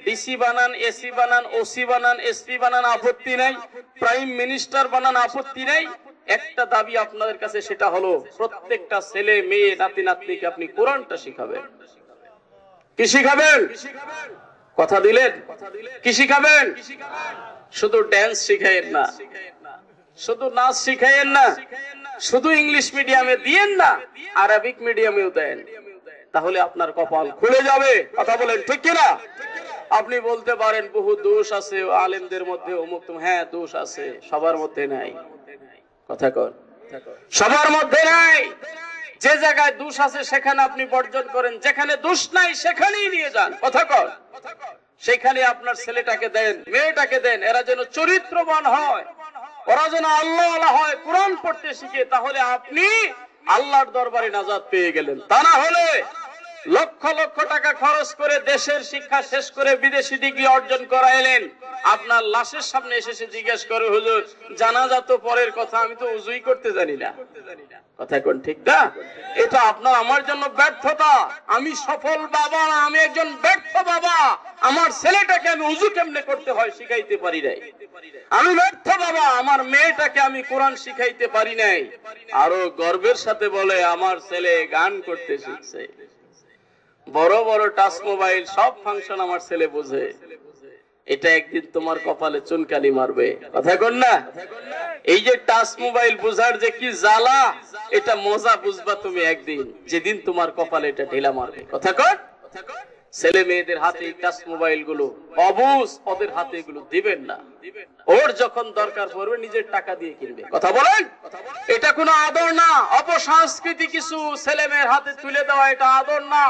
ডিসি বানান, এসি বানান, ওসি বানান, এসপি বানান, আপত্তি নাই। প্রাইম মিনিস্টার বানান, আপত্তি নাই। একটা দাবি আপনাদের কাছে, সেটা হলো প্রত্যেকটা ছেলে মেয়ে নাতি নাতনিকে আপনি কোরআনটা শিখাবেন। কি শিখাবেন? কথা দিলেন? কি শিখাবেন? শুধু ড্যান্স শিখাইয়েন না, শুধু নাচ শিখাইয়েন না, শুধু ইংলিশ মিডিয়ামে দিয়েন না, আরবিক মিডিয়ামেও দেন, তাহলে আপনার কপাল খুলে যাবে। কথা বলেন ঠিক কিনা? আপনি বলতে পারেন বহু দোষ আছে আলেমদের মধ্যে, অমুক, হ্যাঁ দোষ আছে, সবার মধ্যে নাই। কথা কর, সবার মধ্যে নাই। যে জায়গায় দোষ আছে সেখানে আপনি বর্জন করেন, যেখানে দোষ নাই সেখানেই নিয়ে যান। কথা কর, সেখানে আপনার ছেলেটাকে দেন, মেয়েটাকে দেন, এরা যেন চরিত্রবান হয়, ওরা যেন আল্লাহওয়ালা হয়, কোরআন পড়তে শিখে, তাহলে আপনি আল্লাহর দরবারে নাজাত পেয়ে গেলেন। তা না হলে লক্ষ লক্ষ টাকা খরচ করে দেশের শিক্ষা শেষ করে বিদেশি ডিগ্রি অর্জন করাইলেন, আপনার লাশের সামনে এসে জিজ্ঞেস করে, হুজুর জানাজা তো পরের কথা, আমি তো উজুই করতে জানি না। কথা কোন ঠিক না? এটা আপনার আমার জন্য ব্যর্থতা। আমি সফল বাবা না, আমি একজন ব্যর্থ বাবা। আমার ছেলেটাকে আমি উজু কেমনে করতে হয় শিখাইতে পারি নাই। আমি ব্যর্থ বাবা, আমার মেয়েটাকে আমি কোরআন শিখাইতে পারি নাই। আরো গর্বের সাথে বলে, আমার ছেলে গান করতে শিখছে, বড় বড় টাচ মোবাইল, সব ফাংশন আমার ছেলে বোঝে। এটা একদিন তোমার কপালে চুনকালি মারবে। কথা কর না? এই যে টাচ মোবাইল বোঝার যে কি জ্বালা, এটা মজা বুঝবা তুমি একদিন, যেদিন তোমার কপালে এটা ঢিলা মারবে। কথা কর। ছেলে মেয়েদের হাতে টাচ মোবাইল গুলো অবুঝ, ওদের হাতে এগুলো দিবেন না। ওর যখন দরকার পড়বে নিজের টাকা দিয়ে কিনবে। কথা বলেন, এটা কোনো আদর না। অপসংস্কৃতি কিছু ছেলে মেয়ের হাতে তুলে দেওয়া এটা আদর না।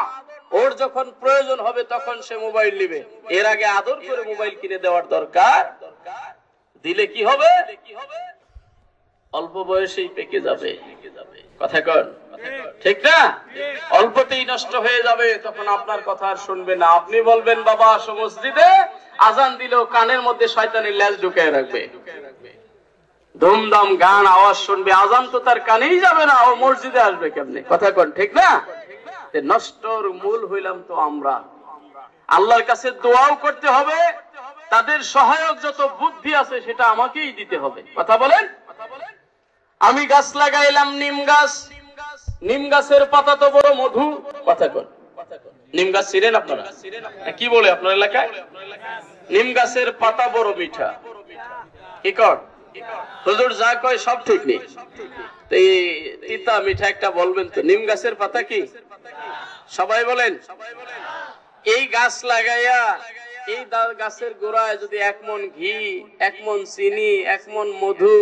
ওর যখন প্রয়োজন হবে তখন সে মোবাইল নিবে, এর আগে আদর করে মোবাইল কিনে দেওয়ার দরকার। দিলে কি হবে? অল্প বয়সেই পেকে যাবে। কথা কন ঠিক না? অল্পতেই নষ্ট হয়ে যাবে, তখন আপনার কথা আর শুনবে না। আপনি বলবেন বাবা আসো মসজিদে, আজান দিলেও কানের মধ্যে শয়তানের লেজ ঢুকিয়ে রাখবে, ধুমধাম গান আওয়াজ শুনবে, আজান তো তার কানেই যাবে না, ও মসজিদে আসবে কেমনে? কথা কন ঠিক না? নষ্টর মূল হইলাম তো আমরা। আল্লাহর কাছে দোয়াও করতে হবে, তাদের সহায়ক যত বুদ্ধি আছে সেটা আমাকেই দিতে হবে। কথা বলেন। আমি গাছ লাগাইলাম নিম গাছ, নিম গাছের পাতা তো বড় মধু। কথা কন, নিম গাছ চিনেন আপনারা? কি বলে আপনার এলাকায়? নিম গাছের পাতা বড় মিঠা। কি কর হুজুর যা কয় সব ঠিক নেই, তিতা মিঠা একটা বলবেন তো। নিম গাছের পাতা কি? সবাই বলেন। এই গাছ লাগাইয়া এই গাছের গোড়ায় যদি 1 মণ ঘি, 1 মণ চিনি, 1 মণ মধু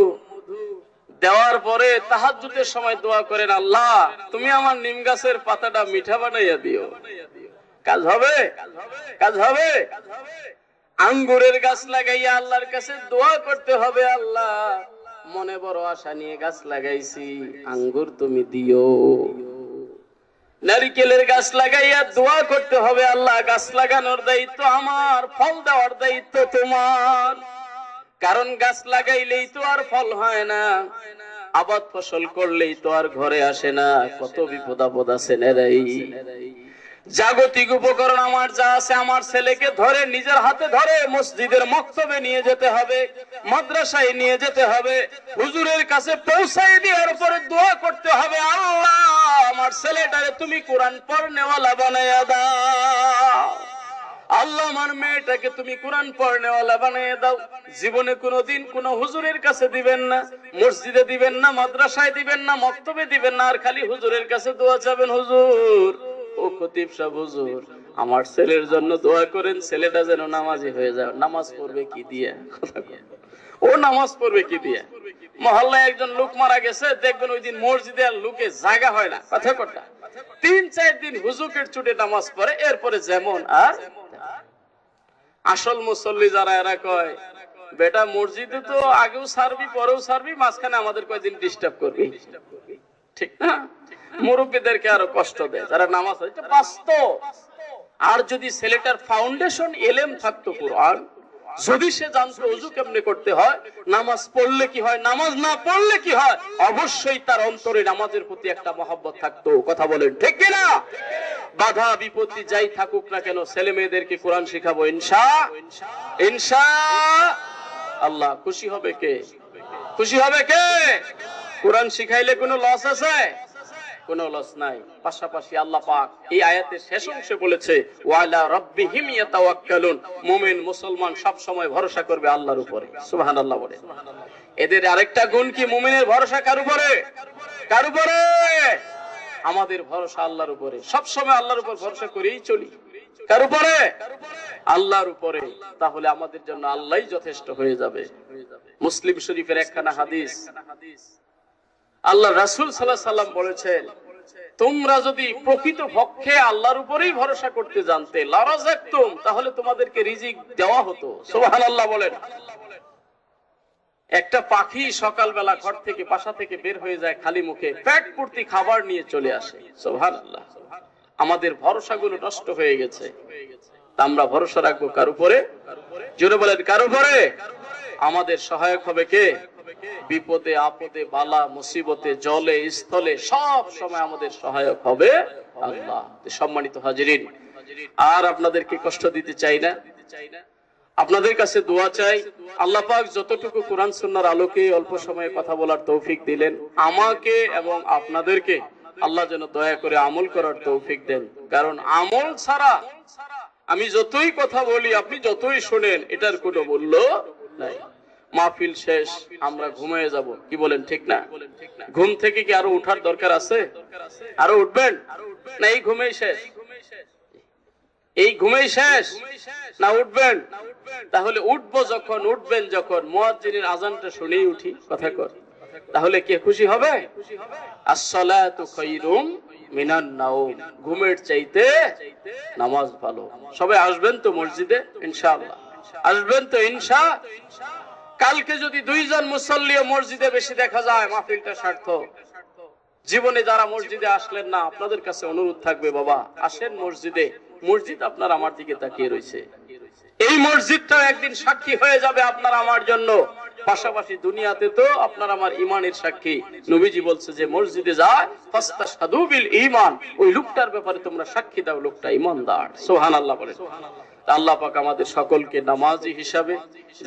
দেওয়ার পরে তাহাজ্জুদের সময় দোয়া করেন, আল্লাহ তুমি আমার নিম গাছের পাতাটা মিঠা বানাইয়া দিও, কাজ হবে? কাজ হবে? আঙ্গুরের গাছ লাগাইয়া আল্লাহর কাছে দোয়া করতে হবে, আল্লাহ মনে বড় আশা নিয়ে গাছ লাগাইছি, আঙ্গুর তুমি দিও। নারকেলের গাছ লাগাইয়া দোয়া করতে হবে, আল্লাহ গাছ লাগানোর দায়িত্ব আমার, ফল দেওয়ার দায়িত্ব তোমার। কারণ গাছ লাগাইলেই তো আর ফল হয় না, আবাদ ফসল করলেই তো আর ঘরে আসে না। কত বিপদ আপদ আছে নেরাই। জাগতিক উপকরণ আমার যা আছে, আমার ছেলেকে ধরে নিজের হাতে ধরে মসজিদের মক্তবে নিয়ে যেতে হবে, মাদ্রাসায় নিয়ে যেতে হবে, হুজুরের কাছে পৌঁছাই দেওয়ার পরে দোয়া করতে হবে, আল্লাহ আমার ছেলেটারে তুমি কোরআন পড়নেওয়ালা বানাইয়া দাও, আল্লাহ আমার মেয়েটাকে তুমি কোরআন পড়নেওয়ালা বানিয়ে দাও। জীবনে কোনোদিন কোন হুজুরের কাছে দিবেন না, মসজিদে দিবেন না, মাদ্রাসায় দিবেন না, মক্তবে দিবেন না, আর খালি হুজুরের কাছে দোয়া চাবেন, হুজুর ও খতিব সাহেব হুজুর আমার ছেলের জন্য দোয়া করেন, ছেলেটা যেন নামাজি হয়ে যায়। নামাজ পড়বে কি দিয়া? ও নামাজ পড়বে কি দিয়া? মহল্লায় একজন লোক মারা গেছে, দেখবেন ওই দিন মসজিদে আর লোকে জায়গা হয় না। কথা কথা 3-4 দিন হুজুকের চুটে নামাজ পড়ে, এরপরে যেমন আর আসল মুসল্লি যারা এরা কয় বেটা মসজিদে তো আগেও সারবি পরেও সারবি, মাঝখানে আমাদের কয়দিন ডিস্টার্ব করবি। ঠিক না? মুরব্বীদেরকে আরো কষ্ট দেয় যারা নামাজ পড়ে, এটা বাস্তব। আর যদি ছেলেটার ফাউন্ডেশন এলেম থাকতো, কোরআন যদি সে জানতো ওযু কেমনে করতে হয়, নামাজ পড়লে কি হয়, নামাজ না পড়লে কি হয়, অবশ্যই তার অন্তরে নামাজের প্রতি একটা মহব্বত থাকতো। কথা বলেন ঠিক কিনা? বাধা বিপত্তি যাই থাকুক না কেন ছেলে মেয়েদেরকে কোরআন শিখাবো ইনশাআল্লাহ। খুশি হবে কে? খুশি হবে কে? কোরআন শিখাইলে কোনো লস আছে? কোনো লস নাই। পাশাপাশি আল্লাহ পাক এই আয়াতের শেষ অংশে বলেছে ওয়ালা রাব্বিহিম ইয়াতাওয়াক্কালুন, মুমিন মুসলমান সব সময় ভরসা করবে আল্লাহর উপরে। সুবহানাল্লাহ বলে। এদের আরেকটা গুণ কি? মুমিনের ভরসা কার উপরে? কার উপরে? আমাদের ভরসা আল্লাহর উপরে। সব সময় আল্লাহর উপর ভরসা করেই চলি। কার উপরে? আল্লাহর উপরে। তাহলে আমাদের জন্য আল্লাহই যথেষ্ট হয়ে যাবে। মুসলিম শরীফের একখানা হাদিস, আল্লাহ রাসূল সাল্লাল্লাহু আলাইহি সাল্লাম বলেছেন, তোমরা যদি প্রকৃত পক্ষে আল্লাহর উপরেই ভরসা করতে জানতে, লারাযাকতুম, তাহলে তোমাদেরকে রিজিক দেওয়া হতো। সুবহানাল্লাহ বলেন। একটা পাখি সকালবেলা ঘর থেকে বাসা থেকে বের হয়ে যায় খালি মুখে, পেট ভর্তি খাবার নিয়ে চলে আসে। সুবহানাল্লাহ। আমাদের ভরসাগুলো নষ্ট হয়ে গেছে। আমরা ভরসা রাখবো কার উপরে? জোরে বলেন কার উপরে? আমাদের সহায়ক হবে কে? বিপদে আপদে বালা মুসিবতে জলে স্থলে সব সময় আমাদের সহায়ক হবে আল্লাহ। সম্মানিত হাজিরিন, আর আপনাদেরকে কষ্ট দিতে চাই না, আপনাদের কাছে দোয়া চাই। আল্লাহ পাক যতটুকু কোরআন সুন্নাহর আলোকে অল্প সময়ে কথা বলার তৌফিক দিলেন, আমাকে এবং আপনাদেরকে আল্লাহ যেন দয়া করে আমল করার তৌফিক দেন। কারণ আমল ছাড়া আমি যতই কথা বলি, আপনি যতই শোনেন, এটার কোনো মূল্য নাই। মাহফিল শেষ, আমরা ঘুমিয়ে যাব। কি বলেন ঠিক না? ঘুম থেকে কি আরো উঠার দরকার আছে? আরো উঠবেন না? এই ঘুমেই শেষ? এই ঘুমেই শেষ না উঠবেন? তাহলে উঠবেন যখন মুয়াজ্জিনের আযানটা শুনেই উঠি, কথা কর, তাহলে কে খুশি হবে? আসসালাতু খায়রুম মিনান নাওম, ঘুমের চাইতে নামাজ ভালো। সবাই আসবেন তো মসজিদে ইনশাআল্লাহ? আসবেন তো ইনশাআল্লাহ? কালকে যদি 2 জন মুসল্লিও মসজিদে বেশি দেখা যায়, মাহফিলটা সার্থক। জীবনে যারা মসজিদে আসলেন না, আপনাদের কাছে অনুরোধ থাকবে, বাবা আসেন মসজিদে। মসজিদ আপনার আমার দিকে তাকিয়ে রয়েছে। এই মসজিদটাও একদিন সাক্ষী হয়ে যাবে আপনার আমার জন্য। পাশাপাশি দুনিয়াতে তো আপনার আমার ইমানের সাক্ষী। নবীজি বলছে যে মসজিদে যায় ফাস্তাশহাদু বিল ঈমান, ওই লোকটার ব্যাপারে তোমরা সাক্ষী দাও, লোকটা ঈমানদার। সুবহানাল্লাহ বলেন। আল্লাহ পাক আমাদের সকলকে নামাজি হিসাবে,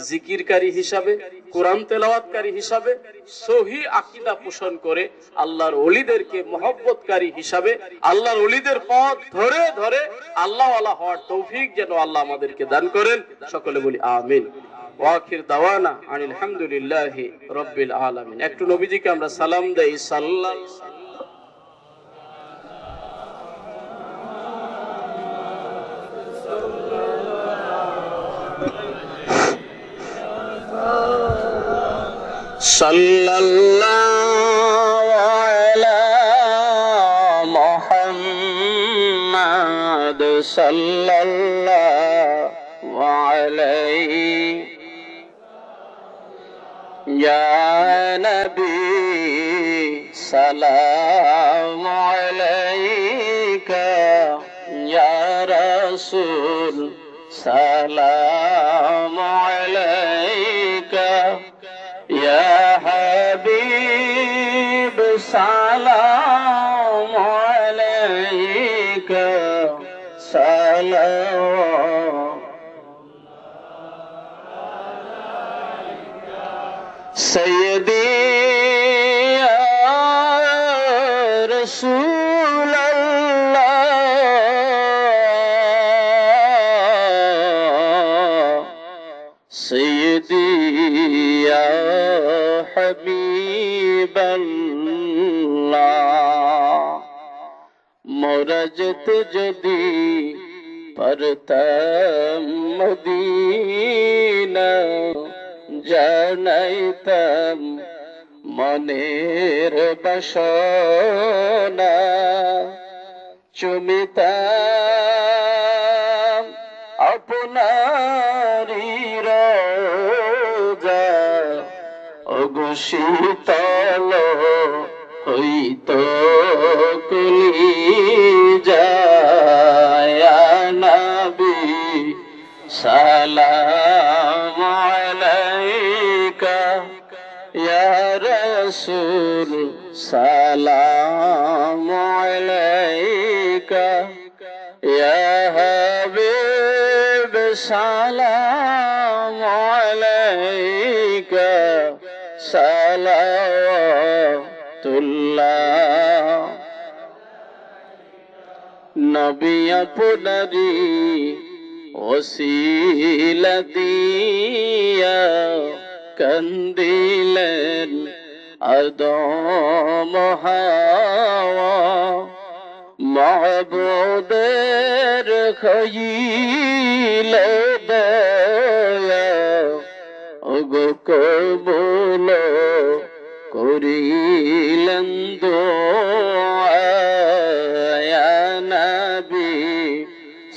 জিকিরকারী হিসাবে, কোরআন তেলাওয়াতকারী হিসাবে, সহি আকীদা পোষণ করে আল্লাহর ওলিদেরকে মহব্বতকারী হিসাবে, আল্লাহর ওলিদের পথ ধরে ধরে আল্লাহ ওয়ালা হওয়ার তৌফিক যেন আল্লাহ আমাদেরকে দান করেন। সকলে বলি আমিন। ওয়া আখির দাওয়ানা আনিল হামদুলিল্লাহি রাব্বিল আলামিন। একটু নবীজিকে আমরা সালাম দেই। সাল্লাল্লাহু আলা মুহাম্মাদ সাল্লাল্লাহু আলাইহি ইয়া নবী সালাম আলাইকা ইয়া রাসূল সালাম আলাইকা ইয়া হাবিব সালাম আলাইকা সালাম সাইয়্যিদি ইয়া রাসূলাল্লাহ সাইয়্যিদি ইয়া হাবিবাল্লাহ মোরাজত যদি পরতাম মদিনা জানাইতাম মনের বাসনা চুমিতাম আপনারি রোজা ওগো শীতল হইত কলিজা ইয়া নবী সালাম আলাইকা ইয়া রাসূল সালাম আলাইকা ইয়া হাবিব সালাম আলাইকা সালাওয়াতুল্লাহ নবী আপনারি ওসিলা দিয়া কান্দিলেন আদম হাওয়া মাবুদের খাইলে দয়া ওগো কবুল করিলেন দোয়া ইয়া নবী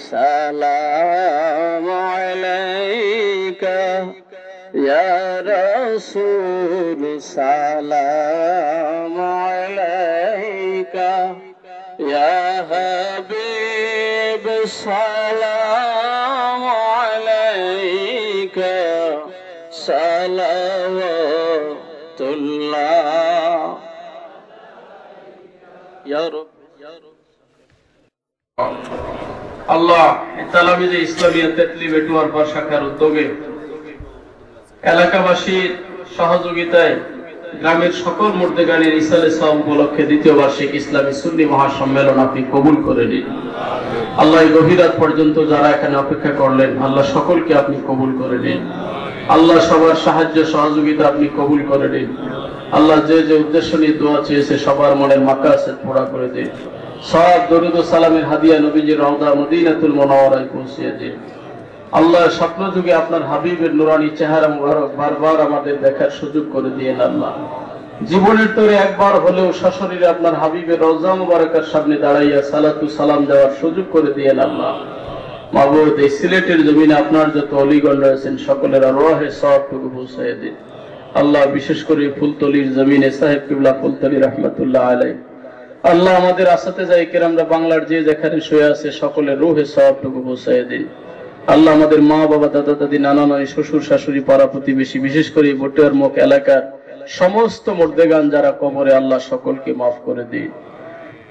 সালাম আলাইকা ইয়া রাসূল সালাম আলাইকা ইয়া হাবিব সালাম আলাইকা সালাওয়াতুল্লাহ ইয়া রাব আল্লাহ তালামিজে ইসলামিয়া তেতলি বেটুয়ার পর শাখার উদ্যোগে এলাকাবাসীর সহযোগিতায় গ্রামের সকল মুর্দেগানের ইসালে সাওম উপলক্ষে দ্বিতীয় বার্ষিক ইসলামী সুন্নি মহাসম্মেলন আপনি কবুল করে নিন। আল্লাহ এই গভীর রাত পর্যন্ত যারা এখানে অপেক্ষা করলেন, আল্লাহ সকলকে আপনি কবুল করে নিন। আল্লাহ সবার সাহায্য সহযোগিতা আপনি কবুল করে নিন। আল্লাহ যে যে উদ্দেশ্য নিয়ে দোয়া চেয়েছে সবার মনের মাকাসেদ পুরা করে দিন। সব দরুদ ও সালামের হাদিয়া নবীজির রওজা মদিনাতুল মুনাওয়ারায় পৌঁছিয়ে দিন। আল্লাহ স্বপ্ন যুগে আপনার হাবিবের নুরানি চেহারা মুবারক বারবার আমাদের দেখার সুযোগ করে দিয়েন আল্লাহ। জীবনের তরে একবার হলেও সশরীরে আপনার হাবিবের রওজা মুবারকের সামনে দাঁড়াইয়া সালাতু সালাম দেওয়ার সুযোগ করে দিয়েন আল্লাহ। মাবুদ, এই সিলেটের জমিনে আপনার যত অলিগণ রয়েছেন সকলের রহে সওয়াবটুকু পৌঁছাইয়া দিন আল্লাহ। বিশেষ করে ফুলতলির জমিনে সাহেব কিবলা ফুলতলি রহমাতুল্লাহ আলাইহি আল্লাহ, আমাদের আসাতেজায়ে কেরামরা বাংলার যে যেখানে শুয়ে আছে সকলের রুহে সওয়াবটুকু পৌঁছাইয়া দিন আল্লাহ। আমাদের মা বাবা, দাদা দাদি, নানা নানি, শ্বশুর শাশুড়ি, পাড়া প্রতিবেশী, বিশেষ করে বটুয়ার মুখ এলাকার সমস্ত মুর্দেগান যারা কবরে, আল্লাহ সকলকে মাফ করে দিন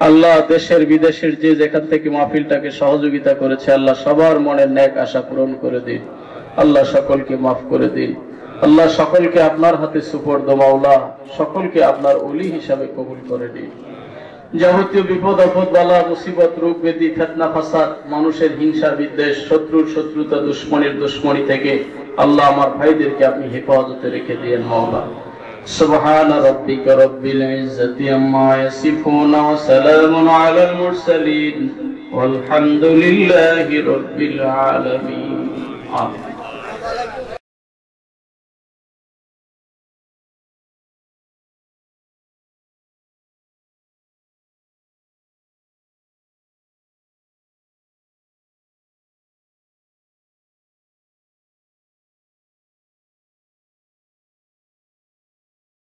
আল্লাহ। দেশের বিদেশের যে যেখান থেকে মাহফিলটাকে সহযোগিতা করেছে আল্লাহ, সবার মনের ন্যাক আশা পূরণ করে দিন আল্লাহ। সকলকে মাফ করে দিন আল্লাহ। সকলকে আপনার হাতে সুপর্দ মাওলা, সকলকে আপনার ওলি হিসাবে কবুল করে দিন। যাবতীয় বিপদ আপদ, বালা মুসিবত, রোগ ব্যাধি, ফিতনা ফাসাদ, মানুষের হিংসা বিদ্বেষ, শত্রুর শত্রুতা, দুশমনের দুশমনি থেকে আল্লাহ আমার ভাইদেরকে আপনি হেফাজতে রেখে দিয়েন মাওলা। সুবহান রাব্বিকা রাব্বিল ইজ্জাতি আম্মা ইয়াসিফুন ওয়া সালামুন আলাল মুরসালিন ওয়াল হামদুলিল্লাহি রাব্বিল আলামিন।